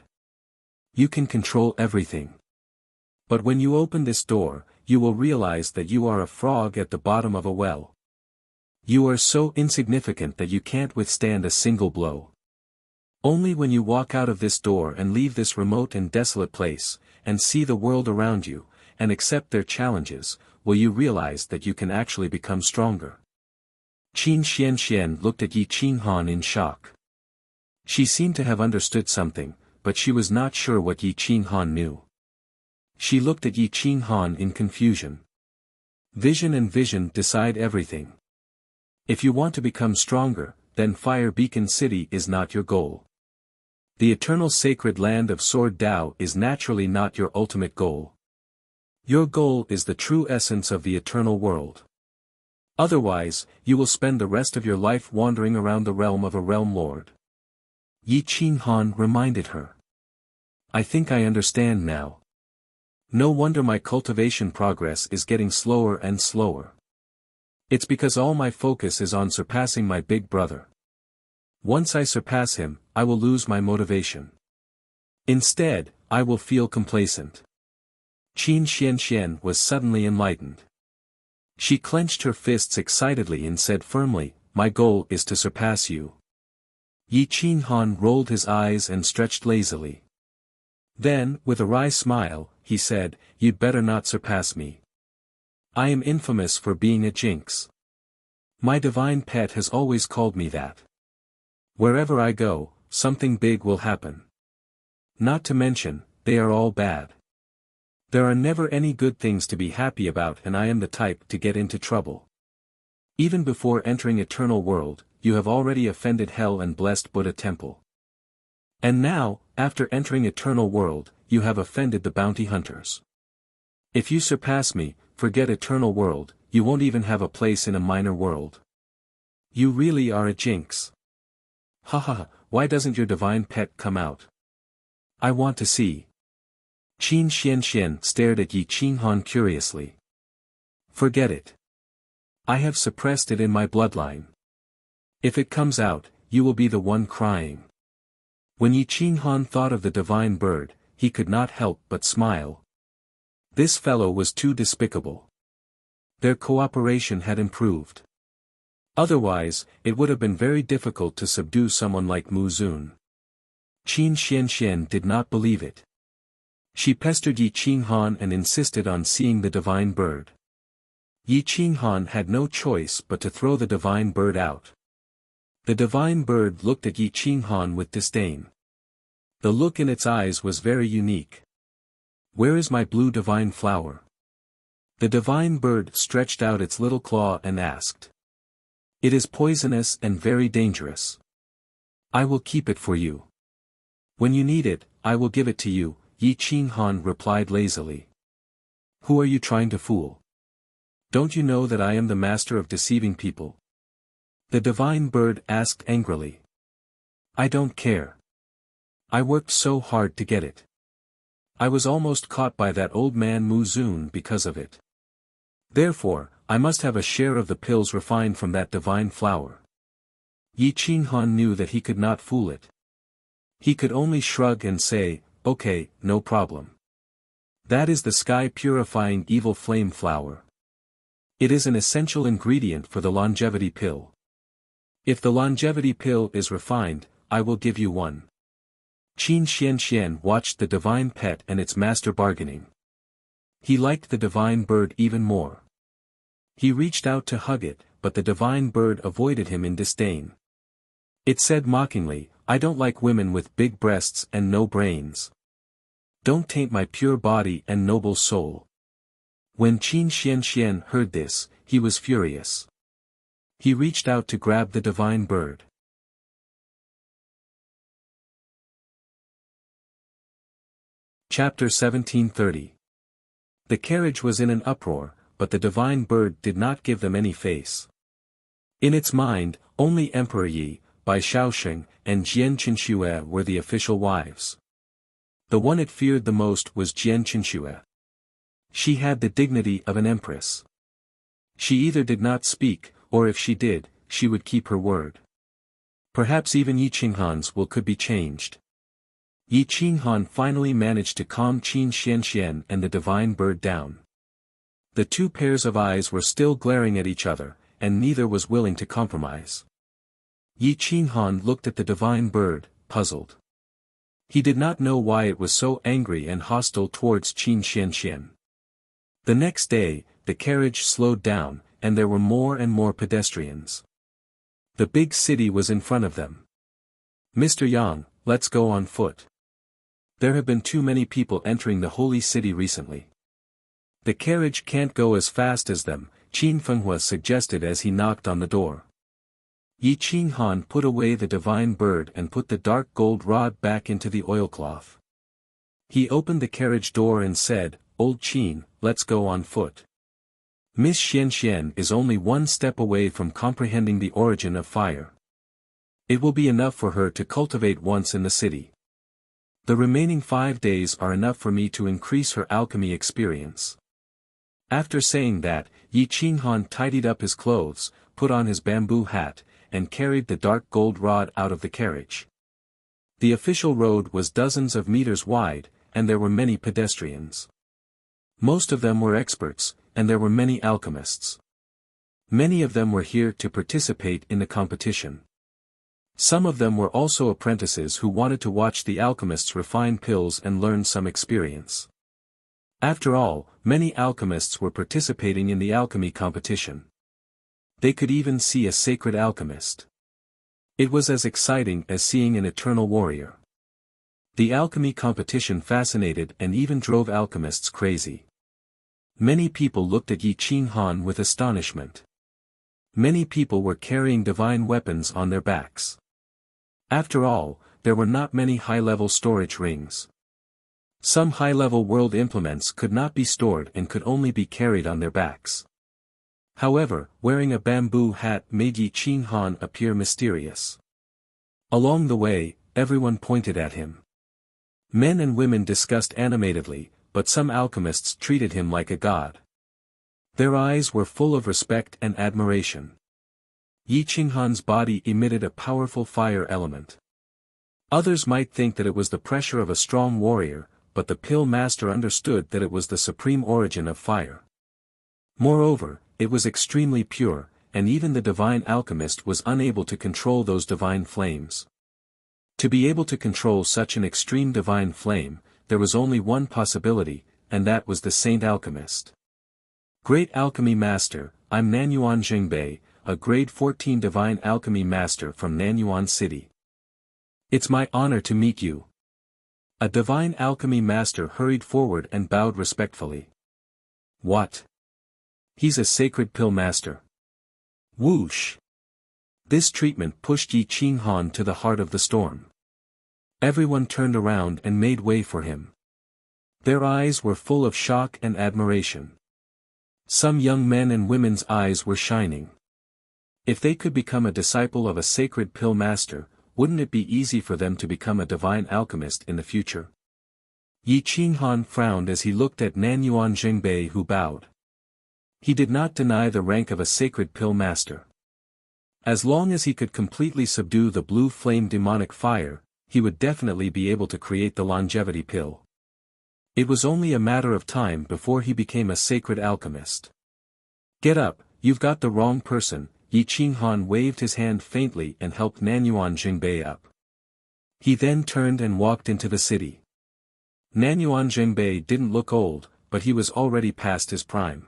You can control everything. But when you open this door, you will realize that you are a frog at the bottom of a well. You are so insignificant that you can't withstand a single blow. Only when you walk out of this door and leave this remote and desolate place, and see the world around you, and accept their challenges, will you realize that you can actually become stronger. Qin Xianxian looked at Yi Qinghan in shock. She seemed to have understood something, but she was not sure what Yi Qinghan knew. She looked at Yi Qinghan in confusion. Vision and vision decide everything. If you want to become stronger, then Fire Beacon City is not your goal. The eternal sacred land of Sword Dao is naturally not your ultimate goal. Your goal is the true essence of the eternal world. Otherwise, you will spend the rest of your life wandering around the realm of a realm lord. Yi Qinghan reminded her. I think I understand now. No wonder my cultivation progress is getting slower and slower. It's because all my focus is on surpassing my big brother. Once I surpass him, I will lose my motivation. Instead, I will feel complacent. Qin Xianxian was suddenly enlightened. She clenched her fists excitedly and said firmly, my goal is to surpass you. Yi Qinghan rolled his eyes and stretched lazily. Then, with a wry smile, he said, you'd better not surpass me. I am infamous for being a jinx. My divine pet has always called me that. Wherever I go, something big will happen. Not to mention, they are all bad. There are never any good things to be happy about, and I am the type to get into trouble. Even before entering eternal world, you have already offended hell and blessed Buddha temple. And now, after entering eternal world, you have offended the bounty hunters. If you surpass me, forget eternal world, you won't even have a place in a minor world. You really are a jinx. Haha, why doesn't your divine pet come out? I want to see. Qin Xianxian stared at Yi Qinghan curiously. Forget it. I have suppressed it in my bloodline. If it comes out, you will be the one crying. When Yi Qinghan thought of the divine bird, he could not help but smile. This fellow was too despicable. Their cooperation had improved. Otherwise, it would have been very difficult to subdue someone like Mu Zun. Qin Xianxian did not believe it. She pestered Yi Qinghan and insisted on seeing the divine bird. Yi Qinghan had no choice but to throw the divine bird out. The divine bird looked at Yi Qinghan with disdain. The look in its eyes was very unique. Where is my blue divine flower? The divine bird stretched out its little claw and asked. It is poisonous and very dangerous. I will keep it for you. When you need it, I will give it to you, Yi Qinghan replied lazily. Who are you trying to fool? Don't you know that I am the master of deceiving people? The divine bird asked angrily. I don't care. I worked so hard to get it. I was almost caught by that old man Mu Zun because of it. Therefore, I must have a share of the pills refined from that divine flower. Yi Qinghan knew that he could not fool it. He could only shrug and say, okay, no problem. That is the sky-purifying evil flame flower. It is an essential ingredient for the longevity pill. If the longevity pill is refined, I will give you one. Qin Xianxian watched the divine pet and its master bargaining. He liked the divine bird even more. He reached out to hug it, but the divine bird avoided him in disdain. It said mockingly, I don't like women with big breasts and no brains. Don't taint my pure body and noble soul. When Qin Xianxian heard this, he was furious. He reached out to grab the divine bird. Chapter 1730. The carriage was in an uproar, but the divine bird did not give them any face. In its mind, only Emperor Yi, Bai Shaoxing, and Jian Qinxue were the official wives. The one it feared the most was Jian Qinxue. She had the dignity of an empress. She either did not speak, or if she did, she would keep her word. Perhaps even Yi Qinghan's will could be changed. Yi Qinghan finally managed to calm Qin Xianxian and the divine bird down. The two pairs of eyes were still glaring at each other, and neither was willing to compromise. Yi Qinghan looked at the divine bird, puzzled. He did not know why it was so angry and hostile towards Qin Xianxian. The next day, the carriage slowed down, and there were more and more pedestrians. The big city was in front of them. Mr. Yang, let's go on foot. There have been too many people entering the holy city recently. The carriage can't go as fast as them, Qin Fenghua suggested as he knocked on the door. Yi Qinghan put away the divine bird and put the dark gold rod back into the oilcloth. He opened the carriage door and said, Old Qin, let's go on foot. Miss Xianxian is only one step away from comprehending the origin of fire. It will be enough for her to cultivate once in the city. The remaining 5 days are enough for me to increase her alchemy experience. After saying that, Yi Qinghan tidied up his clothes, put on his bamboo hat, and carried the dark gold rod out of the carriage. The official road was dozens of meters wide, and there were many pedestrians. Most of them were experts, and there were many alchemists. Many of them were here to participate in the competition. Some of them were also apprentices who wanted to watch the alchemists refine pills and learn some experience. After all, many alchemists were participating in the alchemy competition. They could even see a sacred alchemist. It was as exciting as seeing an eternal warrior. The alchemy competition fascinated and even drove alchemists crazy. Many people looked at Yi Qinghan with astonishment. Many people were carrying divine weapons on their backs. After all, there were not many high-level storage rings. Some high-level world implements could not be stored and could only be carried on their backs. However, wearing a bamboo hat made Yi Qinghan appear mysterious. Along the way, everyone pointed at him. Men and women discussed animatedly, but some alchemists treated him like a god. Their eyes were full of respect and admiration. Yi Qinghan's body emitted a powerful fire element. Others might think that it was the pressure of a strong warrior, but the pill master understood that it was the supreme origin of fire. Moreover, it was extremely pure, and even the divine alchemist was unable to control those divine flames. To be able to control such an extreme divine flame, there was only one possibility, and that was the saint alchemist. Great Alchemy Master, I'm Nanyuan Jingbei, a grade 14 divine alchemy master from Nanyuan City. It's my honor to meet you. A divine alchemy master hurried forward and bowed respectfully. What? He's a sacred pill master. Whoosh! This treatment pushed Yi Qinghan to the heart of the storm. Everyone turned around and made way for him. Their eyes were full of shock and admiration. Some young men and women's eyes were shining. If they could become a disciple of a sacred pill master, wouldn't it be easy for them to become a divine alchemist in the future? Yi Qinghan frowned as he looked at Nanyuan Jingbei, who bowed. He did not deny the rank of a sacred pill master. As long as he could completely subdue the blue flame demonic fire, he would definitely be able to create the longevity pill. It was only a matter of time before he became a sacred alchemist. Get up, you've got the wrong person. Yi Qinghan waved his hand faintly and helped Nanyuan Jingbei up. He then turned and walked into the city. Nanyuan Jingbei didn't look old, but he was already past his prime.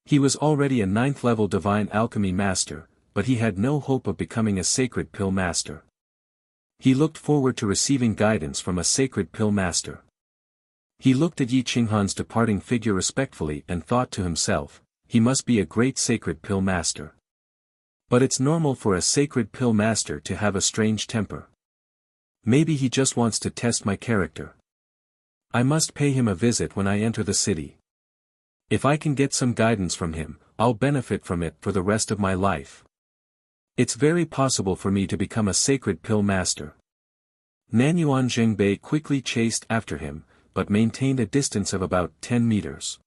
He was already a 9th-level divine alchemy master, but he had no hope of becoming a sacred pill master. He looked forward to receiving guidance from a sacred pill master. He looked at Yi Qinghan's departing figure respectfully and thought to himself, he must be a great sacred pill master. But it's normal for a sacred pill master to have a strange temper. Maybe he just wants to test my character. I must pay him a visit when I enter the city. If I can get some guidance from him, I'll benefit from it for the rest of my life. It's very possible for me to become a sacred pill master. Nanyuan Jingbei quickly chased after him, but maintained a distance of about 10 meters.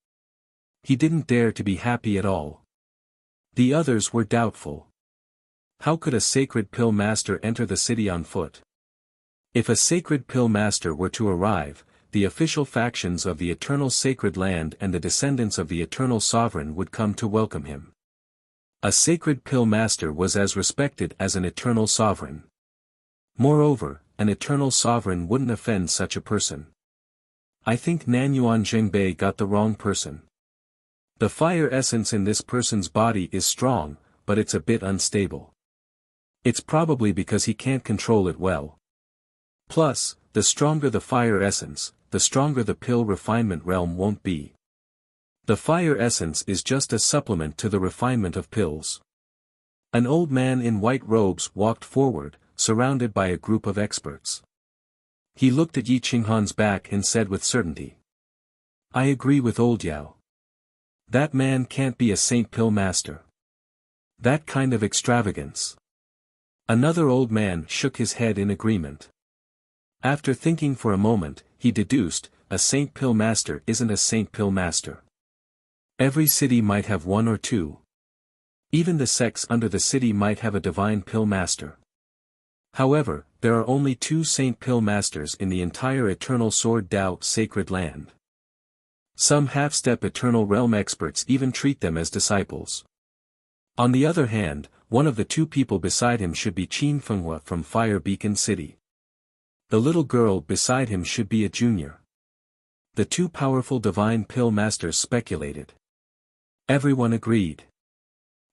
He didn't dare to be happy at all. The others were doubtful. How could a sacred pill master enter the city on foot? If a sacred pill master were to arrive, the official factions of the Eternal Sacred Land and the descendants of the Eternal Sovereign would come to welcome him. A sacred pill master was as respected as an Eternal Sovereign. Moreover, an Eternal Sovereign wouldn't offend such a person. I think Nanyuan Jingbei got the wrong person. The fire essence in this person's body is strong, but it's a bit unstable. It's probably because he can't control it well. Plus, the stronger the fire essence, the stronger the pill refinement realm won't be. The fire essence is just a supplement to the refinement of pills. An old man in white robes walked forward, surrounded by a group of experts. He looked at Yi Qinghan's back and said with certainty. I agree with old Yao. That man can't be a saint pill master. That kind of extravagance. Another old man shook his head in agreement. After thinking for a moment, he deduced, a saint pill master isn't a saint pill master. Every city might have one or two. Even the sects under the city might have a divine pill master. However, there are only 2 saint pill masters in the entire Eternal Sword Dao Sacred Land. Some half-step Eternal Realm experts even treat them as disciples. On the other hand, one of the 2 people beside him should be Qin Fenghua from Fire Beacon City. The little girl beside him should be a junior. The 2 powerful divine pill masters speculated. Everyone agreed.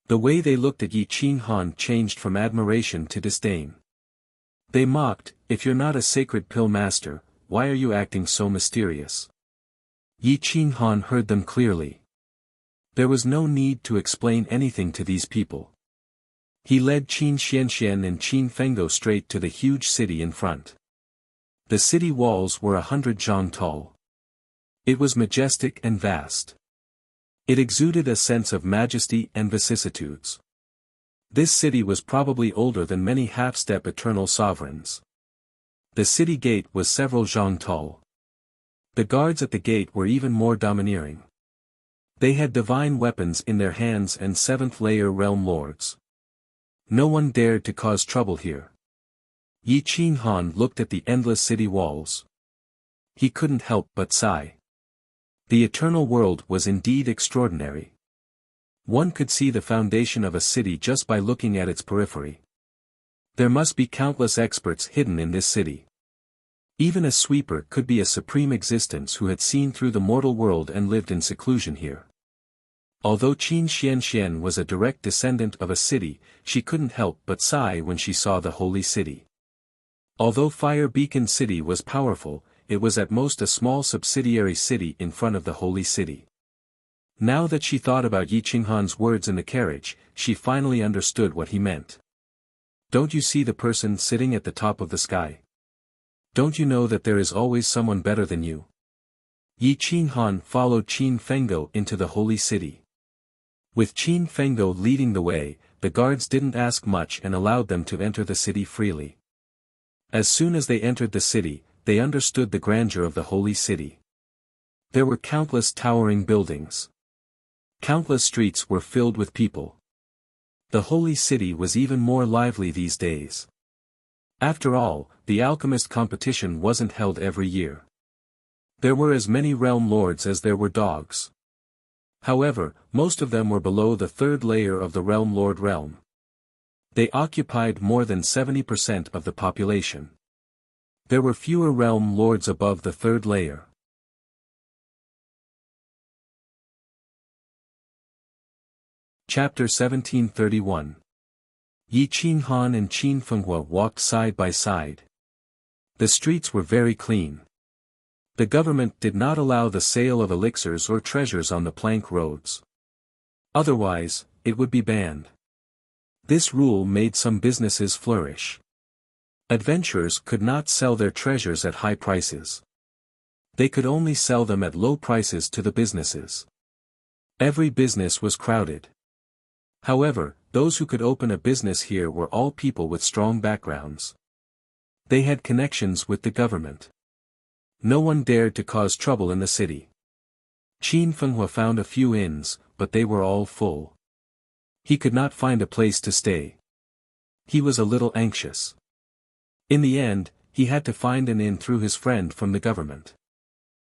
The way they looked at Yi Qinghan changed from admiration to disdain. They mocked, "If you're not a sacred pill master, why are you acting so mysterious?" Yi Qinghan heard them clearly. There was no need to explain anything to these people. He led Qin Xianxian and Qin Fenggo straight to the huge city in front. The city walls were 100 zhang tall. It was majestic and vast. It exuded a sense of majesty and vicissitudes. This city was probably older than many half-step eternal sovereigns. The city gate was several zhang tall. The guards at the gate were even more domineering. They had divine weapons in their hands and seventh-layer realm lords. No one dared to cause trouble here. Yi Qinghan looked at the endless city walls. He couldn't help but sigh. The eternal world was indeed extraordinary. One could see the foundation of a city just by looking at its periphery. There must be countless experts hidden in this city. Even a sweeper could be a supreme existence who had seen through the mortal world and lived in seclusion here. Although Qin Xianxian was a direct descendant of a city, she couldn't help but sigh when she saw the holy city. Although Fire Beacon City was powerful, it was at most a small subsidiary city in front of the holy city. Now that she thought about Yi Qinghan's words in the carriage, she finally understood what he meant. Don't you see the person sitting at the top of the sky? Don't you know that there is always someone better than you? Yi Qinghan followed Qin Fenggo into the holy city. With Qin Fenggo leading the way, the guards didn't ask much and allowed them to enter the city freely. As soon as they entered the city, they understood the grandeur of the holy city. There were countless towering buildings. Countless streets were filled with people. The holy city was even more lively these days. After all, the alchemist competition wasn't held every year. There were as many realm lords as there were dogs. However, most of them were below the third layer of the realm lord realm. They occupied more than 70% of the population. There were fewer realm lords above the third layer. Chapter 1731. Yi Qinghan and Qin Fenghua walked side by side. The streets were very clean. The government did not allow the sale of elixirs or treasures on the plank roads. Otherwise, it would be banned. This rule made some businesses flourish. Adventurers could not sell their treasures at high prices. They could only sell them at low prices to the businesses. Every business was crowded. However, those who could open a business here were all people with strong backgrounds. They had connections with the government. No one dared to cause trouble in the city. Qin Fenghua found a few inns, but they were all full. He could not find a place to stay. He was a little anxious. In the end, he had to find an inn through his friend from the government.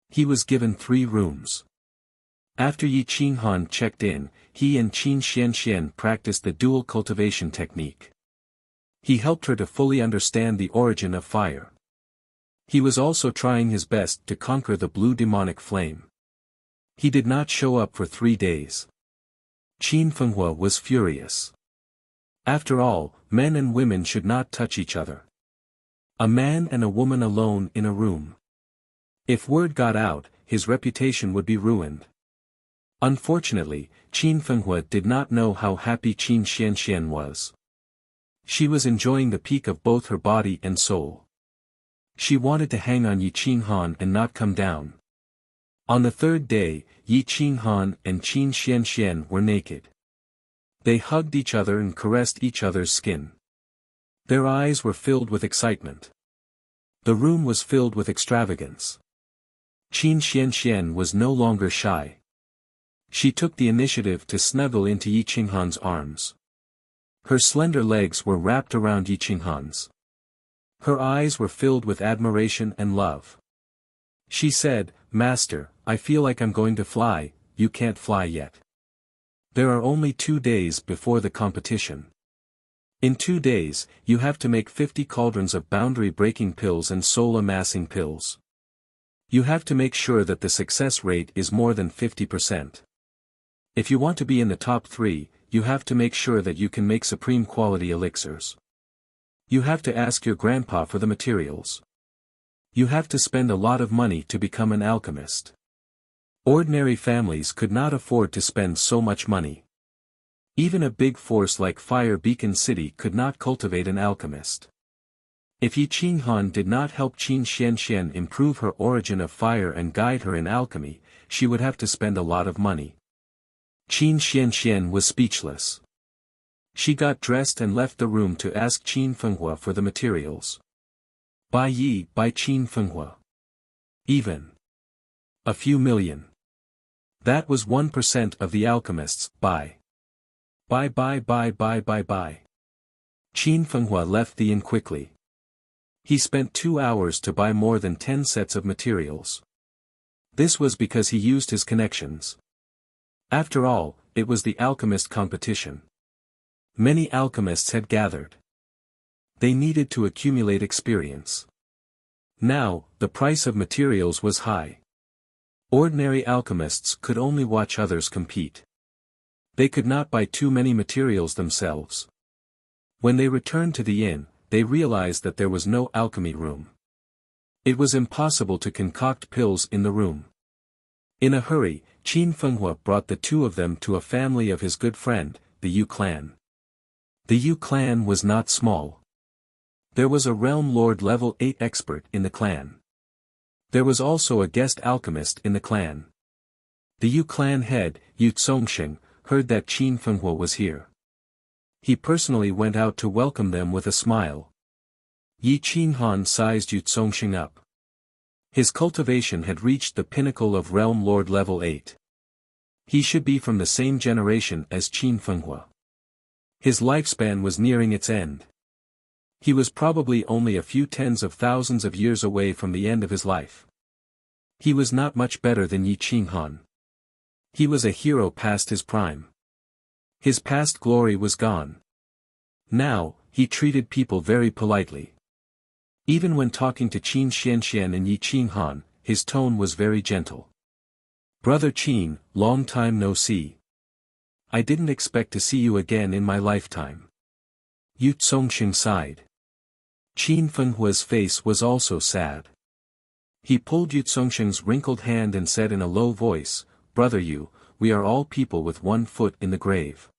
He was given 3 rooms. After Yi Qinghan checked in, he and Qin Xianxian practiced the dual cultivation technique. He helped her to fully understand the origin of fire. He was also trying his best to conquer the blue demonic flame. He did not show up for 3 days. Qin Fenghua was furious. After all, men and women should not touch each other. A man and a woman alone in a room. If word got out, his reputation would be ruined. Unfortunately, Qin Fenghua did not know how happy Qin Xianxian was. She was enjoying the peak of both her body and soul. She wanted to hang on Yi Qinghan and not come down. On the 3rd day, Yi Qinghan and Qin Xianxian were naked. They hugged each other and caressed each other's skin. Their eyes were filled with excitement. The room was filled with extravagance. Qin Xianxian was no longer shy. She took the initiative to snuggle into Yi Qinghan's arms. Her slender legs were wrapped around Yi Qinghan's. Her eyes were filled with admiration and love. She said, "Master, I feel like I'm going to fly." "You can't fly yet. There are only 2 days before the competition. In 2 days, you have to make 50 cauldrons of boundary-breaking pills and soul-amassing pills. You have to make sure that the success rate is more than 50%. If you want to be in the top 3, you have to make sure that you can make supreme quality elixirs. You have to ask your grandpa for the materials. You have to spend a lot of money to become an alchemist. Ordinary families could not afford to spend so much money. Even a big force like Fire Beacon City could not cultivate an alchemist. If Yi Qinghan did not help Qin Xianxian improve her origin of fire and guide her in alchemy, she would have to spend a lot of money. Qin Xianxian was speechless. She got dressed and left the room to ask Qin Fenghua for the materials. By Qin Fenghua. Even. A few million. That was 1% of the alchemists. Bye. Qin Fenghua left the inn quickly. He spent 2 hours to buy more than 10 sets of materials. This was because he used his connections. After all, it was the alchemist competition. Many alchemists had gathered. They needed to accumulate experience. Now, the price of materials was high. Ordinary alchemists could only watch others compete. They could not buy too many materials themselves. When they returned to the inn, they realized that there was no alchemy room. It was impossible to concoct pills in the room. In a hurry, Qin Fenghua brought the two of them to a family of his good friend, the Yu clan. The Yu clan was not small. There was a Realm Lord level 8 expert in the clan. There was also a guest alchemist in the clan. The Yu clan head, Yu Tsongsheng, heard that Qin Fenghua was here. He personally went out to welcome them with a smile. Yi Qinghan sized Yu Tsongsheng up. His cultivation had reached the pinnacle of Realm Lord level 8. He should be from the same generation as Qin Fenghua. His lifespan was nearing its end. He was probably only a few tens of thousands of years away from the end of his life. He was not much better than Yi Qinghan. He was a hero past his prime. His past glory was gone. Now, he treated people very politely. Even when talking to Qin Xianxian and Yi Qinghan, his tone was very gentle. Brother Qin, long time no see. I didn't expect to see you again in my lifetime. Yu Tsongsheng sighed. Qin Fenghua's face was also sad. He pulled Yu Tsongsheng's wrinkled hand and said in a low voice, Brother Yu, we are all people with one foot in the grave.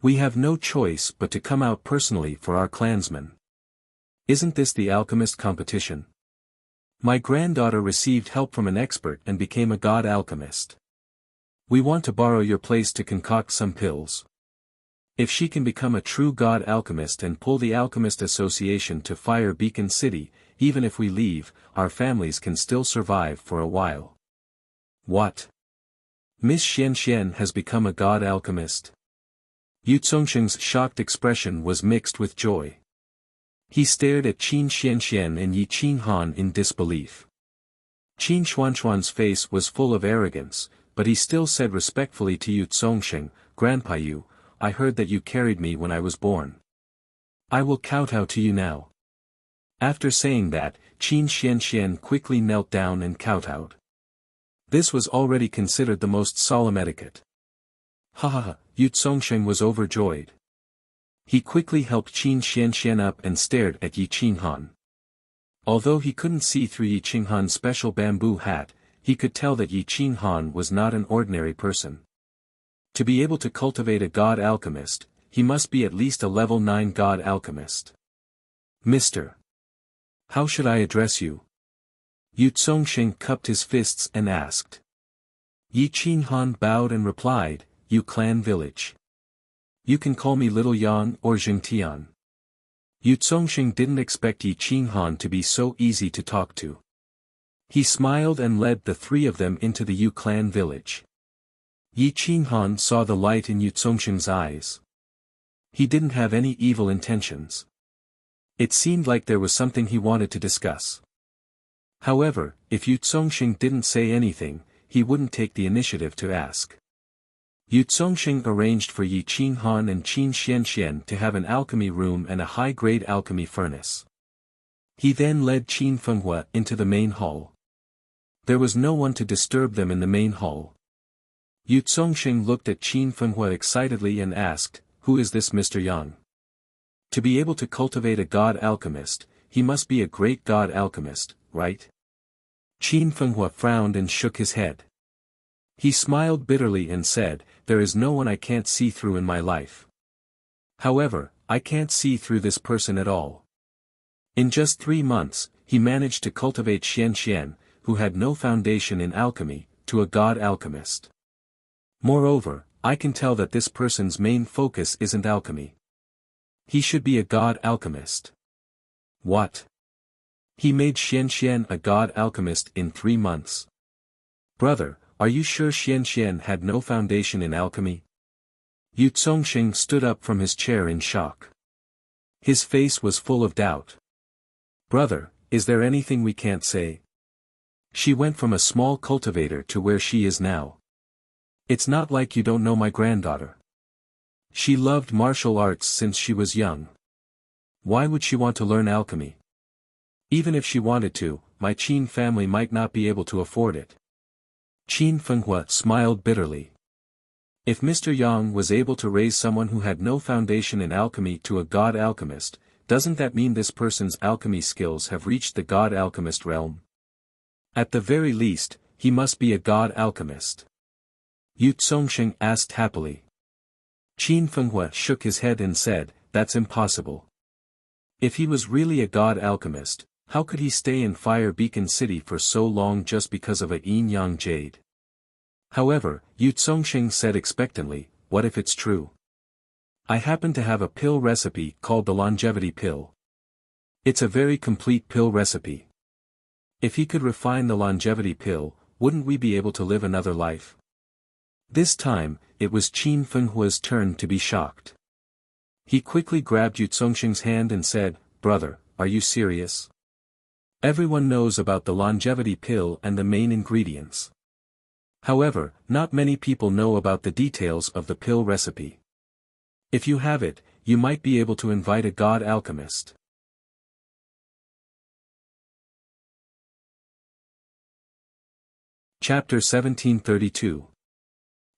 We have no choice but to come out personally for our clansmen. Isn't this the alchemist competition? My granddaughter received help from an expert and became a god alchemist. We want to borrow your place to concoct some pills. If she can become a true god alchemist and pull the Alchemist Association to Fire Beacon City, even if we leave, our families can still survive for a while. What? Miss Xianxian has become a god alchemist? Yu Tsongsheng's shocked expression was mixed with joy. He stared at Qin Xianxian and Yi Qinghan in disbelief. Qin Xuanxuan's face was full of arrogance, but he still said respectfully to Yu Tsongsheng, Grandpa Yu, I heard that you carried me when I was born. I will kowtow to you now. After saying that, Qin Xianxian quickly knelt down and kowtowed. This was already considered the most solemn etiquette. Ha ha ha, Yu Tsongsheng was overjoyed. He quickly helped Qin Xianxian up and stared at Yi Qinghan. Although he couldn't see through Yi Qinghan's special bamboo hat, he could tell that Yi Qinghan was not an ordinary person. To be able to cultivate a god alchemist, he must be at least a level 9 god alchemist. Mister. How should I address you? Yu Tsongsheng cupped his fists and asked. Yi Qinghan bowed and replied, Yu Clan Village. You can call me Little Yang or Jingtian. Yu Tsongsheng didn't expect Yi Qinghan to be so easy to talk to. He smiled and led the three of them into the Yu Clan village. Yi Qinghan saw the light in Yu Tsongsheng's eyes. He didn't have any evil intentions. It seemed like there was something he wanted to discuss. However, if Yu Tsongsheng didn't say anything, he wouldn't take the initiative to ask. Yu Tsongsheng arranged for Yi Qinghan and Qin Xianxian to have an alchemy room and a high-grade alchemy furnace. He then led Qin Fenghua into the main hall. There was no one to disturb them in the main hall. Yu Tsongsheng looked at Qin Fenghua excitedly and asked, Who is this Mr. Yang? To be able to cultivate a god alchemist, he must be a great god alchemist, right? Qin Fenghua frowned and shook his head. He smiled bitterly and said, there is no one I can't see through in my life. However, I can't see through this person at all. In just 3 months, he managed to cultivate Xian Xian, who had no foundation in alchemy, to a god alchemist. Moreover, I can tell that this person's main focus isn't alchemy. He should be a god alchemist. What? He made Xian Xian a god alchemist in 3 months. Brother, are you sure Xian Xian had no foundation in alchemy? Yu Zongxing stood up from his chair in shock. His face was full of doubt. Brother, is there anything we can't say? She went from a small cultivator to where she is now. It's not like you don't know my granddaughter. She loved martial arts since she was young. Why would she want to learn alchemy? Even if she wanted to, my Qin family might not be able to afford it. Qin Fenghua smiled bitterly. If Mr. Yang was able to raise someone who had no foundation in alchemy to a god alchemist, doesn't that mean this person's alchemy skills have reached the god alchemist realm? At the very least, he must be a god alchemist. Yu Zongxing asked happily. Qin Fenghua shook his head and said, that's impossible. If he was really a god alchemist, how could he stay in Fire Beacon City for so long just because of a yin-yang jade? However, Yu Zongxing said expectantly, what if it's true? I happen to have a pill recipe called the longevity pill. It's a very complete pill recipe. If he could refine the longevity pill, wouldn't we be able to live another life? This time, it was Qin Fenghua's turn to be shocked. He quickly grabbed Yu Zongxing's hand and said, brother, are you serious? Everyone knows about the longevity pill and the main ingredients. However, not many people know about the details of the pill recipe. If you have it, you might be able to invite a god alchemist. Chapter 1732.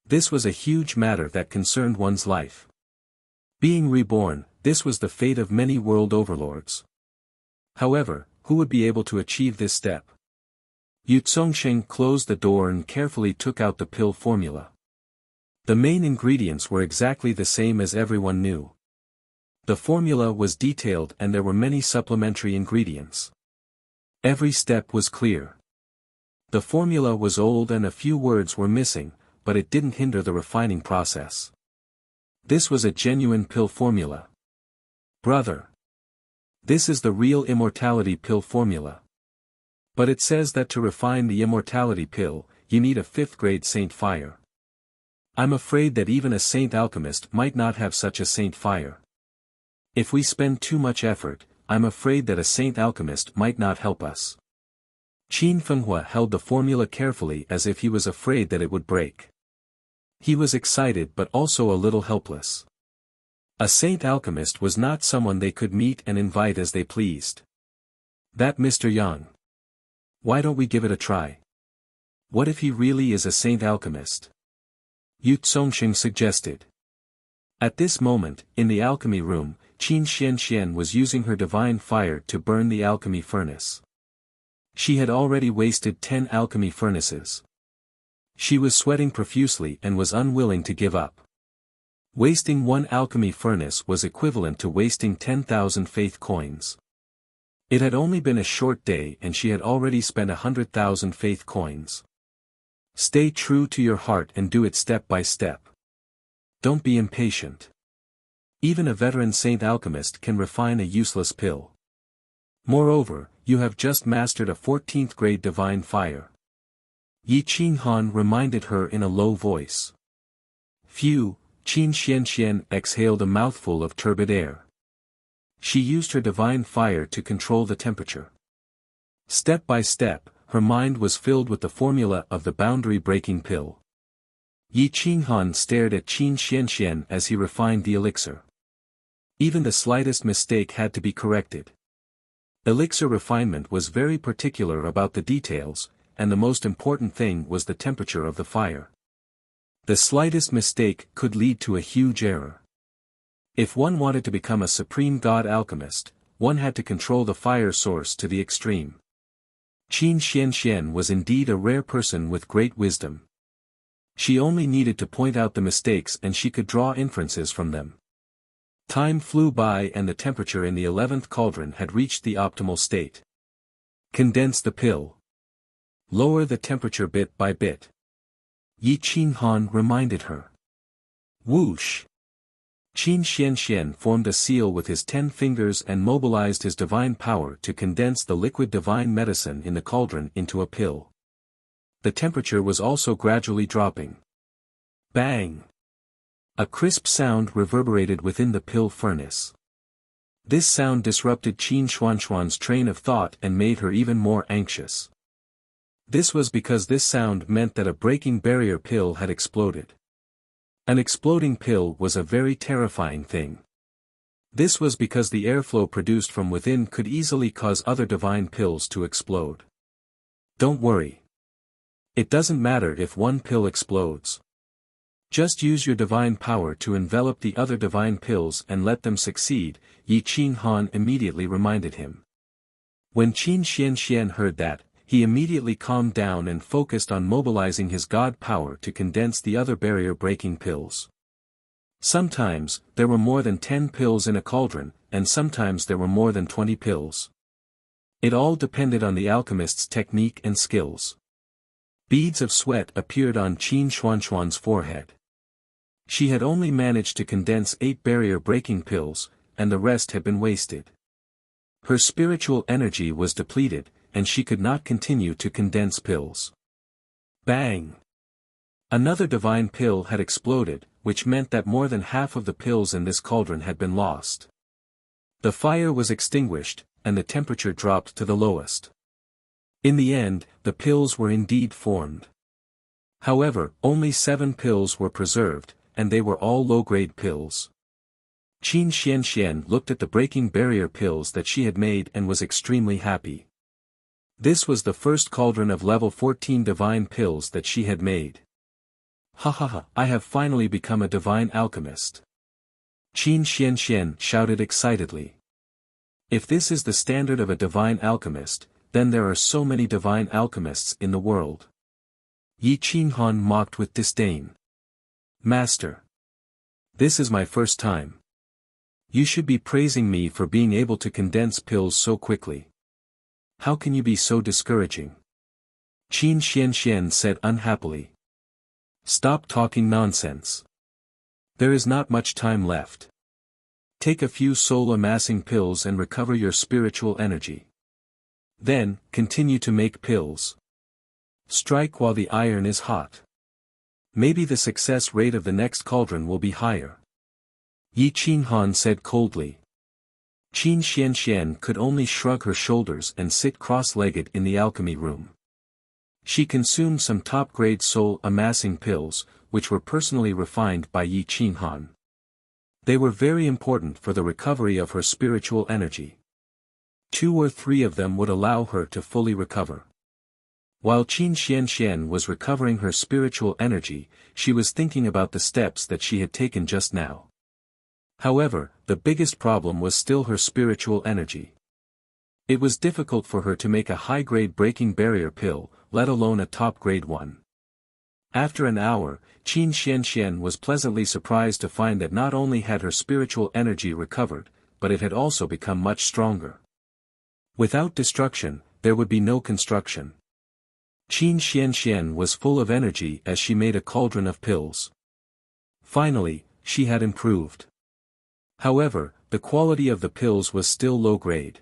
This was a huge matter that concerned one's life. Being reborn, this was the fate of many world overlords. However, who would be able to achieve this step? Yu Zongxing closed the door and carefully took out the pill formula. The main ingredients were exactly the same as everyone knew. The formula was detailed and there were many supplementary ingredients. Every step was clear. The formula was old and a few words were missing, but it didn't hinder the refining process. This was a genuine pill formula. Brother. This is the real immortality pill formula. But it says that to refine the immortality pill, you need a 5th grade Saint Fire. I'm afraid that even a Saint Alchemist might not have such a Saint Fire. If we spend too much effort, I'm afraid that a Saint Alchemist might not help us. Qin Fenghua held the formula carefully as if he was afraid that it would break. He was excited but also a little helpless. A Saint Alchemist was not someone they could meet and invite as they pleased. That Mr. Yang. Why don't we give it a try? What if he really is a Saint Alchemist? Yu Zongxing suggested. At this moment, in the alchemy room, Qin Xianxian was using her divine fire to burn the alchemy furnace. She had already wasted 10 alchemy furnaces. She was sweating profusely and was unwilling to give up. Wasting 1 alchemy furnace was equivalent to wasting 10,000 faith coins. It had only been a short day and she had already spent 100,000 faith coins. Stay true to your heart and do it step by step. Don't be impatient. Even a veteran Saint Alchemist can refine a useless pill. Moreover, you have just mastered a 14th grade divine fire. Yi Qinghan reminded her in a low voice. Phew, Qin Xianxian exhaled a mouthful of turbid air. She used her divine fire to control the temperature. Step by step, her mind was filled with the formula of the boundary-breaking pill. Yi Qinghan stared at Qin Xianxian as he refined the elixir. Even the slightest mistake had to be corrected. Elixir refinement was very particular about the details, and the most important thing was the temperature of the fire. The slightest mistake could lead to a huge error. If one wanted to become a supreme god alchemist, one had to control the fire source to the extreme. Qin Xianxian was indeed a rare person with great wisdom. She only needed to point out the mistakes and she could draw inferences from them. Time flew by and the temperature in the 11th cauldron had reached the optimal state. Condense the pill. Lower the temperature bit by bit. Yi Qinghan reminded her. Whoosh! Qin Xianxian formed a seal with his 10 fingers and mobilized his divine power to condense the liquid divine medicine in the cauldron into a pill. The temperature was also gradually dropping. Bang! A crisp sound reverberated within the pill furnace. This sound disrupted Qin Xuanxuan's train of thought and made her even more anxious. This was because this sound meant that a breaking barrier pill had exploded. An exploding pill was a very terrifying thing. This was because the airflow produced from within could easily cause other divine pills to explode. Don't worry. It doesn't matter if one pill explodes. Just use your divine power to envelop the other divine pills and let them succeed, Yi Qinghan immediately reminded him. When Qin Xianxian heard that, he immediately calmed down and focused on mobilizing his god power to condense the other barrier-breaking pills. Sometimes, there were more than 10 pills in a cauldron, and sometimes there were more than 20 pills. It all depended on the alchemist's technique and skills. Beads of sweat appeared on Qin Xuanxuan's forehead. She had only managed to condense 8 barrier-breaking pills, and the rest had been wasted. Her spiritual energy was depleted, and she could not continue to condense pills. Bang! Another divine pill had exploded, which meant that more than half of the pills in this cauldron had been lost. The fire was extinguished, and the temperature dropped to the lowest. In the end, the pills were indeed formed. However, only 7 pills were preserved, and they were all low-grade pills. Qin Xianxian looked at the breaking barrier pills that she had made and was extremely happy. This was the first cauldron of level 14 divine pills that she had made. Ha ha ha, I have finally become a divine alchemist. Qin Xianxian shouted excitedly. If this is the standard of a divine alchemist, then there are so many divine alchemists in the world. Yi Qinghan mocked with disdain. Master. This is my first time. You should be praising me for being able to condense pills so quickly. How can you be so discouraging? Qin Xianxian said unhappily. Stop talking nonsense. There is not much time left. Take a few soul-amassing pills and recover your spiritual energy. Then, continue to make pills. Strike while the iron is hot. Maybe the success rate of the next cauldron will be higher. Yi Qinghan said coldly. Qin Xianxian could only shrug her shoulders and sit cross-legged in the alchemy room. She consumed some top-grade soul-amassing pills, which were personally refined by Yi Qinghan. They were very important for the recovery of her spiritual energy. 2 or 3 of them would allow her to fully recover. While Qin Xianxian was recovering her spiritual energy, she was thinking about the steps that she had taken just now. However, the biggest problem was still her spiritual energy. It was difficult for her to make a high-grade breaking barrier pill, let alone a top-grade one. After an hour, Qin Xianxian was pleasantly surprised to find that not only had her spiritual energy recovered, but it had also become much stronger. Without destruction, there would be no construction. Qin Xianxian was full of energy as she made a cauldron of pills. Finally, she had improved. However, the quality of the pills was still low-grade.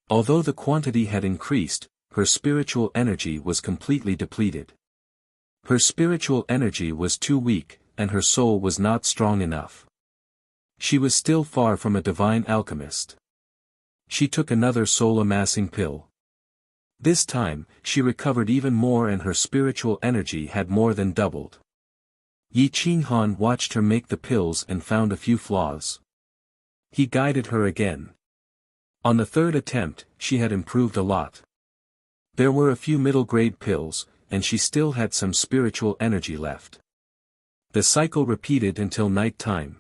Although the quantity had increased, her spiritual energy was completely depleted. Her spiritual energy was too weak, and her soul was not strong enough. She was still far from a divine alchemist. She took another soul-amassing pill. This time, she recovered even more and her spiritual energy had more than doubled. Yi Qinghan watched her make the pills and found a few flaws. He guided her again. On the 3rd attempt, she had improved a lot. There were a few middle-grade pills, and she still had some spiritual energy left. The cycle repeated until night time.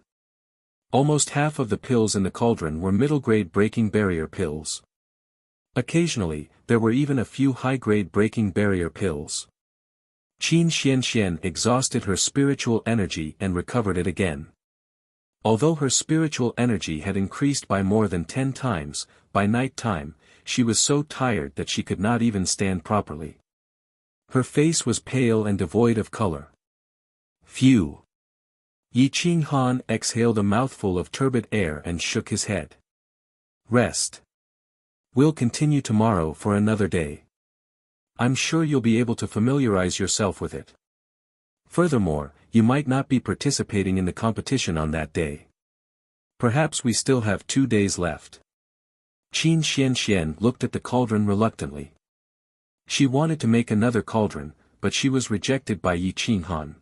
Almost half of the pills in the cauldron were middle-grade breaking barrier pills. Occasionally, there were even a few high-grade breaking barrier pills. Qin Xianxian exhausted her spiritual energy and recovered it again. Although her spiritual energy had increased by more than 10 times, by night time, she was so tired that she could not even stand properly. Her face was pale and devoid of color. Phew! Yi Qinghan exhaled a mouthful of turbid air and shook his head. Rest. We'll continue tomorrow for another day. I'm sure you'll be able to familiarize yourself with it. Furthermore, you might not be participating in the competition on that day. Perhaps we still have 2 days left. Qin Xianxian looked at the cauldron reluctantly. She wanted to make another cauldron, but she was rejected by Yi Qinghan.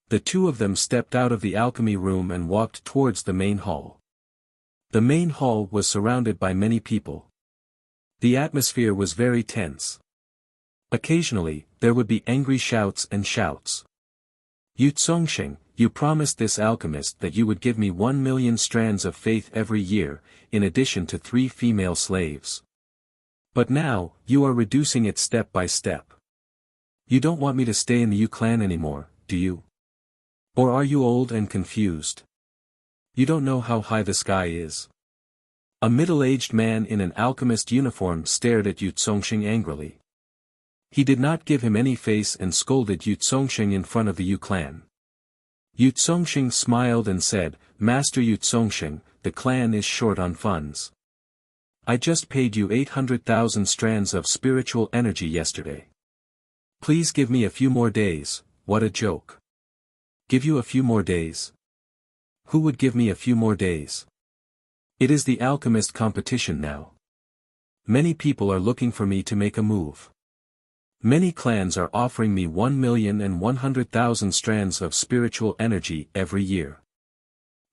The two of them stepped out of the alchemy room and walked towards the main hall. The main hall was surrounded by many people. The atmosphere was very tense. Occasionally, there would be angry shouts and shouts. Yu Zongsheng, you promised this alchemist that you would give me 1 million strands of faith every year, in addition to 3 female slaves. But now, you are reducing it step by step. You don't want me to stay in the Yu clan anymore, do you? Or are you old and confused? You don't know how high the sky is. A middle-aged man in an alchemist uniform stared at Yu Zongsheng angrily. He did not give him any face and scolded Yu Zongsheng in front of the Yu clan. Yu Zongsheng smiled and said, Master Yu Zongsheng, the clan is short on funds. I just paid you 800,000 strands of spiritual energy yesterday. Please give me a few more days. What a joke. Give you a few more days? Who would give me a few more days? It is the alchemist competition now. Many people are looking for me to make a move. Many clans are offering me 1,100,000 strands of spiritual energy every year.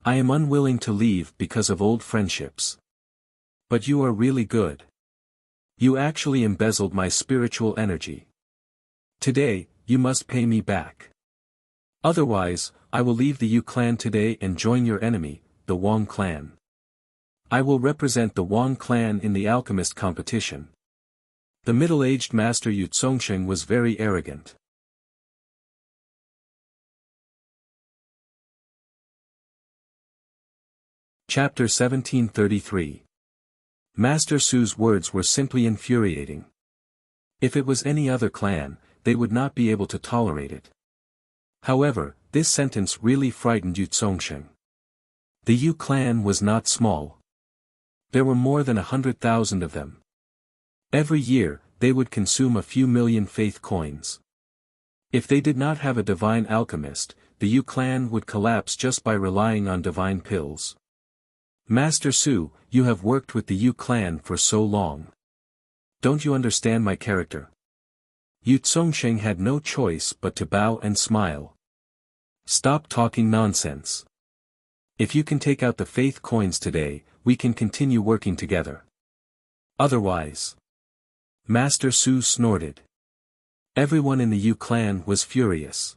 I am unwilling to leave because of old friendships. But you are really good. You actually embezzled my spiritual energy. Today, you must pay me back. Otherwise, I will leave the Yu clan today and join your enemy, the Wang clan. I will represent the Wang clan in the alchemist competition. The middle-aged master Yu Zongsheng was very arrogant. Chapter 1733. Master Su's words were simply infuriating. If it was any other clan, they would not be able to tolerate it. However, this sentence really frightened Yu Zongsheng. The Yu clan was not small. There were more than 100,000 of them. Every year, they would consume a few million faith coins. If they did not have a divine alchemist, the Yu clan would collapse just by relying on divine pills. Master Su, you have worked with the Yu clan for so long. Don't you understand my character? Yu Zongsheng had no choice but to bow and smile. Stop talking nonsense. If you can take out the faith coins today, we can continue working together. Otherwise. Master Su snorted. Everyone in the Yu clan was furious.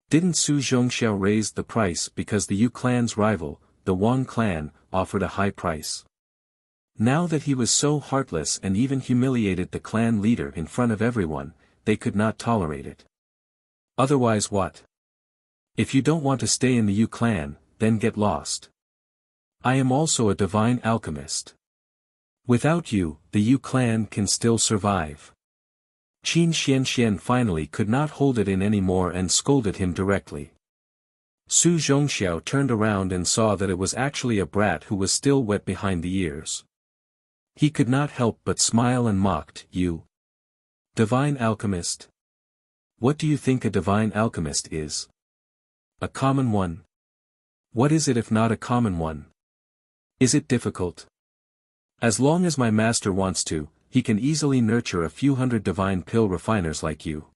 Didn't Su Zhongxiao raise the price because the Yu clan's rival, the Wang clan, offered a high price? Now that he was so heartless and even humiliated the clan leader in front of everyone, they could not tolerate it. Otherwise what? If you don't want to stay in the Yu clan, then get lost. I am also a divine alchemist. Without you, the Yu clan can still survive. Qin Xianxian finally could not hold it in anymore and scolded him directly. Su Zhongxiao turned around and saw that it was actually a brat who was still wet behind the ears. He could not help but smile and mocked, You. Divine alchemist? What do you think a divine alchemist is? A common one? What is it if not a common one? Is it difficult? As long as my master wants to, he can easily nurture a few hundred divine pill refiners like you.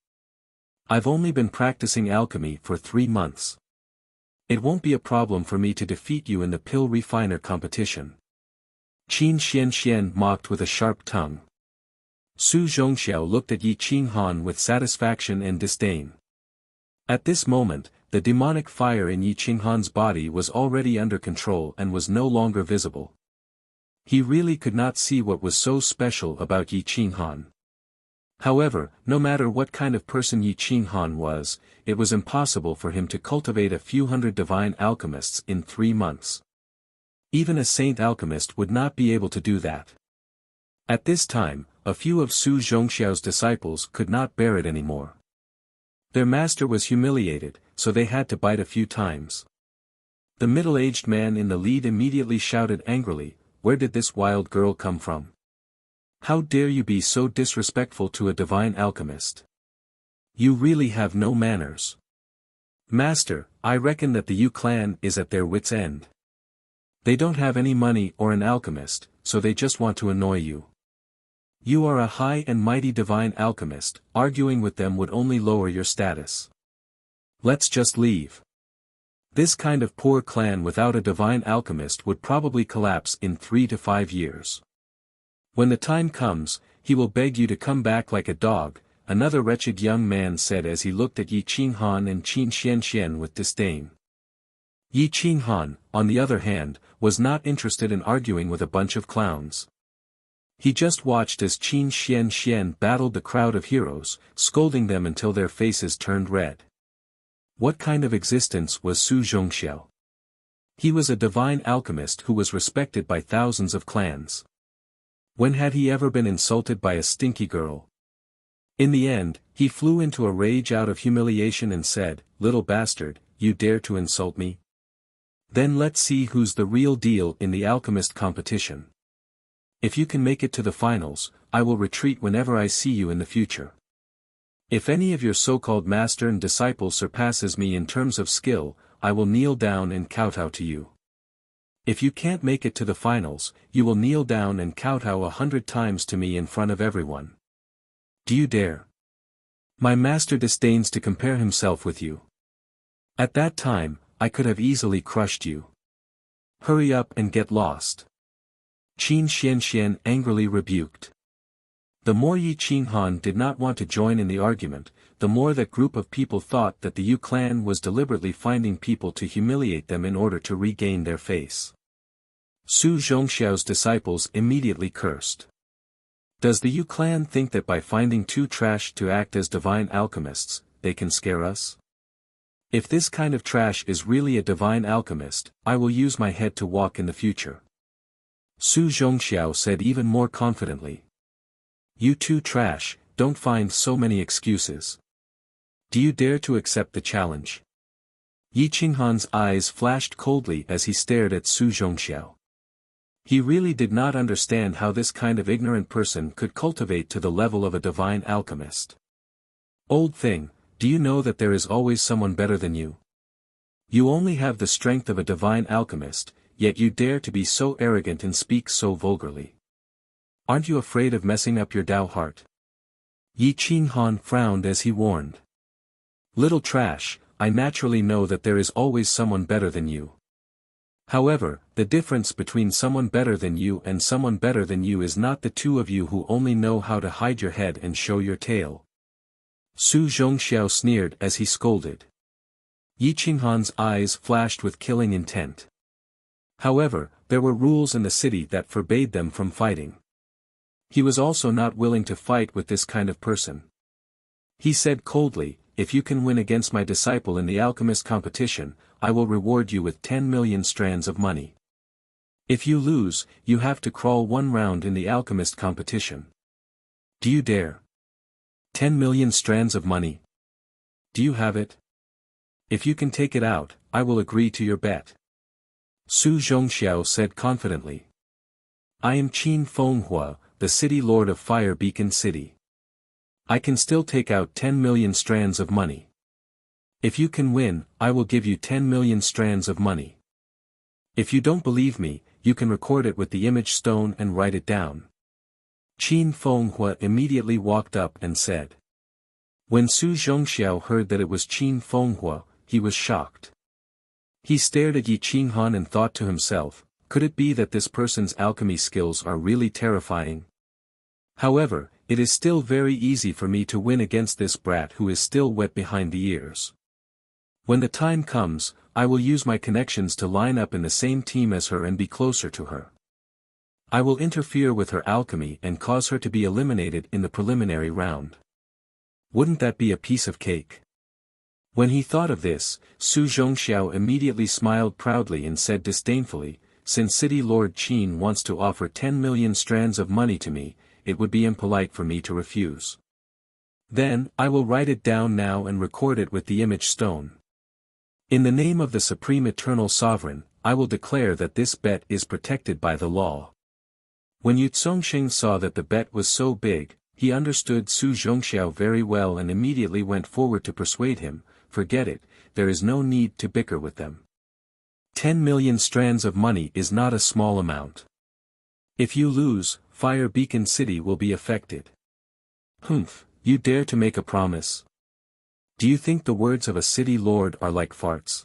I've only been practicing alchemy for 3 months. It won't be a problem for me to defeat you in the pill refiner competition. Qin Xianxian mocked with a sharp tongue. Su Zhongxiao looked at Yi Qinghan with satisfaction and disdain. At this moment, the demonic fire in Yi Qinghan's body was already under control and was no longer visible. He really could not see what was so special about Yi Qinghan. However, no matter what kind of person Yi Qinghan was, it was impossible for him to cultivate a few hundred divine alchemists in 3 months. Even a saint alchemist would not be able to do that. At this time, a few of Su Zhongxiao's disciples could not bear it anymore. Their master was humiliated, so they had to bite a few times. The middle-aged man in the lead immediately shouted angrily, "Where did this wild girl come from? How dare you be so disrespectful to a divine alchemist? You really have no manners. Master, I reckon that the Yu clan is at their wits' end. They don't have any money or an alchemist, so they just want to annoy you. You are a high and mighty divine alchemist, arguing with them would only lower your status. Let's just leave. This kind of poor clan without a divine alchemist would probably collapse in 3 to 5 years. When the time comes, he will beg you to come back like a dog," another wretched young man said as he looked at Yi Qinghan and Qin Xianxian with disdain. Yi Qinghan, on the other hand, was not interested in arguing with a bunch of clowns. He just watched as Qin Xianxian battled the crowd of heroes, scolding them until their faces turned red. What kind of existence was Su Zhongxiao? He was a divine alchemist who was respected by thousands of clans. When had he ever been insulted by a stinky girl? In the end, he flew into a rage out of humiliation and said, "Little bastard, you dare to insult me? Then let's see who's the real deal in the alchemist competition. If you can make it to the finals, I will retreat whenever I see you in the future. If any of your so-called master and disciple surpasses me in terms of skill, I will kneel down and kowtow to you. If you can't make it to the finals, you will kneel down and kowtow 100 times to me in front of everyone. Do you dare? My master disdains to compare himself with you. At that time, I could have easily crushed you. Hurry up and get lost." Qin Xianxian angrily rebuked. The more Yi Qinghan did not want to join in the argument, the more that group of people thought that the Yu clan was deliberately finding people to humiliate them in order to regain their face. Su Zhongxiao's disciples immediately cursed. Does the Yu clan think that by finding 2 trash to act as divine alchemists, they can scare us? If this kind of trash is really a divine alchemist, I will use my head to walk in the future. Su Zhongxiao said even more confidently. You 2 trash, don't find so many excuses. Do you dare to accept the challenge? Yi Qinghan's eyes flashed coldly as he stared at Su Zhongxiao. He really did not understand how this kind of ignorant person could cultivate to the level of a divine alchemist. Old thing, do you know that there is always someone better than you? You only have the strength of a divine alchemist, yet you dare to be so arrogant and speak so vulgarly. Aren't you afraid of messing up your Tao heart? Yi Qinghan frowned as he warned. Little trash, I naturally know that there is always someone better than you. However, the difference between someone better than you and someone better than you is not the 2 of you who only know how to hide your head and show your tail. Su Zhongxiao sneered as he scolded. Yi Qinghan's eyes flashed with killing intent. However, there were rules in the city that forbade them from fighting. He was also not willing to fight with this kind of person. He said coldly, "If you can win against my disciple in the alchemist competition, I will reward you with 10 million strands of money. If you lose, you have to crawl 1 round in the alchemist competition. Do you dare? 10 million strands of money. Do you have it? If you can take it out, I will agree to your bet." Su Zhongxiao said confidently. "I am Qin Fenghua, the city lord of Fire Beacon City. I can still take out 10 million strands of money. If you can win, I will give you 10 million strands of money. If you don't believe me, you can record it with the image stone and write it down." Qin Fenghua immediately walked up and said. When Su Zhongxiao heard that it was Qin Fenghua, he was shocked. He stared at Yi Qinghan and thought to himself, could it be that this person's alchemy skills are really terrifying? However, it is still very easy for me to win against this brat who is still wet behind the ears. When the time comes, I will use my connections to line up in the same team as her and be closer to her. I will interfere with her alchemy and cause her to be eliminated in the preliminary round. Wouldn't that be a piece of cake? When he thought of this, Su Zhongxiao immediately smiled proudly and said disdainfully, "Since City Lord Qin wants to offer 10 million strands of money to me, it would be impolite for me to refuse. Then, I will write it down now and record it with the image stone. In the name of the Supreme Eternal Sovereign, I will declare that this bet is protected by the law." When Yu Zongxing saw that the bet was so big, he understood Su Zhongxiao very well and immediately went forward to persuade him, "Forget it, there is no need to bicker with them. 10 million strands of money is not a small amount. If you lose, Fire Beacon City will be affected." "Humph, you dare to make a promise? Do you think the words of a city lord are like farts?"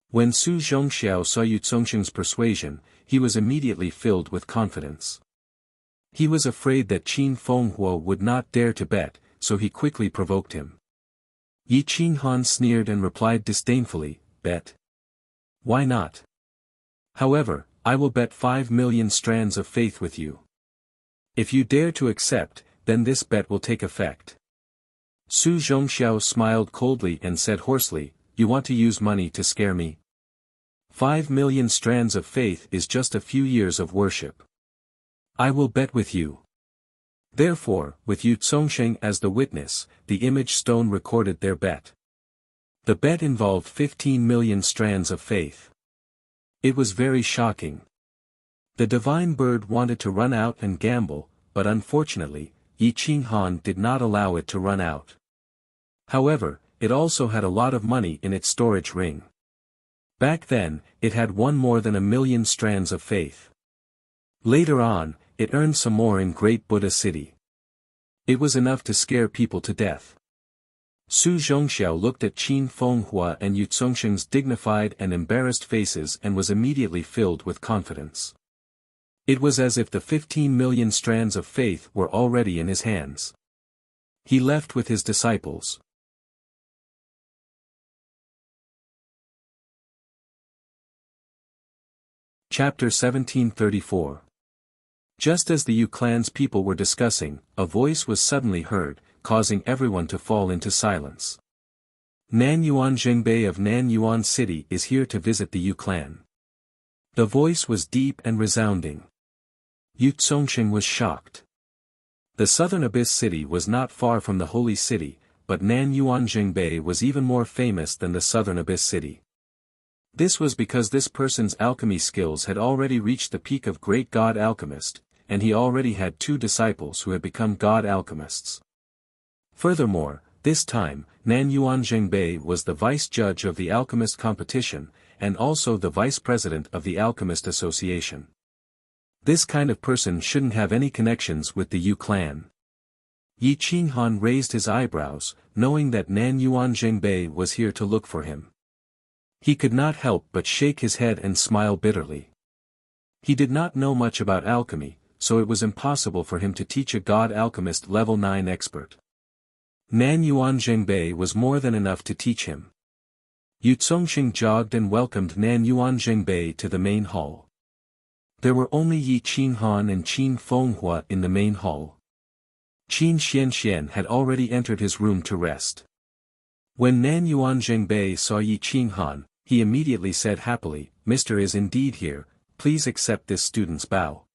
When Su Zhongxiao saw Yu Zongxing's persuasion, he was immediately filled with confidence. He was afraid that Qin Fenghuo would not dare to bet, so he quickly provoked him. Yi Qinghan sneered and replied disdainfully, "Bet? Why not? However, I will bet 5 million strands of faith with you. If you dare to accept, then this bet will take effect." Su Zhongxiao smiled coldly and said hoarsely, "You want to use money to scare me? 5 million strands of faith is just a few years of worship. I will bet with you." Therefore, with Yu Zongxing as the witness, the image stone recorded their bet. The bet involved 15 million strands of faith. It was very shocking. The divine bird wanted to run out and gamble, but unfortunately, Yi Qinghan did not allow it to run out. However, it also had a lot of money in its storage ring. Back then, it had won more than 1,000,000 strands of faith. Later on, it earned some more in Great Buddha City. It was enough to scare people to death. Su Zhongxiao looked at Qin Fenghuo and Yu Zongxing's dignified and embarrassed faces and was immediately filled with confidence. It was as if the 15 million strands of faith were already in his hands. He left with his disciples. Chapter 1734. Just as the Yu clan's people were discussing, a voice was suddenly heard, causing everyone to fall into silence. "Nan Yuan Zhengbei of Nan Yuan City is here to visit the Yu clan." The voice was deep and resounding. Yu Zongxing was shocked. The southern Abyss City was not far from the Holy City, but Nan Yuan Zhengbei was even more famous than the southern Abyss City. This was because this person's alchemy skills had already reached the peak of great god alchemist, and he already had 2 disciples who had become god alchemists. Furthermore, this time, Nan Yuan Zhengbei was the vice judge of the alchemist competition, and also the vice president of the Alchemist Association. This kind of person shouldn't have any connections with the Yu clan. Yi Qinghan raised his eyebrows, knowing that Nan Yuan Zhengbei was here to look for him. He could not help but shake his head and smile bitterly. He did not know much about alchemy, so it was impossible for him to teach a god alchemist level 9 expert. Nan Yuan Zhengbei was more than enough to teach him. Yu Zongxing jogged and welcomed Nan Yuan Zhengbei to the main hall. There were only Yi Qinghan and Qin Fenghuo in the main hall. Qin Xianxian had already entered his room to rest. When Nan Yuan Zhengbei saw Yi Qinghan, he immediately said happily, "Mr. is indeed here, please accept this student's bow."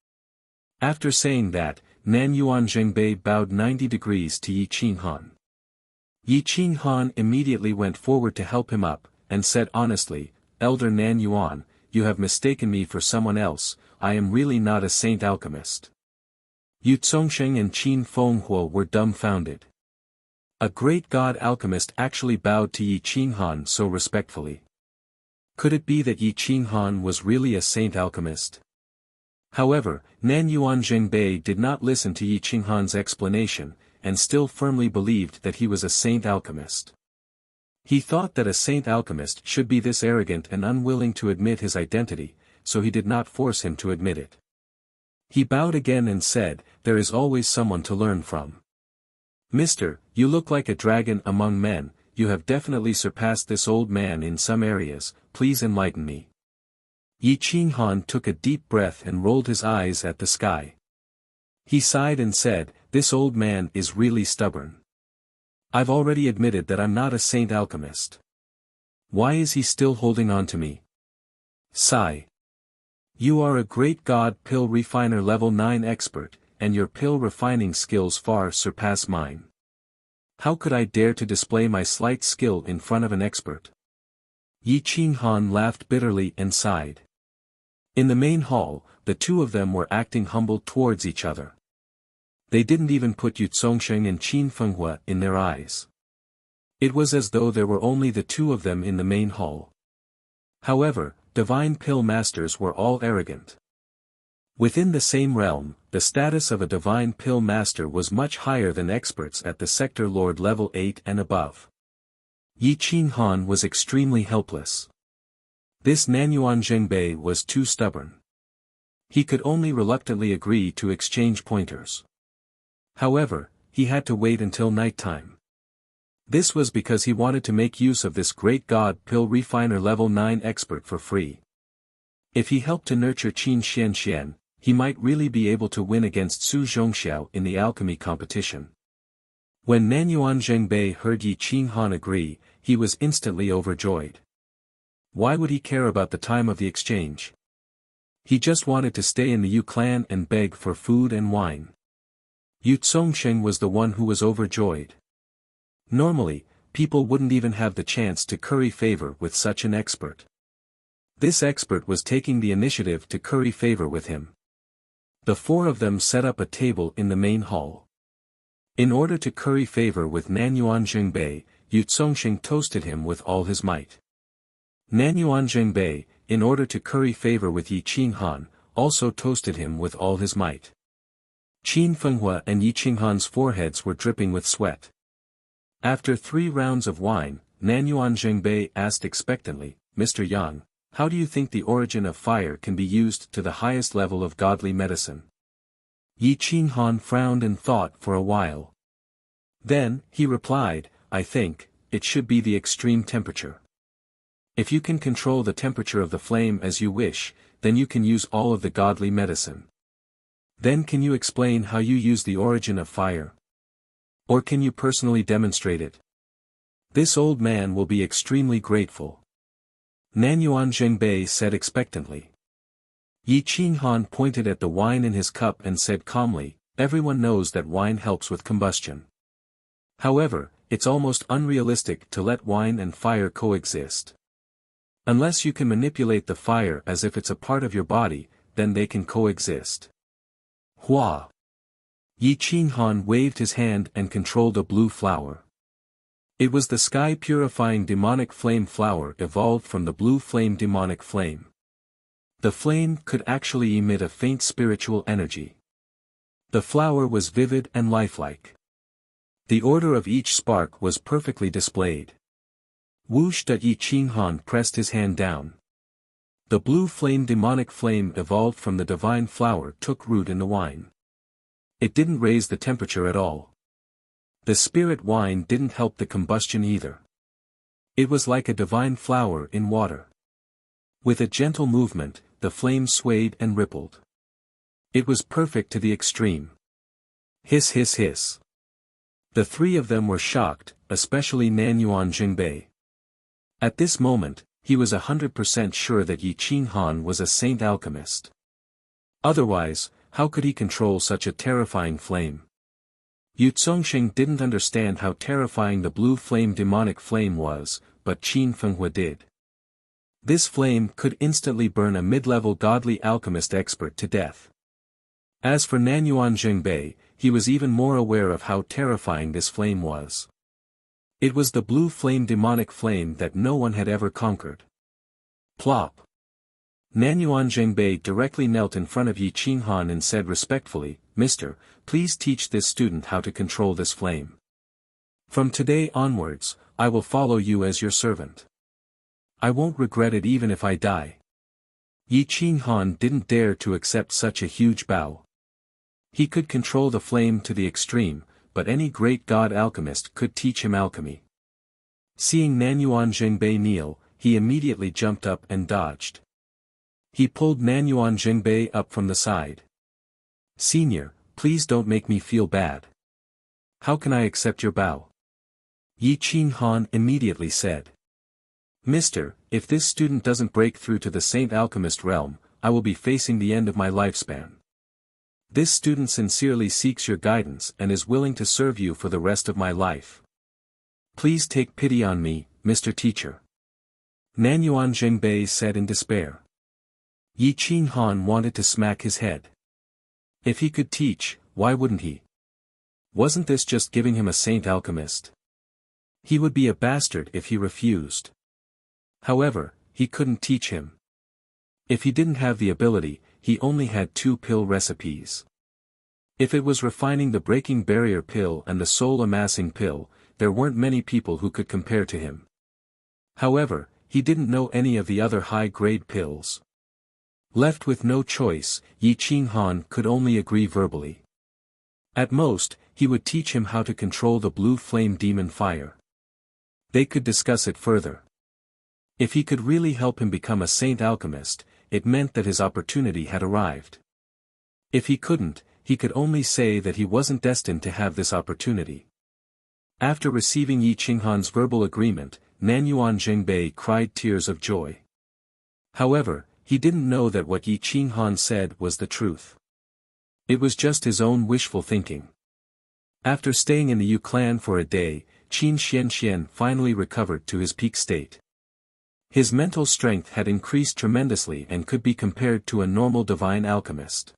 After saying that, Nan Yuan Zhengbei bowed 90 degrees to Yi Qinghan. Yi Qinghan immediately went forward to help him up, and said honestly, "Elder Nan Yuan, you have mistaken me for someone else, I am really not a saint alchemist." Yu Zongxing and Qin Fenghuo were dumbfounded. A great god alchemist actually bowed to Yi Qinghan so respectfully. Could it be that Yi Qinghan was really a saint alchemist? However, Nan Yuan Zhengbei did not listen to Yi Qinghan's explanation, and still firmly believed that he was a saint alchemist. He thought that a saint alchemist should be this arrogant and unwilling to admit his identity, so he did not force him to admit it. He bowed again and said, "There is always someone to learn from. Mister, you look like a dragon among men, you have definitely surpassed this old man in some areas, please enlighten me. Yi Qinghan took a deep breath and rolled his eyes at the sky. He sighed and said, "This old man is really stubborn. I've already admitted that I'm not a saint alchemist. Why is he still holding on to me? Sigh. You are a great god pill refiner level 9 expert, and your pill refining skills far surpass mine. How could I dare to display my slight skill in front of an expert?" Yi Qinghan laughed bitterly and sighed. In the main hall, the two of them were acting humble towards each other. They didn't even put Yu Zongsheng and Qin Fenghua in their eyes. It was as though there were only the two of them in the main hall. However, divine pill masters were all arrogant. Within the same realm, the status of a divine pill master was much higher than experts at the sector lord level 8 and above. Yi Qinghan was extremely helpless. This Nanyuan Zhengbei was too stubborn. He could only reluctantly agree to exchange pointers. However, he had to wait until nighttime. This was because he wanted to make use of this great god pill refiner level 9 expert for free. If he helped to nurture Qin Xianxian, he might really be able to win against Su Zhongxiao in the alchemy competition. When Nanyuan Zhengbei heard Yi Qinghan agree, he was instantly overjoyed. Why would he care about the time of the exchange? He just wanted to stay in the Yu clan and beg for food and wine. Yu Zongsheng was the one who was overjoyed. Normally, people wouldn't even have the chance to curry favor with such an expert. This expert was taking the initiative to curry favor with him. The four of them set up a table in the main hall. In order to curry favor with Nanyuan Zhengbei, Yu Zongsheng toasted him with all his might. Nanyuan Zhengbei, in order to curry favor with Yi Qinghan, also toasted him with all his might. Qin Fenghua and Yi Qinghan's foreheads were dripping with sweat. After 3 rounds of wine, Nanyuan Zhengbei asked expectantly, "Mr. Yang, how do you think the origin of fire can be used to the highest level of godly medicine?" Yi Qinghan frowned and thought for a while. Then, he replied, "I think, it should be the extreme temperature. If you can control the temperature of the flame as you wish, then you can use all of the godly medicine. Then can you explain how you use the origin of fire? Or can you personally demonstrate it? This old man will be extremely grateful." Nanyuan Zhengbei said expectantly. Yi Qinghan pointed at the wine in his cup and said calmly, "Everyone knows that wine helps with combustion. However, it's almost unrealistic to let wine and fire coexist. Unless you can manipulate the fire as if it's a part of your body, then they can coexist." Hua! Yi Qinghan waved his hand and controlled a blue flower. It was the sky-purifying demonic flame flower evolved from the blue flame demonic flame. The flame could actually emit a faint spiritual energy. The flower was vivid and lifelike. The order of each spark was perfectly displayed. Whoosh! Yi Qinghan pressed his hand down. The blue flame demonic flame evolved from the divine flower took root in the wine. It didn't raise the temperature at all. The spirit wine didn't help the combustion either. It was like a divine flower in water. With a gentle movement, the flame swayed and rippled. It was perfect to the extreme. Hiss hiss hiss. The 3 of them were shocked, especially Nanyuan Zhengbei. At this moment, he was 100% sure that Yi Qinghan was a saint alchemist. Otherwise, how could he control such a terrifying flame? Yu Zongsheng didn't understand how terrifying the blue flame demonic flame was, but Qin Fenghua did. This flame could instantly burn a mid-level godly alchemist expert to death. As for Nanyuan Zhengbei, he was even more aware of how terrifying this flame was. It was the blue flame demonic flame that no one had ever conquered. Plop! Nanyuan Zhengbei directly knelt in front of Yi Qinghan and said respectfully, "Mister, please teach this student how to control this flame. From today onwards, I will follow you as your servant. I won't regret it even if I die." Yi Qinghan didn't dare to accept such a huge bow. He could control the flame to the extreme, but any great god alchemist could teach him alchemy. Seeing Nanyuan Zhengbei kneel, he immediately jumped up and dodged. He pulled Nanyuan Zhengbei up from the side. "Senior, please don't make me feel bad. How can I accept your bow?" Yi Qinghan immediately said. "Mister, if this student doesn't break through to the Saint Alchemist realm, I will be facing the end of my lifespan. This student sincerely seeks your guidance and is willing to serve you for the rest of my life. Please take pity on me, Mr. Teacher." Nanyuan Zhengbei said in despair. Yi Qinghan wanted to smack his head. If he could teach, why wouldn't he? Wasn't this just giving him a saint alchemist? He would be a bastard if he refused. However, he couldn't teach him. If he didn't have the ability, he only had 2 pill recipes. If it was refining the breaking barrier pill and the soul amassing pill, there weren't many people who could compare to him. However, he didn't know any of the other high-grade pills. Left with no choice, Yi Qinghan could only agree verbally. At most, he would teach him how to control the blue flame demon fire. They could discuss it further. If he could really help him become a saint alchemist, it meant that his opportunity had arrived. If he couldn't, he could only say that he wasn't destined to have this opportunity. After receiving Yi Qinghan's verbal agreement, Nanyuan Zhengbei cried tears of joy. However, he didn't know that what Yi Qinghan said was the truth. It was just his own wishful thinking. After staying in the Yu clan for a day, Qin Xianxian finally recovered to his peak state. His mental strength had increased tremendously and could be compared to a normal divine alchemist.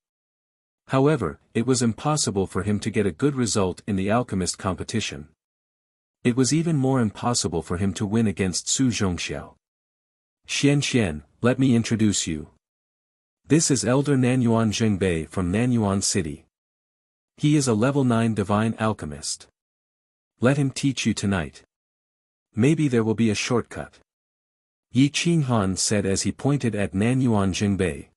However, it was impossible for him to get a good result in the alchemist competition. It was even more impossible for him to win against Su Zhongxiao. "Xianxian, let me introduce you. This is Elder Nanyuan Zhengbei from Nanyuan City. He is a level 9 divine alchemist. Let him teach you tonight. Maybe there will be a shortcut." Yi Qinghan said as he pointed at Nanyuan Zhengbei.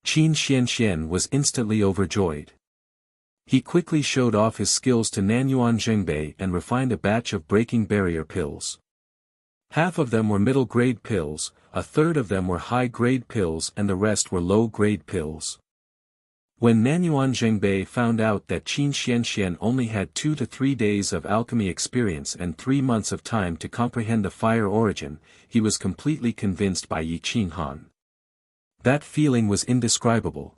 Qin Xianxian was instantly overjoyed. He quickly showed off his skills to Nanyuan Zhengbei and refined a batch of breaking barrier pills. Half of them were middle-grade pills, a third of them were high-grade pills and the rest were low-grade pills. When Nanyuan Zhengbei found out that Qin Xianxian only had 2 to 3 days of alchemy experience and 3 months of time to comprehend the fire origin, he was completely convinced by Yi Qinghan. That feeling was indescribable.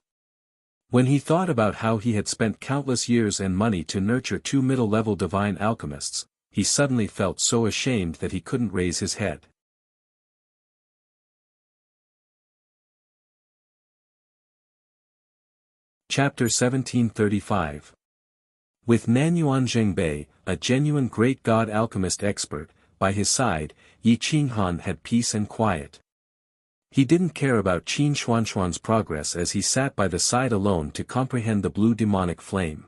When he thought about how he had spent countless years and money to nurture 2 middle-level divine alchemists, he suddenly felt so ashamed that he couldn't raise his head. Chapter 1735. With Nanyuan Zhengbei, a genuine great god alchemist expert, by his side, Yi Qinghan had peace and quiet. He didn't care about Qin Xuanxuan's progress as he sat by the side alone to comprehend the blue demonic flame.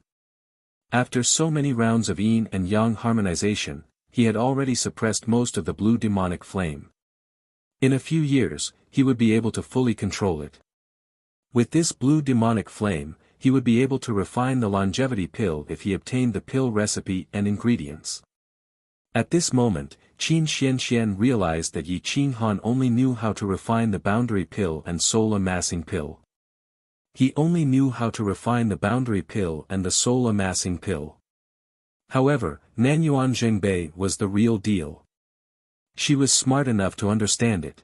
After so many rounds of yin and yang harmonization, he had already suppressed most of the blue demonic flame. In a few years, he would be able to fully control it. With this blue demonic flame, he would be able to refine the longevity pill if he obtained the pill recipe and ingredients. At this moment, Qin Xianxian realized that Yi Qinghan only knew how to refine the boundary pill and soul amassing pill. He only knew how to refine the boundary pill and the soul amassing pill. However, Nanyuan Zhengbei was the real deal. She was smart enough to understand it.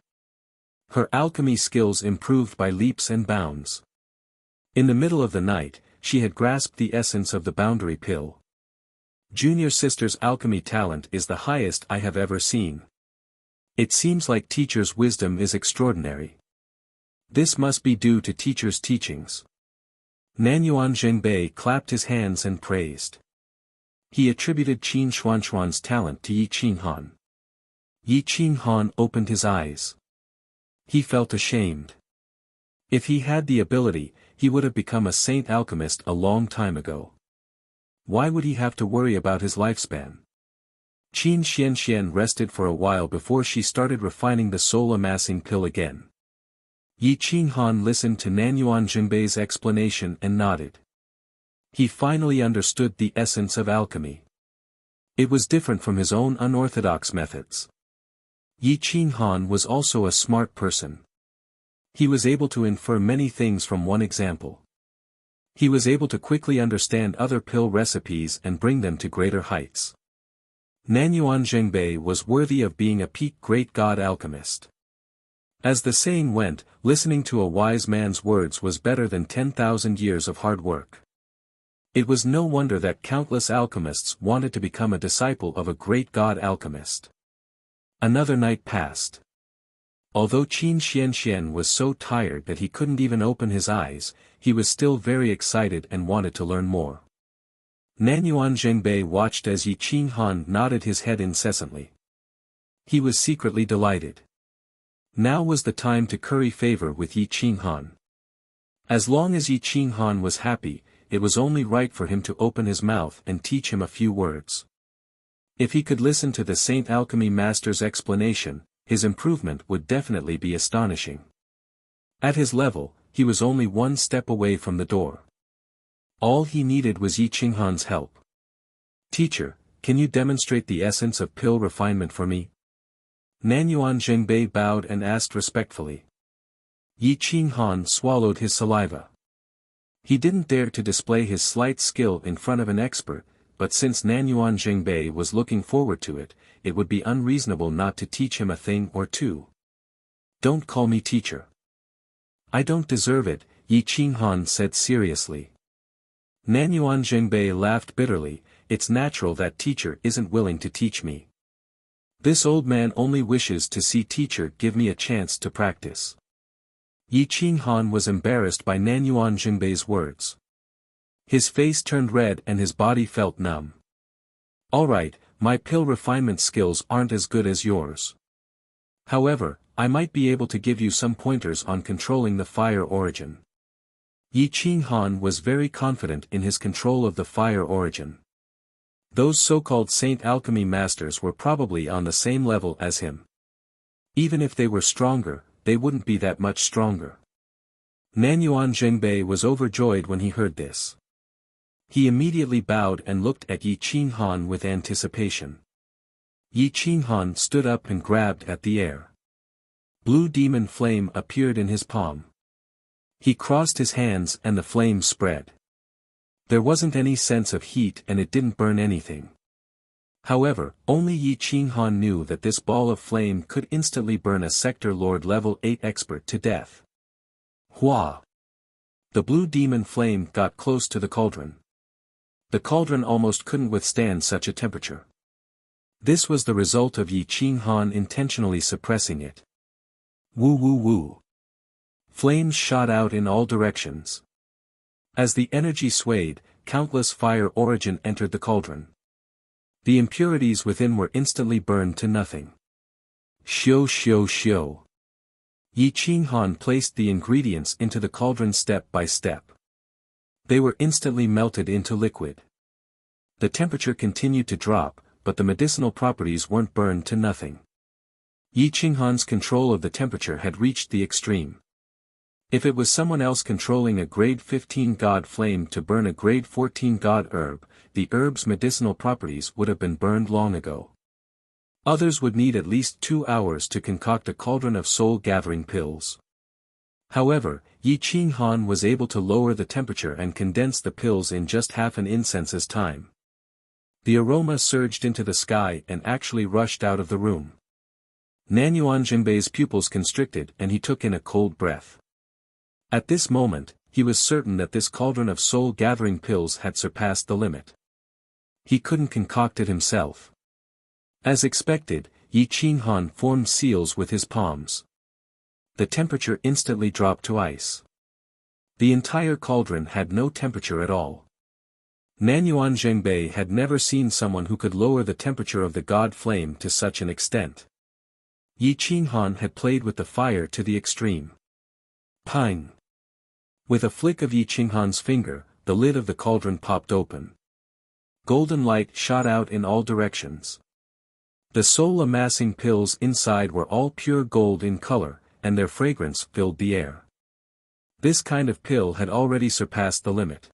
Her alchemy skills improved by leaps and bounds. In the middle of the night, she had grasped the essence of the boundary pill. Junior sister's alchemy talent is the highest I have ever seen. It seems like teacher's wisdom is extraordinary. This must be due to teacher's teachings. Nanyuan Zhengbei clapped his hands and praised. He attributed Qin Xuanxuan's talent to Yi Qinghan. Yi Qinghan opened his eyes. He felt ashamed. If he had the ability, he would have become a saint alchemist a long time ago. Why would he have to worry about his lifespan? Qin Xianxian rested for a while before she started refining the soul amassing pill again. Yi Qinghan listened to Nanyuan Zhengbei's explanation and nodded. He finally understood the essence of alchemy. It was different from his own unorthodox methods. Yi Qinghan was also a smart person. He was able to infer many things from one example. He was able to quickly understand other pill recipes and bring them to greater heights. Nanyuan Zhengbei was worthy of being a peak great god alchemist. As the saying went, listening to a wise man's words was better than 10,000 years of hard work. It was no wonder that countless alchemists wanted to become a disciple of a great god alchemist. Another night passed. Although Qin Xianxian was so tired that he couldn't even open his eyes, he was still very excited and wanted to learn more. Nanyuan Zhengbei watched as Yi Qinghan nodded his head incessantly. He was secretly delighted. Now was the time to curry favor with Yi Qinghan. As long as Yi Qinghan was happy, it was only right for him to open his mouth and teach him a few words. If he could listen to the Saint Alchemy Master's explanation, his improvement would definitely be astonishing. At his level, he was only one step away from the door. All he needed was Yi Qinghan's help. "Teacher, can you demonstrate the essence of pill refinement for me?" Nanyuan Zhengbei bowed and asked respectfully. Yi Qinghan swallowed his saliva. He didn't dare to display his slight skill in front of an expert, but since Nanyuan Zhengbei was looking forward to it, it would be unreasonable not to teach him a thing or two. "Don't call me teacher. I don't deserve it," Yi Qinghan said seriously. Nanyuan Zhengbei laughed bitterly. "It's natural that teacher isn't willing to teach me. This old man only wishes to see teacher give me a chance to practice." Yi Qinghan was embarrassed by Nanyuan Zhengbei's words. His face turned red and his body felt numb. "All right, my pill refinement skills aren't as good as yours. However, I might be able to give you some pointers on controlling the fire origin." Yi Qinghan was very confident in his control of the fire origin. Those so-called Saint Alchemy Masters were probably on the same level as him. Even if they were stronger, they wouldn't be that much stronger. Nanyuan Zhengbei was overjoyed when he heard this. He immediately bowed and looked at Yi Qinghan with anticipation. Yi Qinghan stood up and grabbed at the air. Blue demon flame appeared in his palm. He crossed his hands and the flame spread. There wasn't any sense of heat and it didn't burn anything. However, only Yi Qinghan knew that this ball of flame could instantly burn a Sector Lord level 8 expert to death. Hua! The blue demon flame got close to the cauldron. The cauldron almost couldn't withstand such a temperature. This was the result of Yi Qinghan intentionally suppressing it. Woo woo woo. Flames shot out in all directions. As the energy swayed, countless fire origin entered the cauldron. The impurities within were instantly burned to nothing. Xiu xiu xiu. Yi Qinghan placed the ingredients into the cauldron step by step. They were instantly melted into liquid. The temperature continued to drop, but the medicinal properties weren't burned to nothing. Yi Qinghan's control of the temperature had reached the extreme. If it was someone else controlling a grade 15 god flame to burn a grade 14 god herb, the herb's medicinal properties would have been burned long ago. Others would need at least 2 hours to concoct a cauldron of soul-gathering pills. However, Yi Qinghan was able to lower the temperature and condense the pills in just half an incense's time. The aroma surged into the sky and actually rushed out of the room. Nanyuan Zhengbei's pupils constricted and he took in a cold breath. At this moment, he was certain that this cauldron of soul-gathering pills had surpassed the limit. He couldn't concoct it himself. As expected, Yi Qinghan formed seals with his palms. The temperature instantly dropped to ice. The entire cauldron had no temperature at all. Nanyuan Zhengbei had never seen someone who could lower the temperature of the god flame to such an extent. Yi Qinghan had played with the fire to the extreme. Pang! With a flick of Yi Qinghan's finger, the lid of the cauldron popped open. Golden light shot out in all directions. The soul-amassing pills inside were all pure gold in color, and their fragrance filled the air. This kind of pill had already surpassed the limit.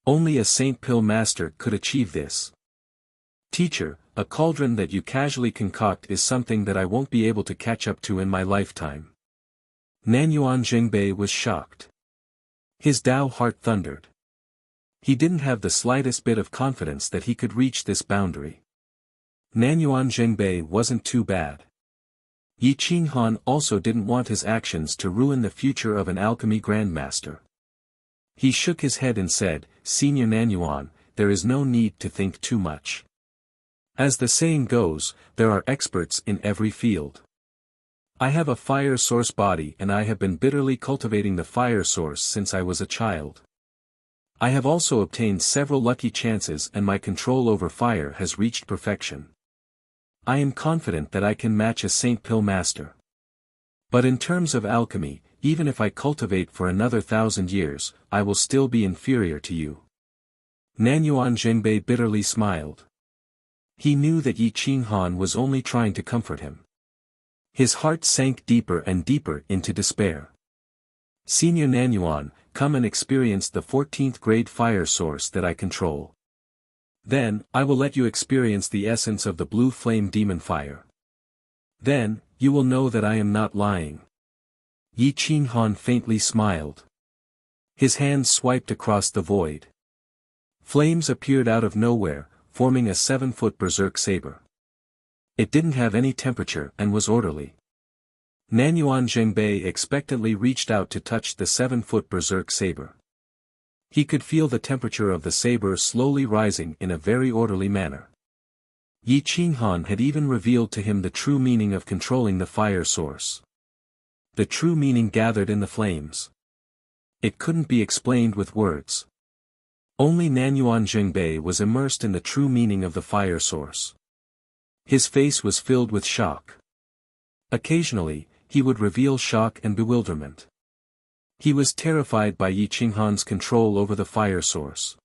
Only a Saint Pill Master could achieve this. Teacher, a cauldron that you casually concoct is something that I won't be able to catch up to in my lifetime. Nanyuan Jingbei was shocked. His Dao heart thundered. He didn't have the slightest bit of confidence that he could reach this boundary. Nanyuan Jingbei wasn't too bad. Yi Qinghan also didn't want his actions to ruin the future of an alchemy grandmaster. He shook his head and said, Senior Nanyuan, there is no need to think too much. As the saying goes, there are experts in every field. I have a fire source body and I have been bitterly cultivating the fire source since I was a child. I have also obtained several lucky chances and my control over fire has reached perfection. I am confident that I can match a Saint Pill master. But in terms of alchemy, even if I cultivate for another 1,000 years, I will still be inferior to you. Nanyuan Jingbei bitterly smiled. He knew that Yi Qinghan was only trying to comfort him. His heart sank deeper and deeper into despair. Senior Nanyuan, come and experience the 14th grade fire source that I control. Then, I will let you experience the essence of the blue flame demon fire. Then, you will know that I am not lying. Yi Qinghan faintly smiled. His hand swiped across the void. Flames appeared out of nowhere, forming a 7-foot berserk saber. It didn't have any temperature and was orderly. Nanyuan Jingbei expectantly reached out to touch the 7-foot berserk saber. He could feel the temperature of the saber slowly rising in a very orderly manner. Yi Qinghan had even revealed to him the true meaning of controlling the fire source. The true meaning gathered in the flames. It couldn't be explained with words. Only Nanyuan Jingbei was immersed in the true meaning of the fire source. His face was filled with shock. Occasionally, he would reveal shock and bewilderment. He was terrified by Yi Qinghan's control over the fire source.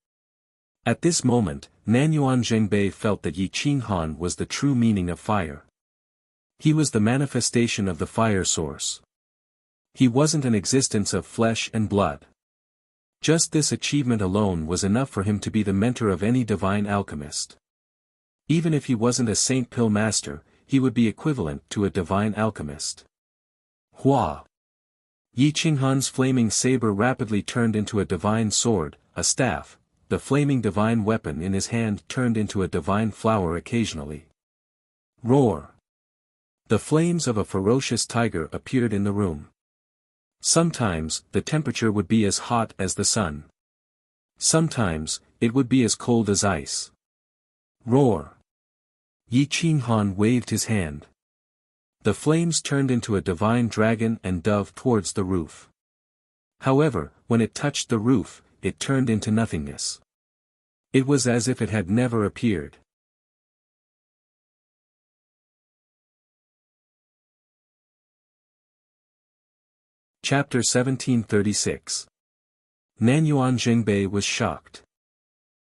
At this moment, Nanyuan Jingbei felt that Yi Qinghan was the true meaning of fire. He was the manifestation of the fire source. He wasn't an existence of flesh and blood. Just this achievement alone was enough for him to be the mentor of any divine alchemist. Even if he wasn't a Saint Pill master, he would be equivalent to a divine alchemist. Hua! Yi Qinghan's flaming saber rapidly turned into a divine sword, a staff, the flaming divine weapon in his hand turned into a divine flower occasionally. Roar! The flames of a ferocious tiger appeared in the room. Sometimes, the temperature would be as hot as the sun. Sometimes, it would be as cold as ice. Roar! Yi Qinghan waved his hand. The flames turned into a divine dragon and dove towards the roof. However, when it touched the roof, it turned into nothingness. It was as if it had never appeared. Chapter 1736. Nanyuan Jingbei was shocked.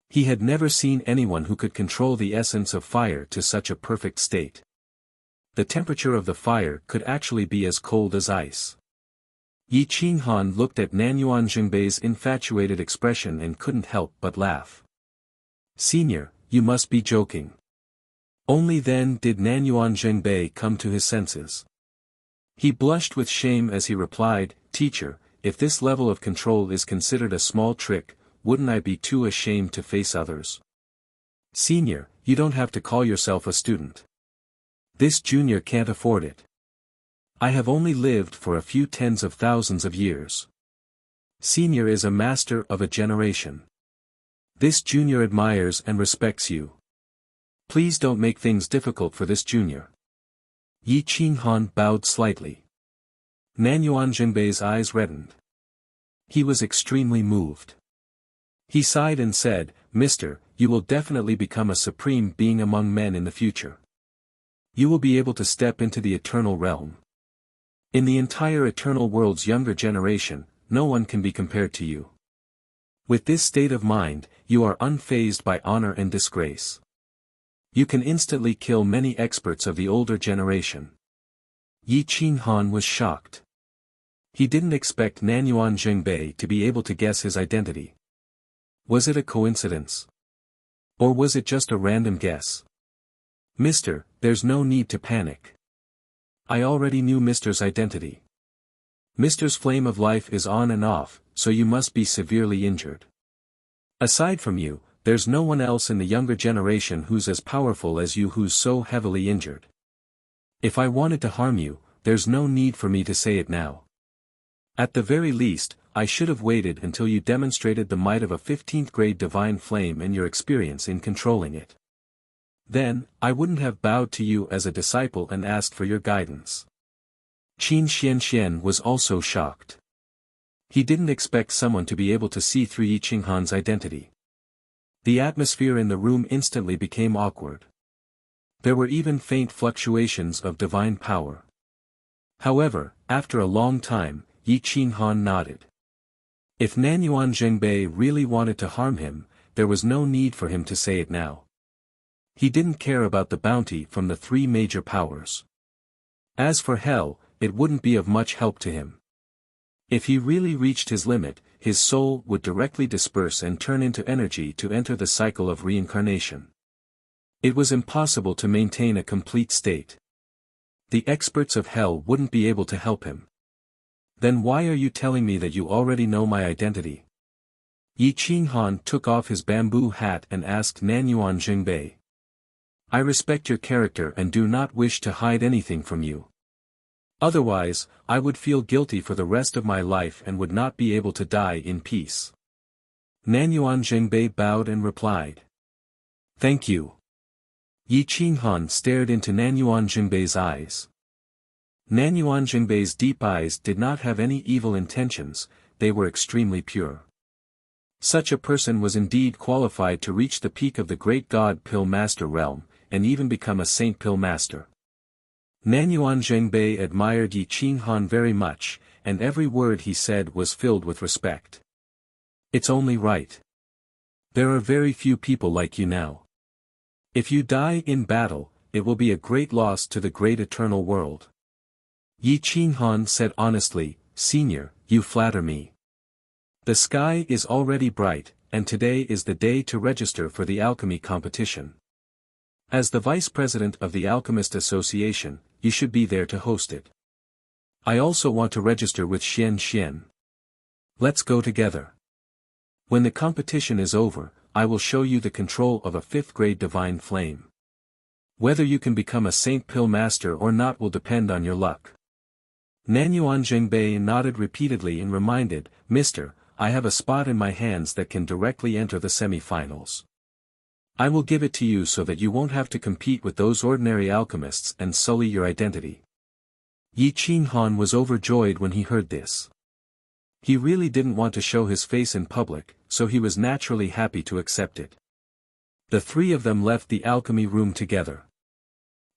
He had never seen anyone who could control the essence of fire to such a perfect state. The temperature of the fire could actually be as cold as ice. Yi Qinghan looked at Nanyuan Jingbei's infatuated expression and couldn't help but laugh. Senior, you must be joking. Only then did Nanyuan Jingbei come to his senses. He blushed with shame as he replied, Teacher, if this level of control is considered a small trick, wouldn't I be too ashamed to face others? Senior, you don't have to call yourself a student. This junior can't afford it. I have only lived for a few tens of thousands of years. Senior is a master of a generation. This junior admires and respects you. Please don't make things difficult for this junior. Yi Qinghan bowed slightly. Nanyuan Jingbei's eyes reddened. He was extremely moved. He sighed and said, Mister, you will definitely become a supreme being among men in the future. You will be able to step into the eternal realm. In the entire eternal world's younger generation, no one can be compared to you. With this state of mind, you are unfazed by honor and disgrace. You can instantly kill many experts of the older generation. Yi Qinghan was shocked. He didn't expect Nanyuan Jingbei to be able to guess his identity. Was it a coincidence? Or was it just a random guess? Mister, there's no need to panic. I already knew Mister's identity. Mister's flame of life is on and off, so you must be severely injured. Aside from you, there's no one else in the younger generation who's as powerful as you who's so heavily injured. If I wanted to harm you, there's no need for me to say it now. At the very least, I should have waited until you demonstrated the might of a 15th grade divine flame and your experience in controlling it. Then, I wouldn't have bowed to you as a disciple and asked for your guidance. Qin Xianxian was also shocked. He didn't expect someone to be able to see through Yi Qinghan's identity. The atmosphere in the room instantly became awkward. There were even faint fluctuations of divine power. However, after a long time, Yi Qinghan nodded. If Nanyuan Zhengbei really wanted to harm him, there was no need for him to say it now. He didn't care about the bounty from the three major powers. As for hell, it wouldn't be of much help to him. If he really reached his limit, his soul would directly disperse and turn into energy to enter the cycle of reincarnation. It was impossible to maintain a complete state. The experts of hell wouldn't be able to help him. Then why are you telling me that you already know my identity? Yi Qinghan took off his bamboo hat and asked Nanyuan Zhengbei. I respect your character and do not wish to hide anything from you. Otherwise, I would feel guilty for the rest of my life and would not be able to die in peace. Nanyuan Zhengbei bowed and replied. Thank you. Yi Qinghan stared into Nanyuan Zhengbei's eyes. Nanyuan Zhengbei's deep eyes did not have any evil intentions, they were extremely pure. Such a person was indeed qualified to reach the peak of the great God Pill Master realm, and even become a Saint Pill Master. Nanyuan Zhengbei admired Yi Qinghan very much, and every word he said was filled with respect. It's only right. There are very few people like you now. If you die in battle, it will be a great loss to the great eternal world. Yi Qinghan said honestly, Senior, you flatter me. The sky is already bright, and today is the day to register for the alchemy competition. As the Vice President of the Alchemist Association, you should be there to host it. I also want to register with Xian Xian. Let's go together. When the competition is over, I will show you the control of a 5th grade divine flame. Whether you can become a Saint Pill Master or not will depend on your luck. Nanyuan Zhengbei nodded repeatedly and reminded, Mister, I have a spot in my hands that can directly enter the semi-finals. I will give it to you so that you won't have to compete with those ordinary alchemists and sully your identity. Yi Qinghan was overjoyed when he heard this. He really didn't want to show his face in public, so he was naturally happy to accept it. The three of them left the alchemy room together.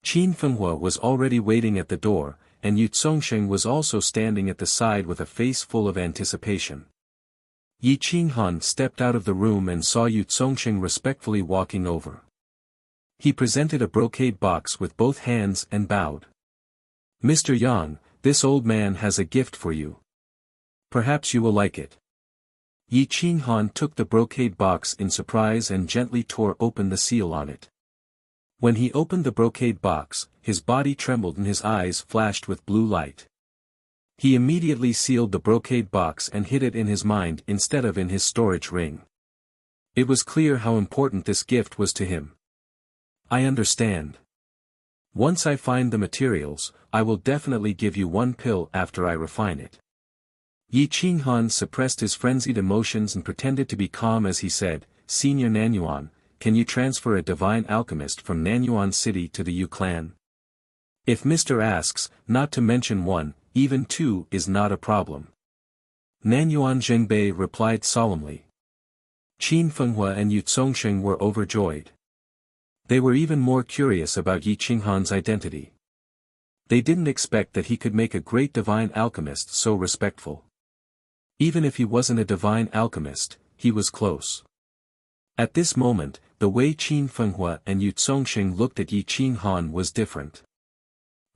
Qin Fenghua was already waiting at the door, and Yu Zongsheng was also standing at the side with a face full of anticipation. Yi Qinghan stepped out of the room and saw Yu Zongsheng respectfully walking over. He presented a brocade box with both hands and bowed. Mr. Yang, this old man has a gift for you. Perhaps you will like it. Yi Qinghan took the brocade box in surprise and gently tore open the seal on it. When he opened the brocade box, his body trembled and his eyes flashed with blue light. He immediately sealed the brocade box and hid it in his mind instead of in his storage ring. It was clear how important this gift was to him. I understand. Once I find the materials, I will definitely give you one pill after I refine it. Yi Qinghan suppressed his frenzied emotions and pretended to be calm as he said, Senior Nanyuan, can you transfer a divine alchemist from Nanyuan City to the Yu clan? If Mr. asks, not to mention one, even two is not a problem. Nanyuan Zhengbei replied solemnly. Qin Fenghua and Yu Zongsheng were overjoyed. They were even more curious about Yi Qinghan's identity. They didn't expect that he could make a great divine alchemist so respectful. Even if he wasn't a divine alchemist, he was close. At this moment, the way Qin Fenghua and Yu Zongsheng looked at Yi Qinghan was different.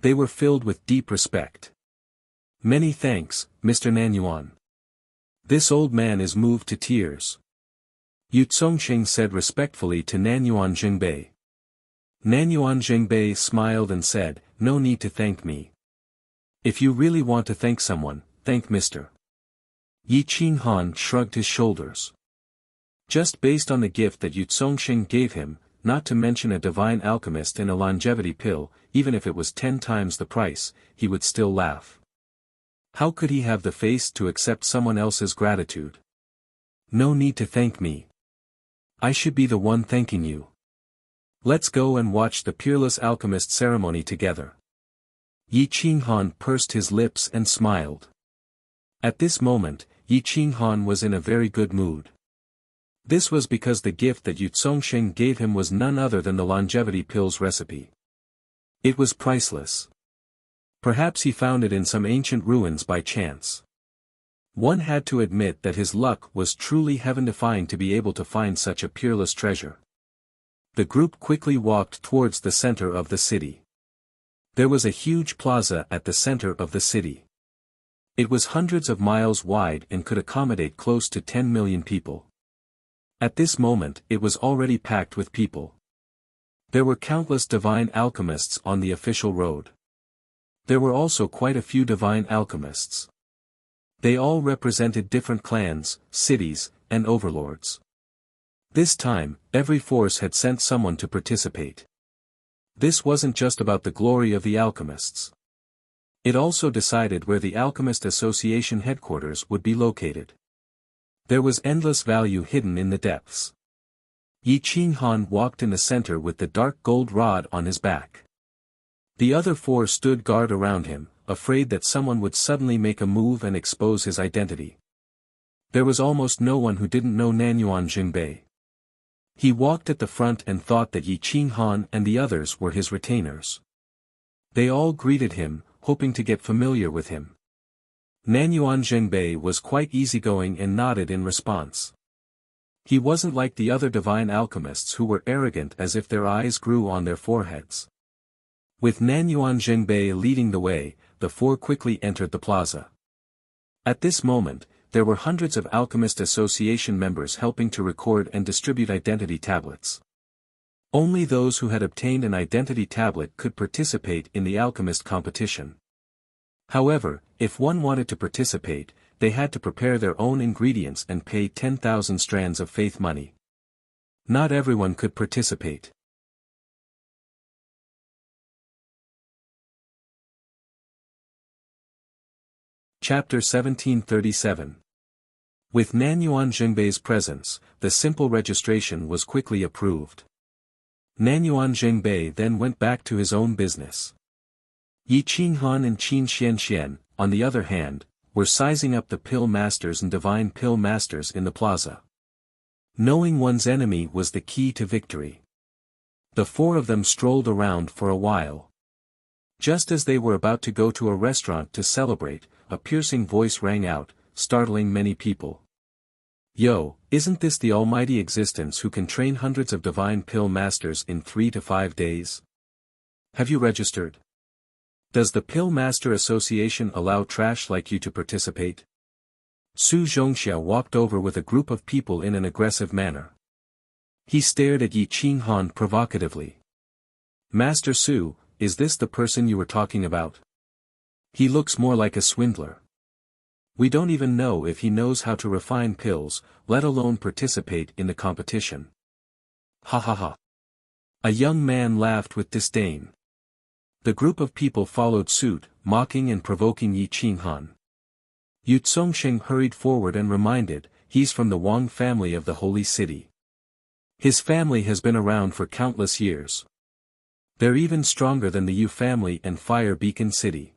They were filled with deep respect. Many thanks, Mr. Nanyuan. This old man is moved to tears. Yu Zongsheng said respectfully to Nanyuan Zhengbei. Nanyuan Zhengbei smiled and said, "No need to thank me. If you really want to thank someone, thank Mr. Yi Qinghan shrugged his shoulders. Just based on the gift that Yu Zongxing gave him, not to mention a divine alchemist and a longevity pill, even if it was 10 times the price, he would still laugh. How could he have the face to accept someone else's gratitude? No need to thank me. I should be the one thanking you. Let's go and watch the Peerless Alchemist ceremony together." Yi Qinghan pursed his lips and smiled. At this moment, Yi Qinghan was in a very good mood. This was because the gift that Yu Zongxing gave him was none other than the longevity pills recipe. It was priceless. Perhaps he found it in some ancient ruins by chance. One had to admit that his luck was truly heaven-defying to be able to find such a peerless treasure. The group quickly walked towards the center of the city. There was a huge plaza at the center of the city. It was hundreds of miles wide and could accommodate close to 10 million people. At this moment it was already packed with people. There were countless divine alchemists on the official road. There were also quite a few divine alchemists. They all represented different clans, cities, and overlords. This time, every force had sent someone to participate. This wasn't just about the glory of the alchemists. It also decided where the Alchemist Association headquarters would be located. There was endless value hidden in the depths. Yi Qinghan walked in the center with the dark gold rod on his back. The other four stood guard around him, afraid that someone would suddenly make a move and expose his identity. There was almost no one who didn't know Nanyuan Zhengbei. He walked at the front and thought that Yi Qinghan and the others were his retainers. They all greeted him, hoping to get familiar with him. Nanyuan Zhengbei was quite easygoing and nodded in response. He wasn't like the other divine alchemists who were arrogant as if their eyes grew on their foreheads. With Nanyuan Zhengbei leading the way, the four quickly entered the plaza. At this moment, there were hundreds of Alchemist Association members helping to record and distribute identity tablets. Only those who had obtained an identity tablet could participate in the alchemist competition. However, if one wanted to participate, they had to prepare their own ingredients and pay 10,000 strands of faith money. Not everyone could participate. Chapter 1737. With Nanyuan Zhengbei's presence, the simple registration was quickly approved. Nanyuan Zhengbei then went back to his own business. Yi Qinghan and Qin Xianxian, on the other hand, were sizing up the pill masters and divine pill masters in the plaza. Knowing one's enemy was the key to victory. The four of them strolled around for a while. Just as they were about to go to a restaurant to celebrate, a piercing voice rang out, startling many people. "Yo, isn't this the almighty existence who can train hundreds of divine pill masters in 3 to 5 days? Have you registered? Does the Pill Master Association allow trash like you to participate?" Su Zhongxia walked over with a group of people in an aggressive manner. He stared at Yi Qinghan provocatively. "Master Su, is this the person you were talking about? He looks more like a swindler. We don't even know if he knows how to refine pills, let alone participate in the competition." Ha ha ha. A young man laughed with disdain. The group of people followed suit, mocking and provoking Yi Qinghan. Yu Zongxing hurried forward and reminded, "He's from the Wang family of the Holy City. His family has been around for countless years. They're even stronger than the Yu family and Fire Beacon City.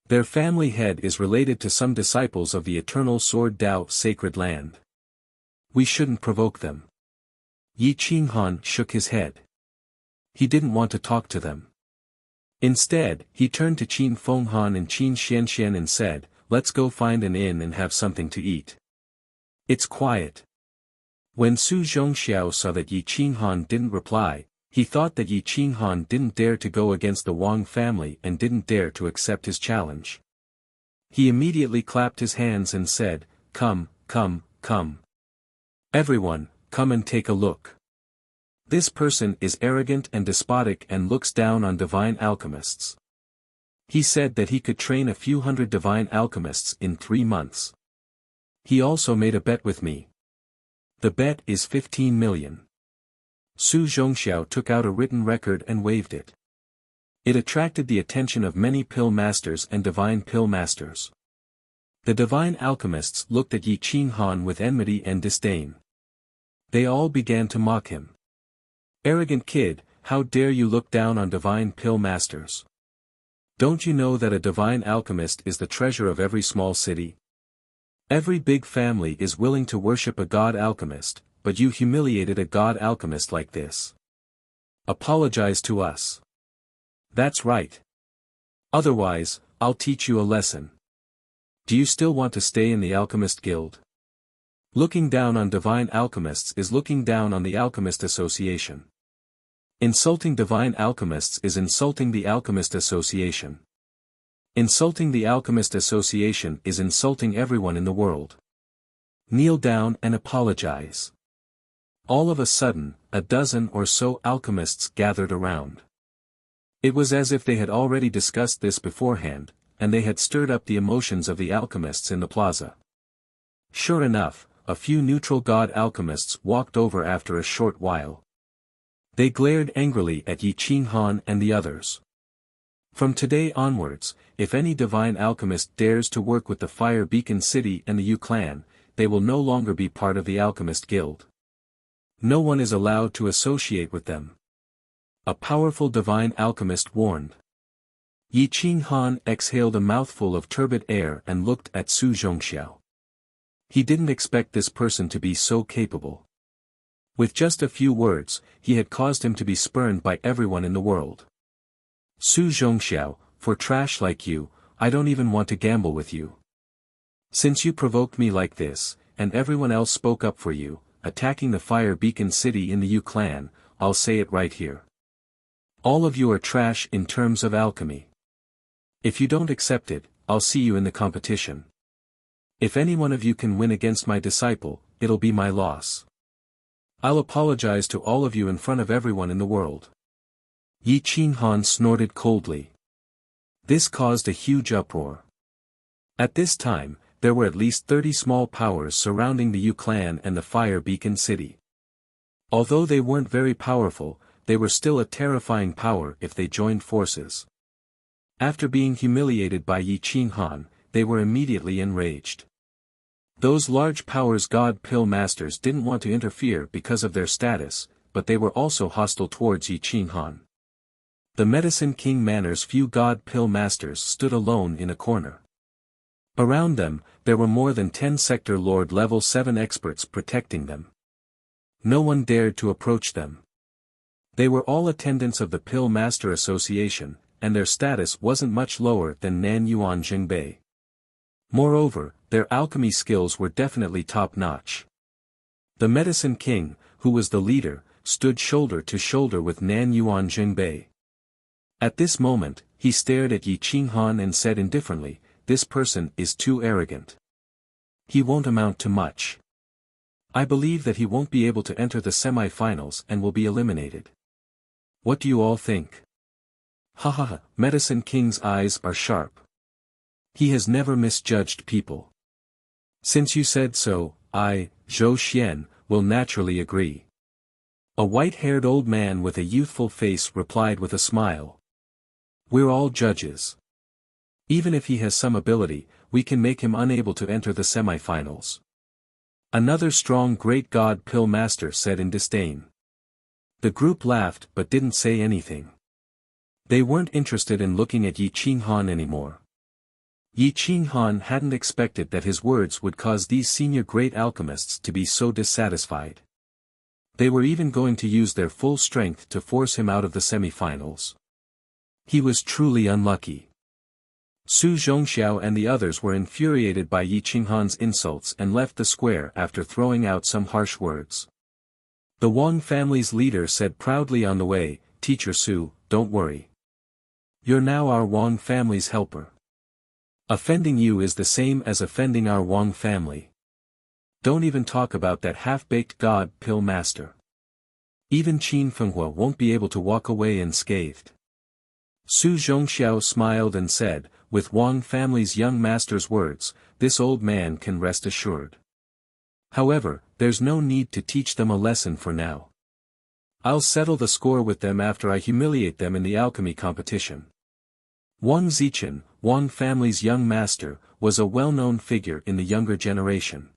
Their family head is related to some disciples of the Eternal Sword Tao Sacred Land. We shouldn't provoke them." Yi Qinghan shook his head. He didn't want to talk to them. Instead, he turned to Qin Fenghan and Qin Xianxian and said, "Let's go find an inn and have something to eat. It's quiet." When Su Zhongxiao saw that Yi Qinghan didn't reply, he thought that Yi Qinghan didn't dare to go against the Wang family and didn't dare to accept his challenge. He immediately clapped his hands and said, "Come, come, come. Everyone, come and take a look. This person is arrogant and despotic and looks down on divine alchemists. He said that he could train a few hundred divine alchemists in 3 months. He also made a bet with me. The bet is 15 million. Su Zhongxiao took out a written record and waved it. It attracted the attention of many pill masters and divine pill masters. The divine alchemists looked at Yi Qinghan with enmity and disdain. They all began to mock him. Arrogant kid, how dare you look down on divine pill masters? Don't you know that a divine alchemist is the treasure of every small city? Every big family is willing to worship a god alchemist, but you humiliated a god alchemist like this. Apologize to us. That's right. Otherwise, I'll teach you a lesson. Do you still want to stay in the Alchemist Guild? Looking down on divine alchemists is looking down on the Alchemist Association. Insulting divine alchemists is insulting the Alchemist Association. Insulting the Alchemist Association is insulting everyone in the world. Kneel down and apologize. All of a sudden, a dozen or so alchemists gathered around. It was as if they had already discussed this beforehand, and they had stirred up the emotions of the alchemists in the plaza. Sure enough, a few neutral god alchemists walked over after a short while. They glared angrily at Yi Qinghan and the others. From today onwards, if any divine alchemist dares to work with the Fire Beacon City and the Yu clan, they will no longer be part of the Alchemist Guild. No one is allowed to associate with them. A powerful divine alchemist warned. Yi Qinghan exhaled a mouthful of turbid air and looked at Su Zhongxiao. He didn't expect this person to be so capable. With just a few words, he had caused him to be spurned by everyone in the world. Su Zhongxiao, for trash like you, I don't even want to gamble with you. Since you provoked me like this, and everyone else spoke up for you, attacking the Fire Beacon City in the Yu clan, I'll say it right here. All of you are trash in terms of alchemy. If you don't accept it, I'll see you in the competition. If any one of you can win against my disciple, it'll be my loss. I'll apologize to all of you in front of everyone in the world. Yi Qinghan snorted coldly. This caused a huge uproar. At this time, there were at least 30 small powers surrounding the Yu clan and the Fire Beacon City. Although they weren't very powerful, they were still a terrifying power if they joined forces. After being humiliated by Yi Qinghan, they were immediately enraged. Those large powers god pill masters didn't want to interfere because of their status, but they were also hostile towards Yi Qinghan. The Medicine King Manor's few god pill masters stood alone in a corner. Around them, there were more than 10 Sector Lord level 7 experts protecting them. No one dared to approach them. They were all attendants of the Pill Master Association, and their status wasn't much lower than Nan Yuan Jingbei. Moreover, their alchemy skills were definitely top-notch. The Medicine King, who was the leader, stood shoulder to shoulder with Nan Yuan Jingbei. At this moment, he stared at Yi Qinghan and said indifferently, "This person is too arrogant. He won't amount to much. I believe that he won't be able to enter the semi-finals and will be eliminated. What do you all think?" Ha ha ha, Medicine King's eyes are sharp. He has never misjudged people. Since you said so, I, Zhou Xian, will naturally agree. A white-haired old man with a youthful face replied with a smile. We're all judges. Even if he has some ability, we can make him unable to enter the semi-finals. Another strong great god pill master said in disdain. The group laughed but didn't say anything. They weren't interested in looking at Yi Qinghan anymore. Yi Qinghan hadn't expected that his words would cause these senior great alchemists to be so dissatisfied. They were even going to use their full strength to force him out of the semi-finals. He was truly unlucky. Su Zhongxiao and the others were infuriated by Yi Qinghan's insults and left the square after throwing out some harsh words. The Wang family's leader said proudly on the way, "Teacher Su, don't worry. You're now our Wang family's helper. Offending you is the same as offending our Wang family. Don't even talk about that half-baked god pill master." Even Qin Fenghua won't be able to walk away unscathed. Su Zhongxiao smiled and said, with Wang family's young master's words, this old man can rest assured. However, there's no need to teach them a lesson for now. I'll settle the score with them after I humiliate them in the alchemy competition. Wang Zichen, Wang family's young master, was a well-known figure in the younger generation.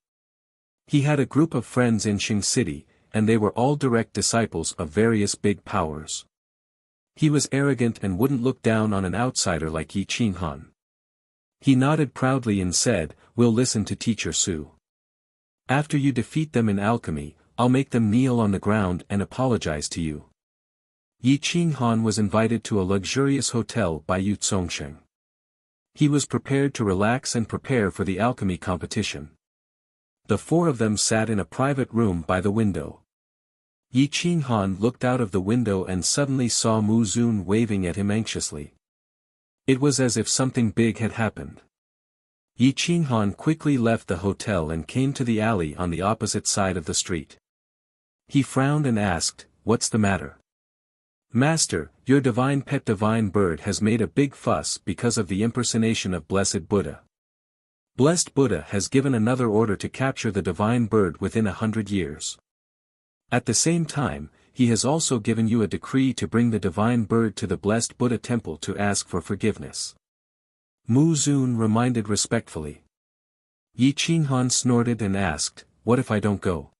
He had a group of friends in Qing City, and they were all direct disciples of various big powers. He was arrogant and wouldn't look down on an outsider like Yi Qinghan. He nodded proudly and said, "We'll listen to Teacher Su. After you defeat them in alchemy, I'll make them kneel on the ground and apologize to you." Yi Qinghan was invited to a luxurious hotel by Yu Zongsheng. He was prepared to relax and prepare for the alchemy competition. The four of them sat in a private room by the window. Yi Qinghan looked out of the window and suddenly saw Mu Zun waving at him anxiously. It was as if something big had happened. Yi Qinghan quickly left the hotel and came to the alley on the opposite side of the street. He frowned and asked, "What's the matter?" "Master, your divine pet divine bird has made a big fuss because of the impersonation of Blessed Buddha. Blessed Buddha has given another order to capture the divine bird within 100 years. At the same time, he has also given you a decree to bring the divine bird to the Blessed Buddha temple to ask for forgiveness." Mu Zun reminded respectfully. Yi Qinghan snorted and asked, "What if I don't go?"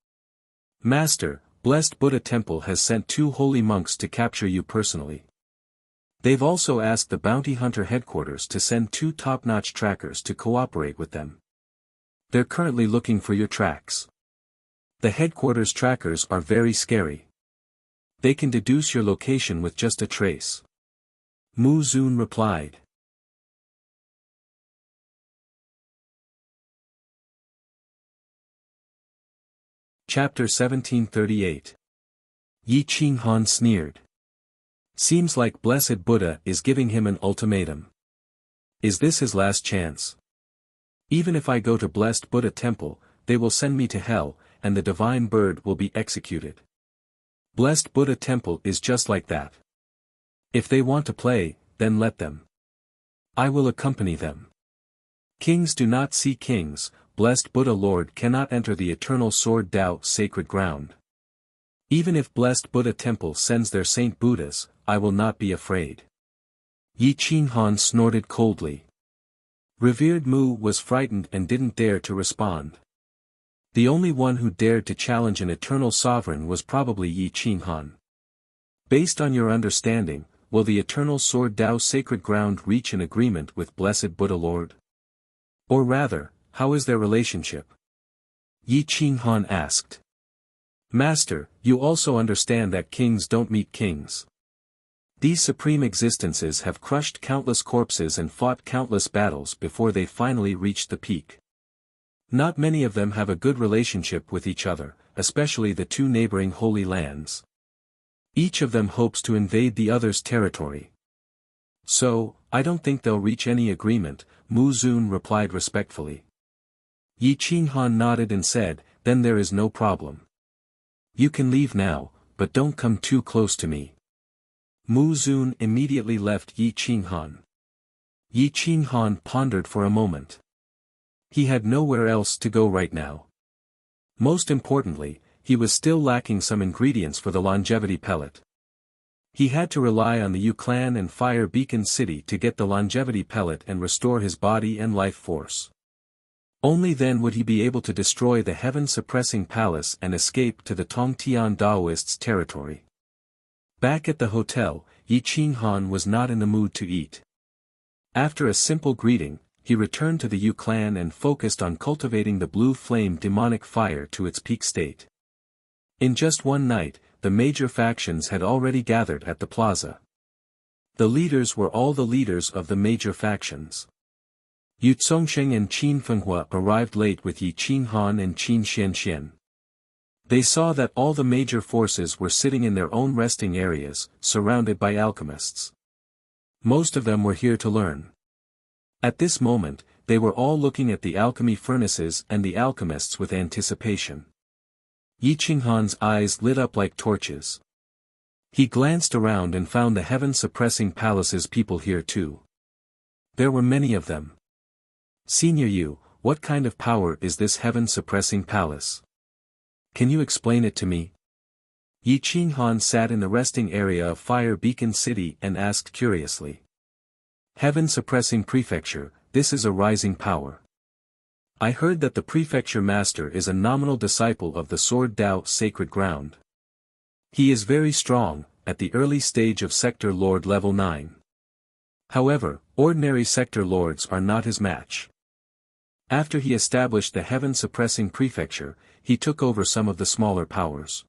"Master, Blessed Buddha temple has sent 2 holy monks to capture you personally. They've also asked the bounty hunter headquarters to send 2 top-notch trackers to cooperate with them. They're currently looking for your tracks. The headquarters trackers are very scary. They can deduce your location with just a trace." Mu Zun replied. Chapter 1738. Yi Qinghan sneered. Seems like Blessed Buddha is giving him an ultimatum. Is this his last chance? Even if I go to Blessed Buddha temple, they will send me to hell, and the divine bird will be executed. Blessed Buddha temple is just like that. If they want to play, then let them. I will accompany them. Kings do not see kings, Blessed Buddha Lord cannot enter the eternal sword Tao sacred ground. Even if Blessed Buddha temple sends their Saint Buddhas, I will not be afraid. Yi Qinghan snorted coldly. Revered Mu was frightened and didn't dare to respond. The only one who dared to challenge an eternal sovereign was probably Yi Qinghan. Based on your understanding, will the eternal sword Tao sacred ground reach an agreement with Blessed Buddha Lord? Or rather, how is their relationship? Yi Qinghan asked. Master, you also understand that kings don't meet kings. These supreme existences have crushed countless corpses and fought countless battles before they finally reached the peak. Not many of them have a good relationship with each other, especially the 2 neighboring holy lands. Each of them hopes to invade the other's territory. So, I don't think they'll reach any agreement, Mu Zun replied respectfully. Yi Qinghan nodded and said, "Then there is no problem. You can leave now, but don't come too close to me." Mu Zun immediately left Yi Qinghan. Yi Qinghan pondered for a moment. He had nowhere else to go right now. Most importantly, he was still lacking some ingredients for the longevity pellet. He had to rely on the Yu clan and Fire Beacon City to get the longevity pellet and restore his body and life force. Only then would he be able to destroy the heaven-suppressing palace and escape to the Tongtian Daoists' territory. Back at the hotel, Yi Qinghan was not in the mood to eat. After a simple greeting, he returned to the Yu clan and focused on cultivating the blue flame demonic fire to its peak state. In just one night, the major factions had already gathered at the plaza. The leaders were all the leaders of the major factions. Yu Zongsheng and Qin Fenghua arrived late with Yi Qinghan and Qin Xianxian. They saw that all the major forces were sitting in their own resting areas, surrounded by alchemists. Most of them were here to learn. At this moment, they were all looking at the alchemy furnaces and the alchemists with anticipation. Yi Qinghan's eyes lit up like torches. He glanced around and found the heaven-suppressing palace's people here too. There were many of them. Senior Yu, what kind of power is this heaven-suppressing palace? Can you explain it to me? Yi Qinghan sat in the resting area of Fire Beacon City and asked curiously. Heaven-suppressing prefecture, this is a rising power. I heard that the prefecture master is a nominal disciple of the Sword Dao Sacred Ground. He is very strong, at the early stage of Sector Lord level 9. However, ordinary Sector Lords are not his match. After he established the heaven-suppressing prefecture, he took over some of the smaller powers.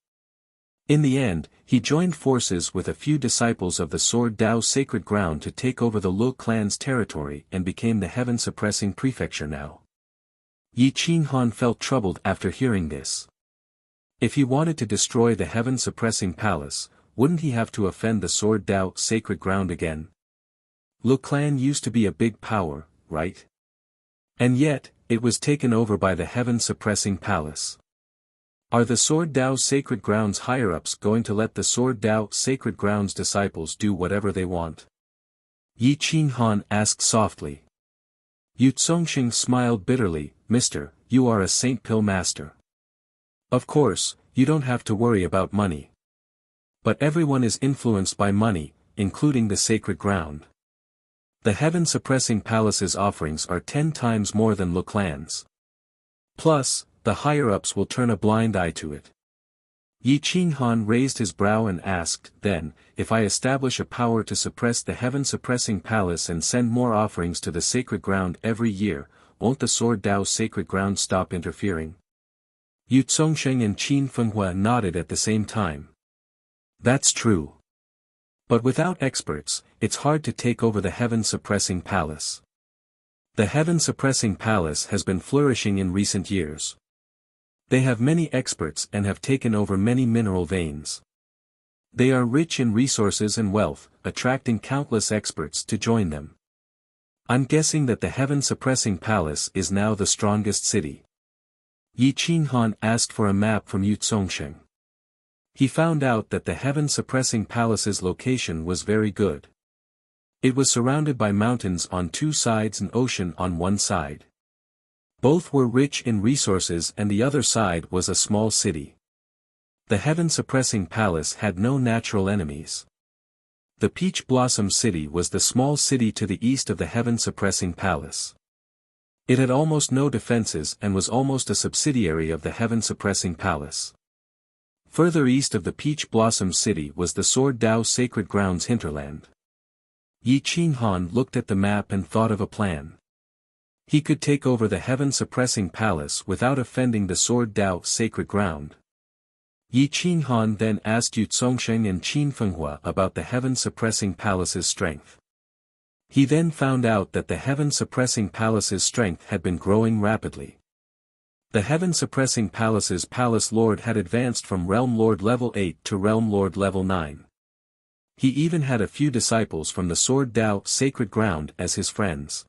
In the end, he joined forces with a few disciples of the Sword Dao Sacred Ground to take over the Lu clan's territory and became the heaven-suppressing prefecture now. Yi Qinghan felt troubled after hearing this. If he wanted to destroy the heaven-suppressing palace, wouldn't he have to offend the Sword Dao Sacred Ground again? Lu clan used to be a big power, right? And yet, it was taken over by the heaven-suppressing palace. Are the Sword Dao Sacred Ground's higher-ups going to let the Sword Dao Sacred Ground's disciples do whatever they want? Yi Qinghan asked softly. Yu Zongxing smiled bitterly, Mister, you are a Saint Pill master. Of course, you don't have to worry about money. But everyone is influenced by money, including the Sacred Ground. The heaven-suppressing palace's offerings are 10 times more than Lu clan's. Plus, the higher-ups will turn a blind eye to it. Yi Qinghan raised his brow and asked, then, if I establish a power to suppress the heaven-suppressing palace and send more offerings to the Sacred Ground every year, won't the Sword Dao Sacred Ground stop interfering? Yu Zongsheng and Qin Fenghua nodded at the same time. That's true. But without experts, it's hard to take over the heaven-suppressing palace. The heaven-suppressing palace has been flourishing in recent years. They have many experts and have taken over many mineral veins. They are rich in resources and wealth, attracting countless experts to join them. I'm guessing that the heaven-suppressing palace is now the strongest city. Yi Qinghan asked for a map from Yu Zongsheng. He found out that the heaven-suppressing palace's location was very good. It was surrounded by mountains on 2 sides and ocean on 1 side. Both were rich in resources and the other side was a small city. The heaven-suppressing palace had no natural enemies. The Peach Blossom City was the small city to the east of the heaven-suppressing palace. It had almost no defenses and was almost a subsidiary of the heaven-suppressing palace. Further east of the Peach Blossom City was the Sword Dao Sacred Ground's hinterland. Yi Qinghan looked at the map and thought of a plan. He could take over the heaven-suppressing palace without offending the Sword Dao Sacred Ground. Yi Qinghan then asked Yu Zongsheng and Qin Fenghua about the heaven-suppressing palace's strength. He then found out that the heaven-suppressing palace's strength had been growing rapidly. The heaven-suppressing palace's palace lord had advanced from Realm Lord level 8 to Realm Lord level 9. He even had a few disciples from the Sword Dao Sacred Ground as his friends.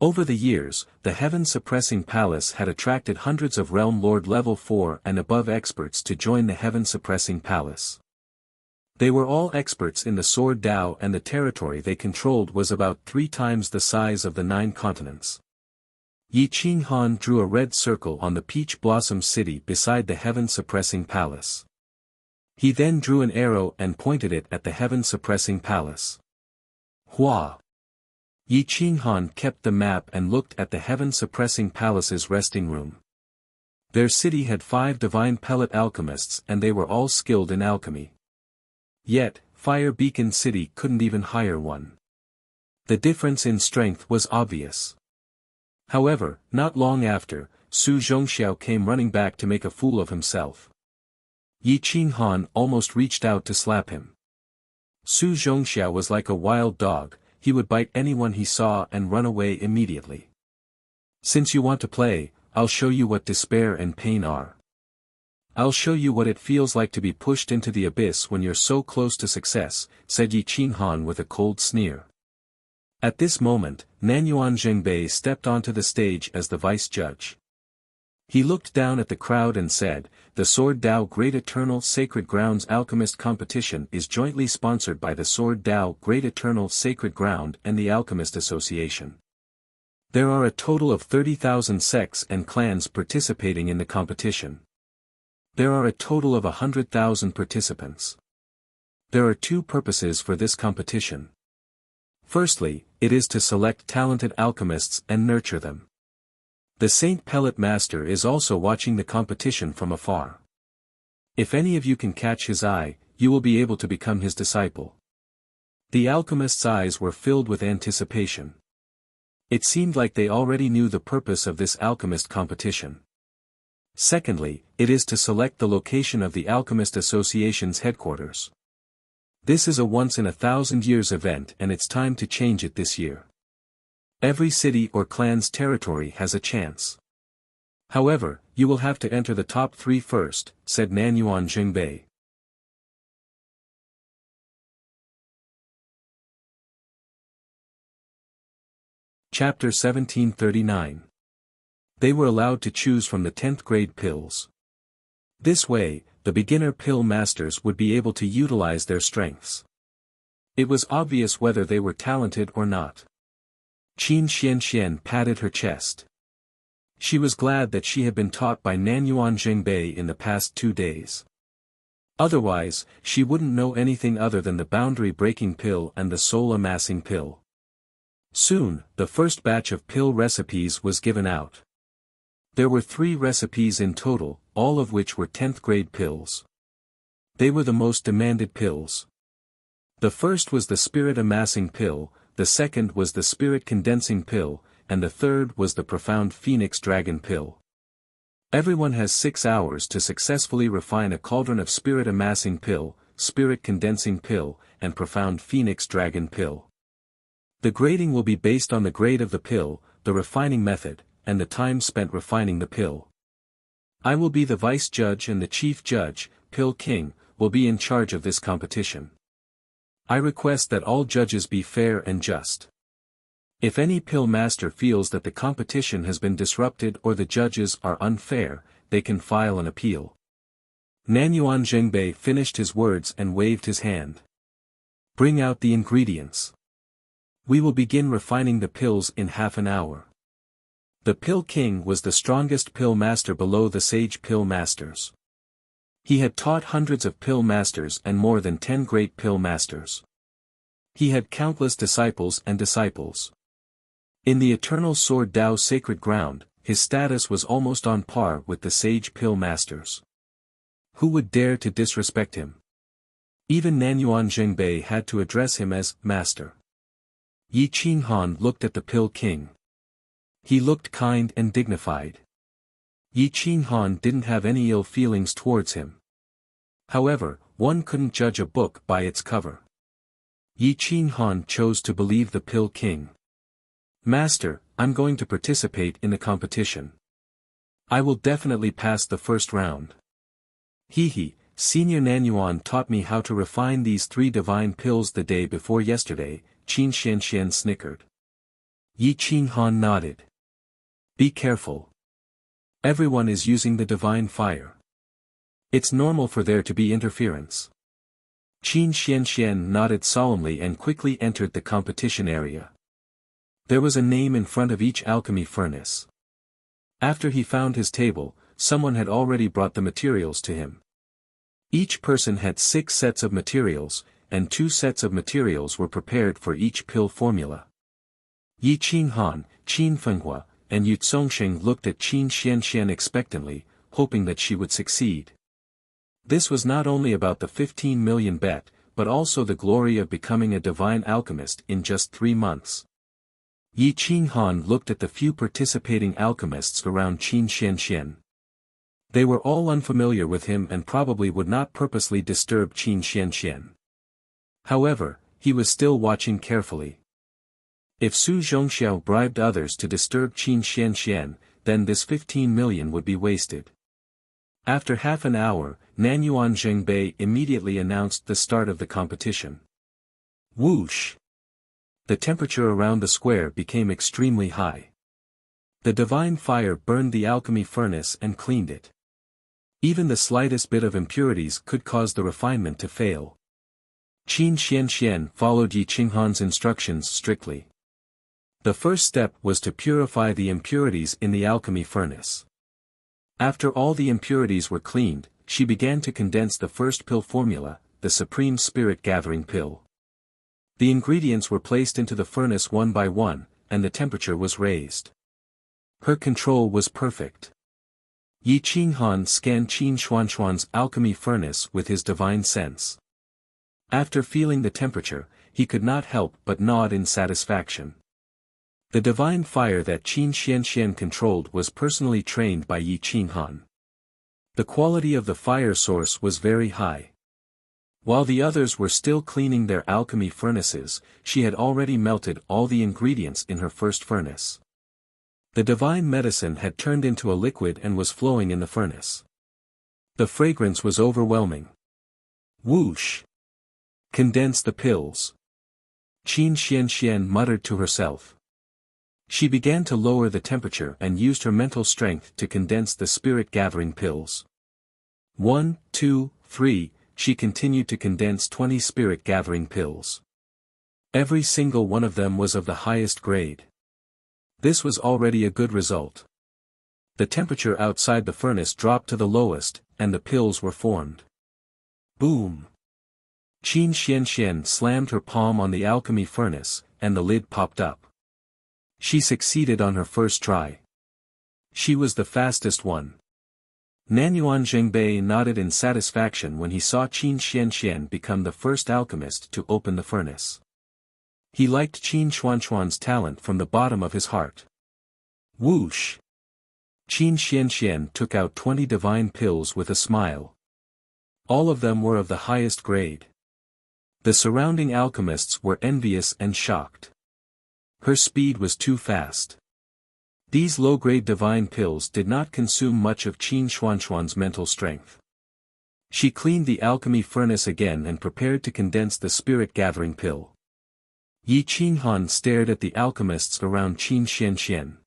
Over the years, the heaven-suppressing palace had attracted hundreds of Realm Lord level 4 and above experts to join the heaven-suppressing palace. They were all experts in the Sword Dao and the territory they controlled was about 3 times the size of the 9 continents. Yi Qinghan drew a red circle on the Peach Blossom City beside the heaven-suppressing palace. He then drew an arrow and pointed it at the heaven-suppressing palace. Hua! Yi Qinghan kept the map and looked at the heaven-suppressing palace's resting room. Their city had 5 divine pellet alchemists and they were all skilled in alchemy. Yet, Fire Beacon City couldn't even hire one. The difference in strength was obvious. However, not long after, Su Zhongxiao came running back to make a fool of himself. Yi Qinghan almost reached out to slap him. Su Zhongxiao was like a wild dog. He would bite anyone he saw and run away immediately. Since you want to play, I'll show you what despair and pain are. I'll show you what it feels like to be pushed into the abyss when you're so close to success, said Yi Qinghan with a cold sneer. At this moment, Nanyuan Zhengbei stepped onto the stage as the vice judge. He looked down at the crowd and said, "The Sword Dao Great Eternal Sacred Grounds Alchemist Competition is jointly sponsored by the Sword Dao Great Eternal Sacred Ground and the Alchemist Association. There are a total of 30,000 sects and clans participating in the competition. There are a total of 100,000 participants. There are two purposes for this competition. Firstly, it is to select talented alchemists and nurture them. The Saint Pellet Master is also watching the competition from afar. If any of you can catch his eye, you will be able to become his disciple." The alchemist's eyes were filled with anticipation. It seemed like they already knew the purpose of this alchemist competition. Secondly, it is to select the location of the Alchemist Association's headquarters. This is a once-in-a-thousand-years event and it's time to change it this year. Every city or clan's territory has a chance. However, you will have to enter the top 3 first, said Nanyuan Jingbei. Chapter 1739. They were allowed to choose from the 10th grade pills. This way, the beginner pill masters would be able to utilize their strengths. It was obvious whether they were talented or not. Qin Xianxian patted her chest. She was glad that she had been taught by Nanyuan Jingbei in the past 2 days. Otherwise, she wouldn't know anything other than the boundary-breaking pill and the soul-amassing pill. Soon, the first batch of pill recipes was given out. There were 3 recipes in total, all of which were 10th grade pills. They were the most demanded pills. The first was the spirit-amassing pill, the second was the spirit-condensing pill, and the third was the profound phoenix dragon pill. Everyone has 6 hours to successfully refine a cauldron of spirit-amassing pill, spirit-condensing pill, and profound phoenix dragon pill. The grading will be based on the grade of the pill, the refining method, and the time spent refining the pill. I will be the vice judge and the chief judge, Pill King, will be in charge of this competition. I request that all judges be fair and just. If any pill master feels that the competition has been disrupted or the judges are unfair, they can file an appeal. Nanyuan Jingbei finished his words and waved his hand. Bring out the ingredients. We will begin refining the pills in half an hour. The Pill King was the strongest pill master below the sage pill masters. He had taught hundreds of pill masters and more than 10 great pill masters. He had countless disciples and disciples. In the eternal Sword Dao sacred ground, his status was almost on par with the sage pill masters. Who would dare to disrespect him? Even Nanyuan Jingbei had to address him as Master. Yi Qinghan looked at the Pill King. He looked kind and dignified. Yi Qinghan didn't have any ill feelings towards him. However, one couldn't judge a book by its cover. Yi Qinghan chose to believe the Pill King. Master, I'm going to participate in the competition. I will definitely pass the first round. Hehe, Senior Nanyuan taught me how to refine these 3 divine pills the day before yesterday, Qin Xianxian snickered. Yi Qinghan nodded. Be careful. Everyone is using the divine fire. It's normal for there to be interference. Qin Xianxian nodded solemnly and quickly entered the competition area. There was a name in front of each alchemy furnace. After he found his table, someone had already brought the materials to him. Each person had 6 sets of materials, and 2 sets of materials were prepared for each pill formula. Yi Qinghan, Qin Fenghua, and Yu Zongsheng looked at Qin Xianxian expectantly, hoping that she would succeed. This was not only about the 15 million bet, but also the glory of becoming a divine alchemist in just 3 months. Yi Qinghan looked at the few participating alchemists around Qin Xianxian. They were all unfamiliar with him and probably would not purposely disturb Qin Xianxian. However, he was still watching carefully. If Su Zhongxiao bribed others to disturb Qin Xianxian, then this 15 million would be wasted. After half an hour, Nanyuan Jingbei immediately announced the start of the competition. Whoosh! The temperature around the square became extremely high. The divine fire burned the alchemy furnace and cleaned it. Even the slightest bit of impurities could cause the refinement to fail. Qin Xianxian followed Yi Qinghan's instructions strictly. The first step was to purify the impurities in the alchemy furnace. After all the impurities were cleaned, she began to condense the first pill formula, the Supreme Spirit Gathering Pill. The ingredients were placed into the furnace one by one, and the temperature was raised. Her control was perfect. Yi Qinghan scanned Qin Xuanxuan's alchemy furnace with his divine sense. After feeling the temperature, he could not help but nod in satisfaction. The divine fire that Qin Xianxian controlled was personally trained by Yi Qinghan. The quality of the fire source was very high. While the others were still cleaning their alchemy furnaces, she had already melted all the ingredients in her first furnace. The divine medicine had turned into a liquid and was flowing in the furnace. The fragrance was overwhelming. Whoosh! Condense the pills. Qin Xianxian muttered to herself. She began to lower the temperature and used her mental strength to condense the spirit-gathering pills. 1, 2, 3, she continued to condense 20 spirit-gathering pills. Every single one of them was of the highest grade. This was already a good result. The temperature outside the furnace dropped to the lowest, and the pills were formed. Boom! Qin Xianxian slammed her palm on the alchemy furnace, and the lid popped up. She succeeded on her first try. She was the fastest one. Nanyuan Zhengbei nodded in satisfaction when he saw Qin Xianxian become the first alchemist to open the furnace. He liked Qin Xuanxuan's talent from the bottom of his heart. Whoosh! Qin Xianxian took out 20 divine pills with a smile. All of them were of the highest grade. The surrounding alchemists were envious and shocked. Her speed was too fast. These low-grade divine pills did not consume much of Qin Xuanxuan's mental strength. She cleaned the alchemy furnace again and prepared to condense the spirit-gathering pill. Yi Qinghan stared at the alchemists around Qin Xianxian.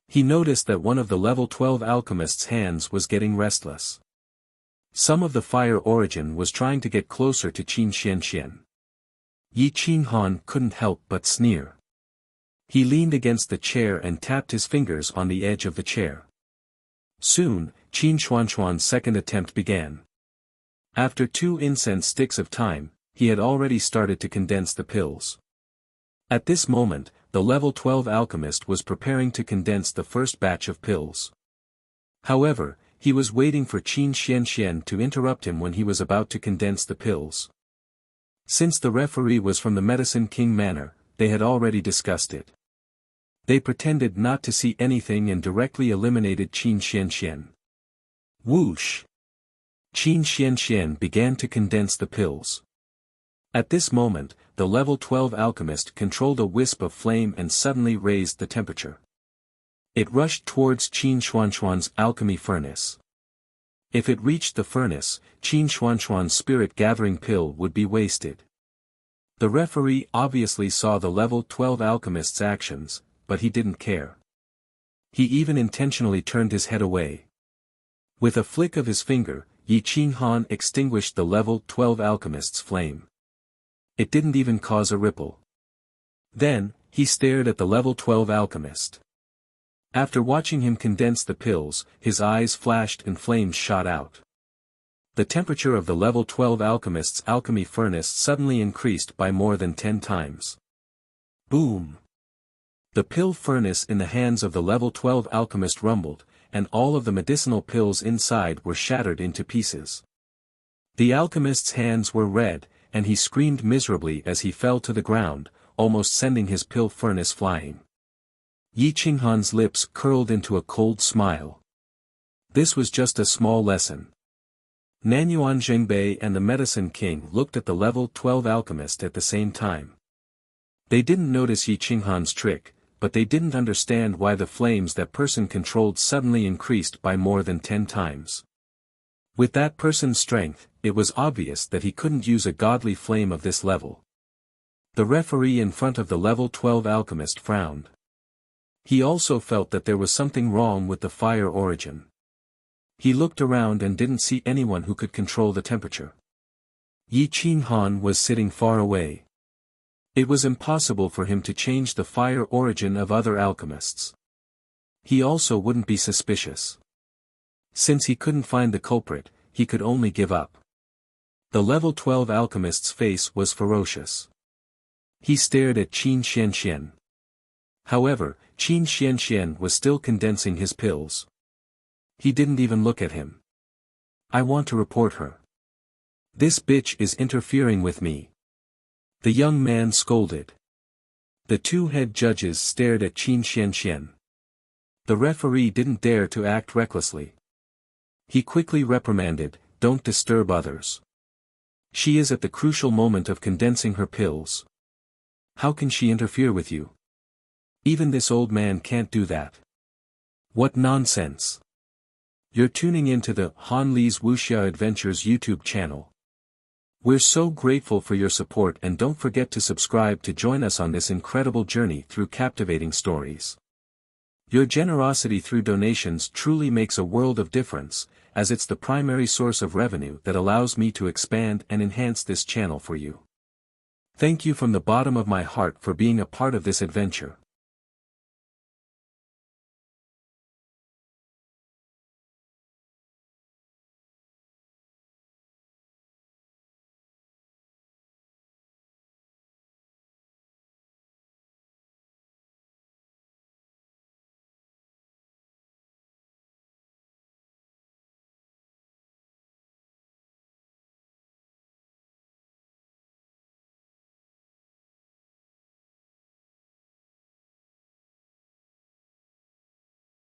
He noticed that one of the level 12 alchemists' hands was getting restless. Some of the fire origin was trying to get closer to Qin Xianxian. Yi Qinghan couldn't help but sneer. He leaned against the chair and tapped his fingers on the edge of the chair. Soon, Qin Xuanxuan's second attempt began. After 2 incense sticks of time, he had already started to condense the pills. At this moment, the level 12 alchemist was preparing to condense the first batch of pills. However, he was waiting for Qin Xianxian to interrupt him when he was about to condense the pills. Since the referee was from the Medicine King Manor, they had already discussed it. They pretended not to see anything and directly eliminated Qin Xianxian. Whoosh! Qin Xianxian began to condense the pills. At this moment, the level 12 alchemist controlled a wisp of flame and suddenly raised the temperature. It rushed towards Qin Xuanxuan's alchemy furnace. If it reached the furnace, Qin Xuanxuan's spirit-gathering pill would be wasted. The referee obviously saw the level 12 alchemist's actions, but he didn't care. He even intentionally turned his head away. With a flick of his finger, Yi Qinghan extinguished the level 12 alchemist's flame. It didn't even cause a ripple. Then, he stared at the level 12 alchemist. After watching him condense the pills, his eyes flashed and flames shot out. The temperature of the level 12 alchemist's alchemy furnace suddenly increased by more than 10 times. Boom! The pill furnace in the hands of the level 12 alchemist rumbled, and all of the medicinal pills inside were shattered into pieces. The alchemist's hands were red, and he screamed miserably as he fell to the ground, almost sending his pill furnace flying. Yi Qinghan's lips curled into a cold smile. This was just a small lesson. Nanyuan Zhengbei and the Medicine King looked at the level 12 alchemist at the same time. They didn't notice Yi Qinghan's trick, but they didn't understand why the flames that person controlled suddenly increased by more than 10 times. With that person's strength, it was obvious that he couldn't use a godly flame of this level. The referee in front of the level 12 alchemist frowned. He also felt that there was something wrong with the fire origin. He looked around and didn't see anyone who could control the temperature. Yi Qinghan was sitting far away. It was impossible for him to change the fire origin of other alchemists. He also wouldn't be suspicious. Since he couldn't find the culprit, he could only give up. The level 12 alchemist's face was ferocious. He stared at Qin Xianxian. However, Qin Xianxian was still condensing his pills. He didn't even look at him. I want to report her. This bitch is interfering with me. The young man scolded. The two head judges stared at Qin Xianxian. The referee didn't dare to act recklessly. He quickly reprimanded, "Don't disturb others. She is at the crucial moment of condensing her pills. How can she interfere with you? Even this old man can't do that." What nonsense. You're tuning into the Han Li's Wuxia Adventures YouTube channel. We're so grateful for your support, and don't forget to subscribe to join us on this incredible journey through captivating stories. Your generosity through donations truly makes a world of difference, as it's the primary source of revenue that allows me to expand and enhance this channel for you. Thank you from the bottom of my heart for being a part of this adventure.